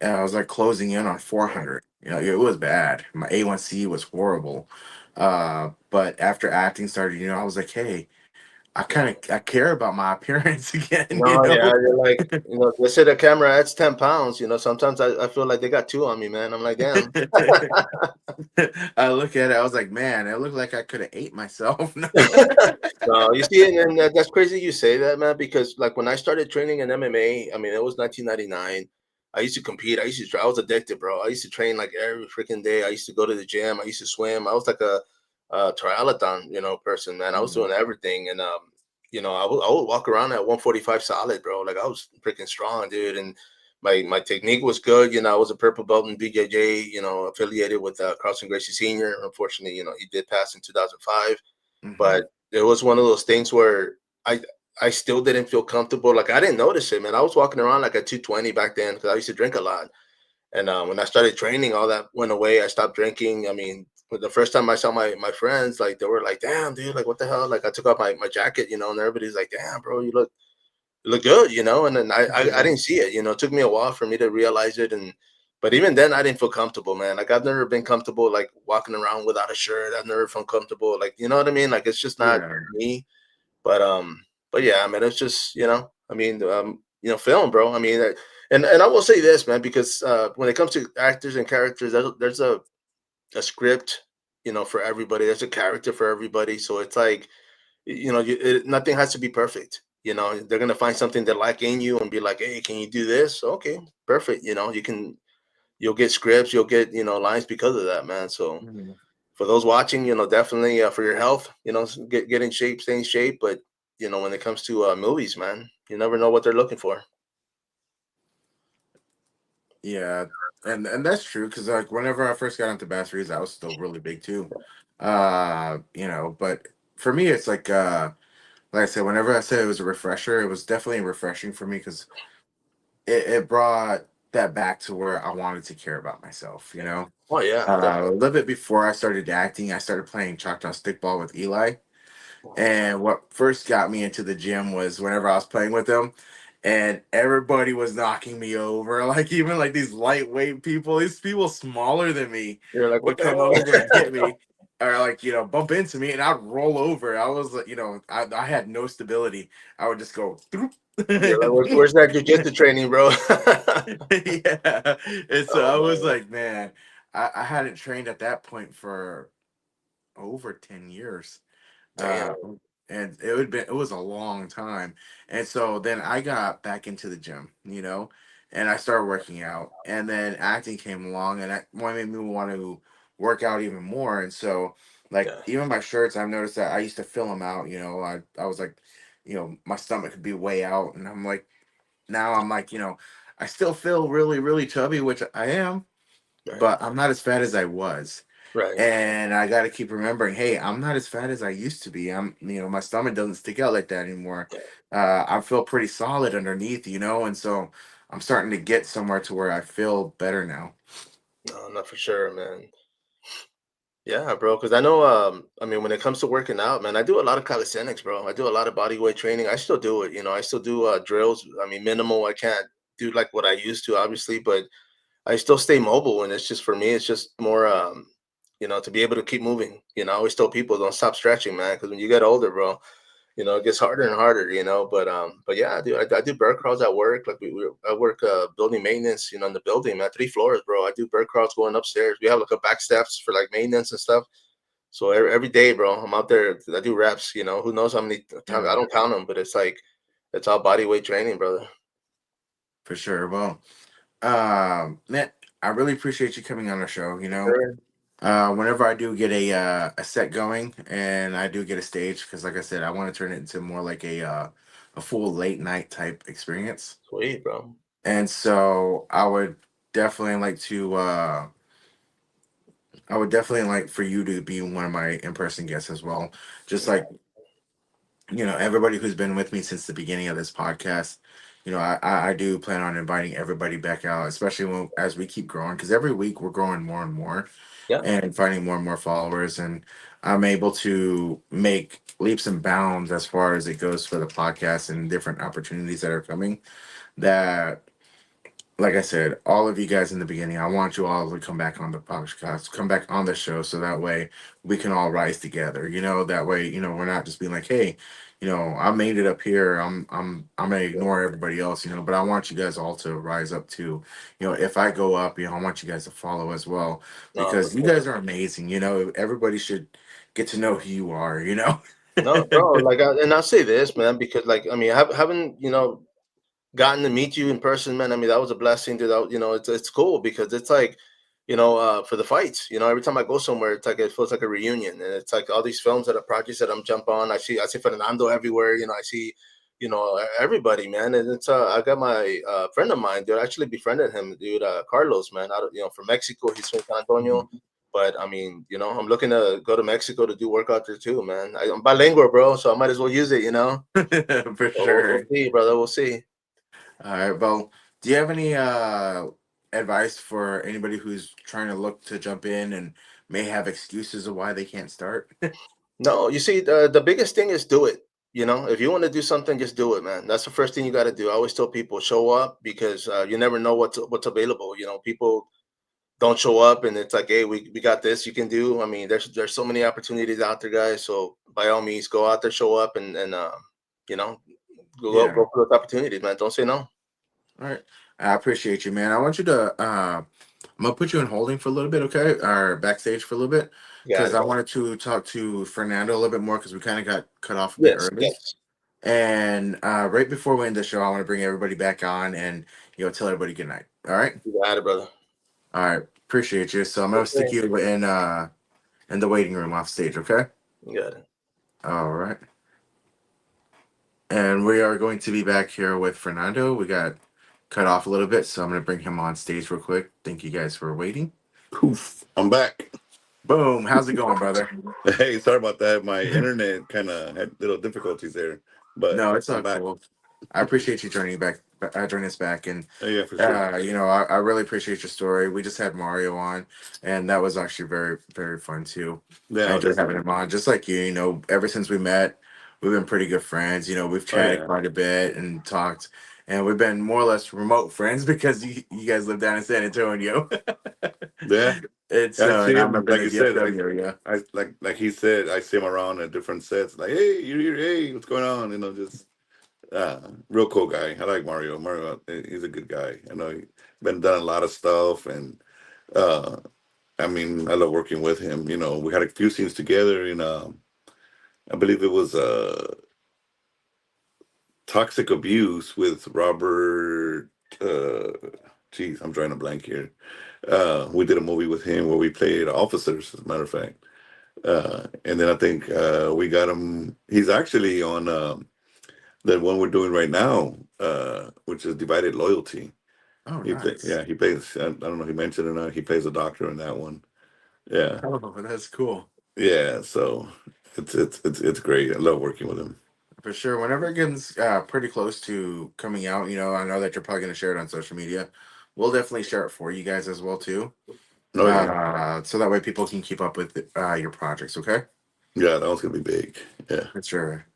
and I was like closing in on 400. It was bad. My A1C was horrible. But after acting started, I was like, hey, I care about my appearance again, No, yeah, you're like, they say the camera adds 10 pounds. Sometimes I feel like they got two on me, man. I'm like, damn. I look at it, I was like, man, it looked like I could have ate myself. No, you see, and that's crazy you say that, man, because like when I started training in MMA, I mean, it was 1999. I used to compete. I was addicted, bro. I used to train like every freaking day. I used to go to the gym. I used to swim. I was like a triathlon, person, man. I was Mhm. doing everything. And, I would walk around at 145 solid, bro. Like I was freaking strong, dude. And my technique was good. I was a purple belt in BJJ, affiliated with Carlson Gracie Sr. Unfortunately, he did pass in 2005, Mhm. but it was one of those things where I I still didn't feel comfortable. Like I didn't notice it, man. I was walking around like at 220 back then because I used to drink a lot. And when I started training, all that went away. I stopped drinking. I mean, the first time I saw my friends, like they were like, "Damn, dude, like what the hell?" Like I took off my jacket, and everybody's like, "Damn, bro, you look good," And then I Yeah. didn't see it. It took me a while for me to realize it, and but even then, I didn't feel comfortable, man. Like I've never been comfortable like walking around without a shirt. I've never felt comfortable, like you know what I mean. Like it's just not Yeah. me. But but yeah, I mean, it's just I mean, film, bro. I mean, and I will say this, man, because when it comes to actors and characters, there's a script, for everybody. There's a character for everybody. So it's like, nothing has to be perfect. They're gonna find something they like in you and be like, hey, can you do this? Okay, perfect. You'll get scripts, you'll get lines because of that, man. So Mhm. for those watching, definitely for your health, get in shape, stay in shape. But when it comes to movies, man, you never know what they're looking for. Yeah, and that's true because like whenever I first got into Bass Reeves, I was still really big too. But for me, it's like I said, whenever I said it was a refresher, it was definitely refreshing for me because it brought that back to where I wanted to care about myself. Oh yeah, A definitely. little bit before I started acting, I started playing Choctaw stickball with Eli. And what first got me into the gym was whenever I was playing with him, and everybody was knocking me over. Like even like these lightweight people, these people smaller than me You're like, what would the come over and hell? hit me, or like bump into me, and I'd roll over. I was like, I had no stability. I would just go. You're like, where's that jujitsu training, bro? Yeah, and so Oh I was man, like, man, I hadn't trained at that point for over 10 years. damn. uh, and it was a long time. And so then I got back into the gym, and I started working out, and then acting came along, and that made me want to work out even more. And so, like, Yeah. even my shirts, I've noticed that I used to fill them out. I was like, my stomach could be way out, and I'm like, now I'm like, I still feel really, really chubby, which I am, Right. but I'm not as fat as I was. Right. And I got to keep remembering, hey, I'm not as fat as I used to be. My stomach doesn't stick out like that anymore. Yeah. I feel pretty solid underneath, and so I'm starting to get somewhere to where I feel better now. No, not for sure, man. Yeah, bro. Because I know, I mean, when it comes to working out, man, I do a lot of calisthenics, bro. I do a lot of body weight training. I still do it. I still do drills. I mean, minimal. I can't do like what I used to, obviously, but I still stay mobile. And it's just for me, it's just more, to be able to keep moving. I always tell people don't stop stretching, man, because when you get older, bro, it gets harder and harder, but yeah, I do bird crawls at work. Like I work building maintenance, in the building, man, 3 floors, bro. I do bird crawls going upstairs. We have like a back steps for like maintenance and stuff. So every day, bro, I'm out there. I do reps. Who knows how many times? I Yeah, don't count them, but it's like it's all body weight training, brother. for sure. Well, man, I really appreciate you coming on the show. Sure. Whenever I do get a set going and I do get a stage, because like I said, I want to turn it into more like a full late night type experience. Sweet, bro. And so definitely like to I would definitely like for you to be one of my in-person guests as well. Just Yeah. like, everybody who's been with me since the beginning of this podcast, I do plan on inviting everybody back out, especially as we keep growing, because every week we're growing more and more Yeah. and finding more and more followers. And I'm able to make leaps and bounds as far as it goes for the podcast and different opportunities that are coming that, like I said, all of you guys in the beginning, I want you all to come back on the podcast, come back on the show, so that way we can all rise together. That way, we're not just being like, hey, I made it up here. I'm gonna ignore everybody else, but I want you guys all to rise up too. If I go up, I want you guys to follow as well, No, for because you sure. guys are amazing. Everybody should get to know who you are. No, bro. Like, and I'll say this, man, because like I mean, having gotten to meet you in person, man. I mean, that was a blessing. Dude, it's cool because it's like, for the fights. Every time I go somewhere, it's like it feels like a reunion, and it's like all these films that are projects that I'm jump on. I see Fernando everywhere. I see, everybody, man. And it's I got my friend of mine, dude. I actually befriended him, dude. Carlos, man. Out of, from Mexico. He's from San Antonio. But I mean, I'm looking to go to Mexico to do work out there too, man. I'm bilingual, bro, so I might as well use it. For So we'll sure. see, brother. We'll see. All right. Well, do you have any advice for anybody who's trying to look to jump in and may have excuses of why they can't start? No, you see, the biggest thing is do it. If you want to do something, just do it, man. That's the first thing you got to do. I always tell people, show up because you never know what's available. People don't show up, and it's like, hey, we got this. You can do. I mean, there's so many opportunities out there, guys. So by all means, go out there, show up, and you know, Yeah. go for those opportunities, man. Don't say no. All right. I appreciate you, man. I want you to I'm gonna put you in holding for a little bit, okay? Or backstage for a little bit. Got Because it. I wanted to talk to Fernando a little bit more because we kind of got cut off a bit Yes, early. yes. And right before we end the show, I want to bring everybody back on and tell everybody good night. All right? You got it, brother. All right. Appreciate you. So I'm gonna stick Okay. you in the waiting room off stage, okay? You got it. All right. And we are going to be back here with Fernando. We got cut off a little bit, so I'm going to bring him on stage real quick. Thank you guys for waiting. Poof, I'm back. Boom. How's it going, brother? Hey, sorry about that. My internet kind of had little difficulties there, but No, it's I'm not back. cool. I appreciate you joining us back. And, Yeah, for sure. I really appreciate your story. We just had Mario on, and that was actually very, very fun too. I Yeah, enjoyed having him on. Just like you, ever since we met, we've been pretty good friends. We've oh chatted yeah, quite a bit and talked, and we've been more or less remote friends because you guys live down in San Antonio. yeah. It's I see and I'm him, up in like the you said. DFW area. I like he said. I see him around at different sets. Like, hey, you're here. Hey, what's going on? Just real cool guy. I like Mario. Mario, he's a good guy. I know he's been done a lot of stuff, and uh, I mean, I love working with him. We had a few scenes together in I believe it was Toxic Abuse with Robert. Geez, I'm drawing a blank here. We did a movie with him where we played officers, as a matter of fact. And then I think we got him. He's actually on the one we're doing right now, which is Divided Loyalty. Oh, nice. He plays. I don't know if he mentioned it or not. He plays a doctor in that one. Yeah, Oh, that's cool. yeah. So it's great. I love working with him. For sure. Whenever it gets pretty close to coming out, I know that you're probably going to share it on social media. We'll definitely share it for you guys as well too, Oh yeah, so that way people can keep up with your projects. Okay. yeah. That one's gonna be big. Yeah. For sure.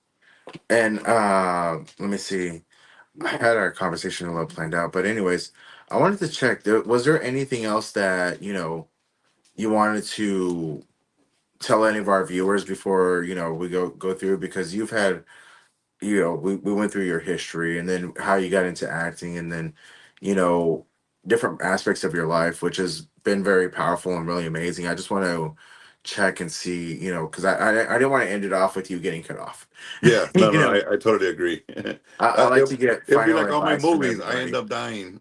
And let me see. I had our conversation a little planned out, but anyways, I wanted to check. Was there anything else that you wanted to tell any of our viewers before we go through? Because you've had we went through your history and then how you got into acting and then you know different aspects of your life, which has been very powerful and really amazing. I just want to check and see, because I didn't want to end it off with you getting cut off. Yeah. No, you no. know, I totally agree. I like to get It'll be final like all my advice from movies. I end everybody. up dying.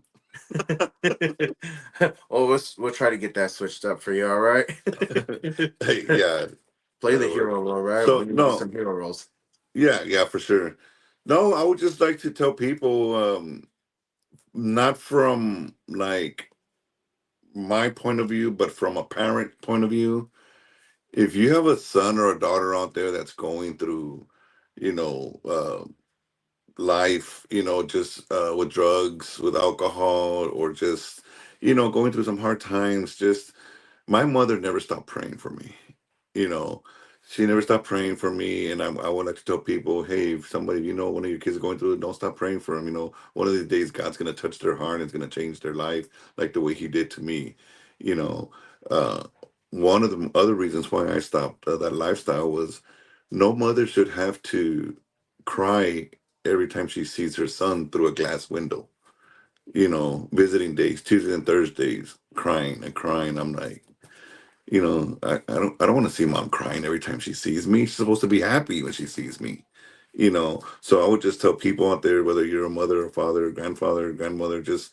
Well, we'll try to get that switched up for you. All right. Hey, yeah. Play the That'll work. hero role, right? So We need to do no, some hero roles. yeah, for sure. No, I would just like to tell people, not from like my point of view, but from a parent point of view. If you have a son or a daughter out there that's going through, you know, life, just with drugs, with alcohol, or just, going through some hard times, just my mother never stopped praying for me. You know, she never stopped praying for me. And I would like to tell people, hey, if somebody, one of your kids is going through it, don't stop praying for them. One of these days, God's going to touch their heart and it's going to change their life like the way He did to me. You know, uh, one of the other reasons why I stopped that lifestyle was no mother should have to cry every time she sees her son through a glass window. Visiting days, Tuesdays and Thursdays, crying and crying. I'm like, I don't want to see mom crying every time she sees me. She's supposed to be happy when she sees me. So I would just tell people out there, whether you're a mother or father, grandfather, grandmother, just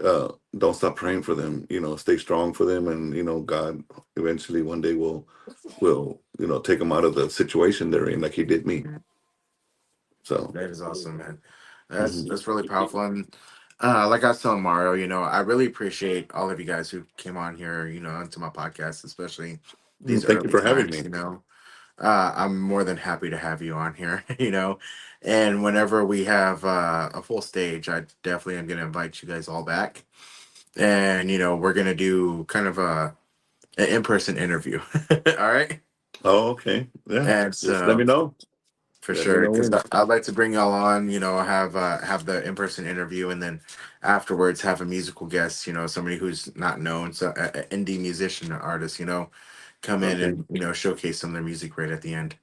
don't stop praying for them. Stay strong for them, and God eventually one day will take them out of the situation they're in, like He did me. So That is awesome, man. That's mhm. that's really powerful. And like I was telling Mario, I really appreciate all of you guys who came on here, onto my podcast, especially these Thank you early for having times. me. I'm more than happy to have you on here. And whenever we have a full stage, I definitely am going to invite you guys all back. And we're going to do kind of an in-person interview. All right. Oh, okay. Yeah. And Just let so me know. for Let me sure, know because when. I'd like to bring y'all on, have the in-person interview, and then afterwards have a musical guest, somebody who's not known, so an indie musician or artist, come in Okay. and showcase some of their music right at the end.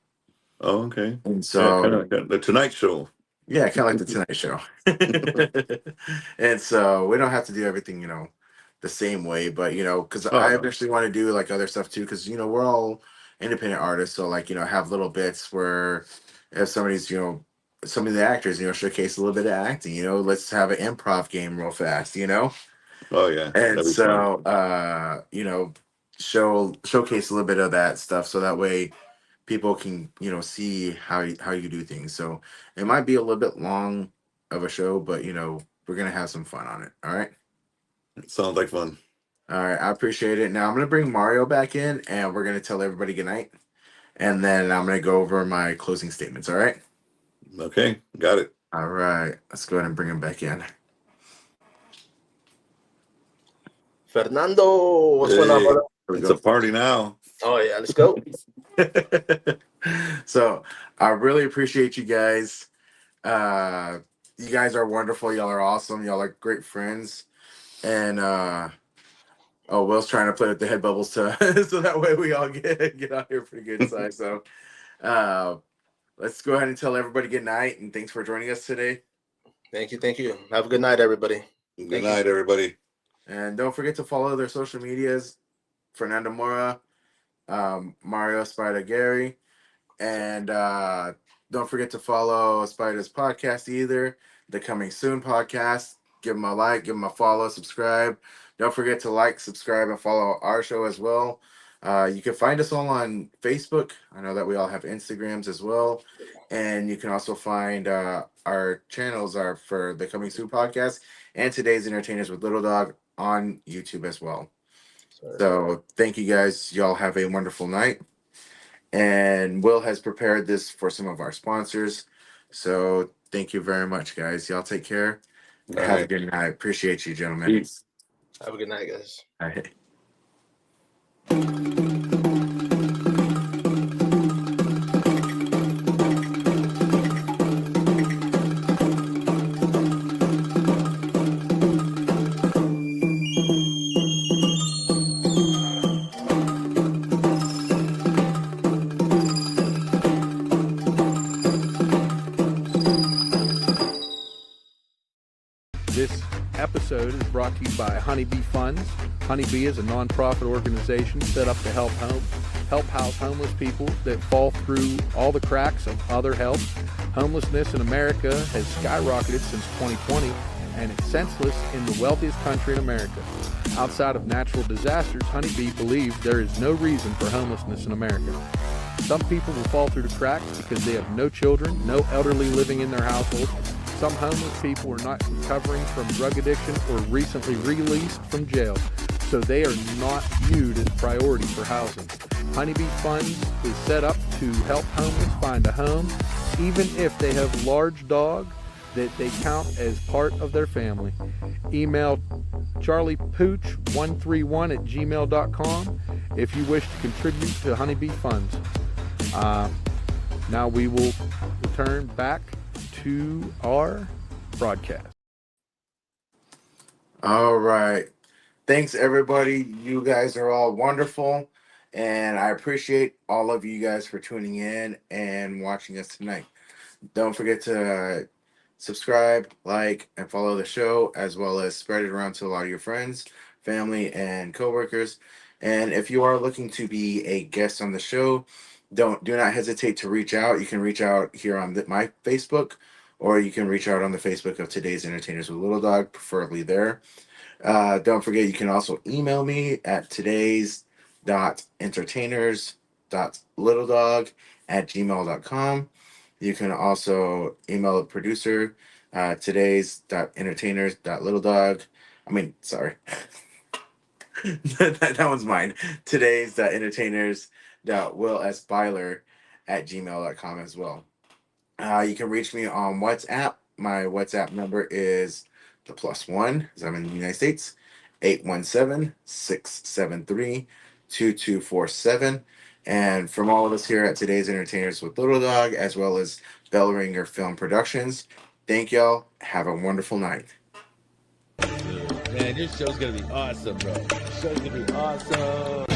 Oh, okay. And Yeah, kind so of like the Tonight Show. yeah, kind of like the Tonight Show. And so we don't have to do everything, the same way, but because Oh I no. eventually want to do like other stuff too, because we're all independent artists, so like have little bits where if somebody's some of the actors showcase a little bit of acting, let's have an improv game real fast, Oh yeah, and that'd be fun. so showcase a little bit of that stuff so that way people can see how you do things. So it might be a little bit long of a show, but we're gonna have some fun on it. All right. Sounds like fun. All right, I appreciate it. Now I'm gonna bring Mario back in, and we're gonna tell everybody good night, and then I'm gonna go over my closing statements. All right. Okay, got it. All right. Let's go ahead and bring him back in. Fernando, what's going on, Hey, brother? Here we it's a go. party now. Oh yeah, let's go. So I really appreciate you guys. Uh, you guys are wonderful. Y'all are awesome. Y'all are great friends. And oh, Will's trying to play with the head bubbles too, so that way we all get out here pretty good size. So uh, let's go ahead and tell everybody good night and thanks for joining us today. Thank you. Have a good night, everybody. Good night, everybody. And don't forget to follow their social medias: Fernando Mora, Mario Spider Gary, and don't forget to follow Spider's podcast either. The Coming Soon podcast. Give them a like, give them a follow, subscribe, Don't forget to like, subscribe, and follow our show as well. You can find us all on Facebook. I know that we all have Instagrams as well. And you can also find our channels are for the Coming Soon podcast and Today's Entertainers with Little Dog on YouTube as well. So thank you guys. Y'all have a wonderful night. And Will has prepared this for some of our sponsors. So thank you very much, guys. Y'all take care. All Have a right. good night. Appreciate you, gentlemen. Peace. Have a good night, guys. All right. This episode is brought to you by Honeybee Funds. Honeybee is a nonprofit organization set up to help house homeless people that fall through all the cracks of other help. Homelessness in America has skyrocketed since 2020, and it's senseless in the wealthiest country in America. Outside of natural disasters, Honeybee believes there is no reason for homelessness in America. Some people will fall through the cracks because they have no children, no elderly living in their household. Some homeless people are not recovering from drug addiction or recently released from jail, so they are not viewed as priority for housing. Honeybee Funds is set up to help homeless find a home, even if they have large dog that they count as part of their family. Email charliepooch131@gmail.com if you wish to contribute to Honeybee Funds. Now we will return back to our broadcast. All right. Thanks, everybody. You guys are all wonderful. And I appreciate all of you guys for tuning in and watching us tonight. Don't forget to subscribe, like, and follow the show, as well as spread it around to a lot of your friends, family, and coworkers. And if you are looking to be a guest on the show, do not hesitate to reach out. You can reach out here on my Facebook, or you can reach out on the Facebook of Today's Entertainers with Little Dog, preferably there. Don't forget, you can also email me at today's.entertainers.littledog@gmail.com. You can also email the producer, today's.entertainers.littledog. that one's mine. Today's.entertainers.willsbyler@gmail.com as well. You can reach me on WhatsApp. My WhatsApp number is the +1, as I'm in the United States, 817-673-2247. And from all of us here at Today's Entertainers with Little Dog, as well as Bellringer Film Productions, thank y'all. Have a wonderful night. Man, this show's gonna be awesome, bro. This show's gonna be awesome.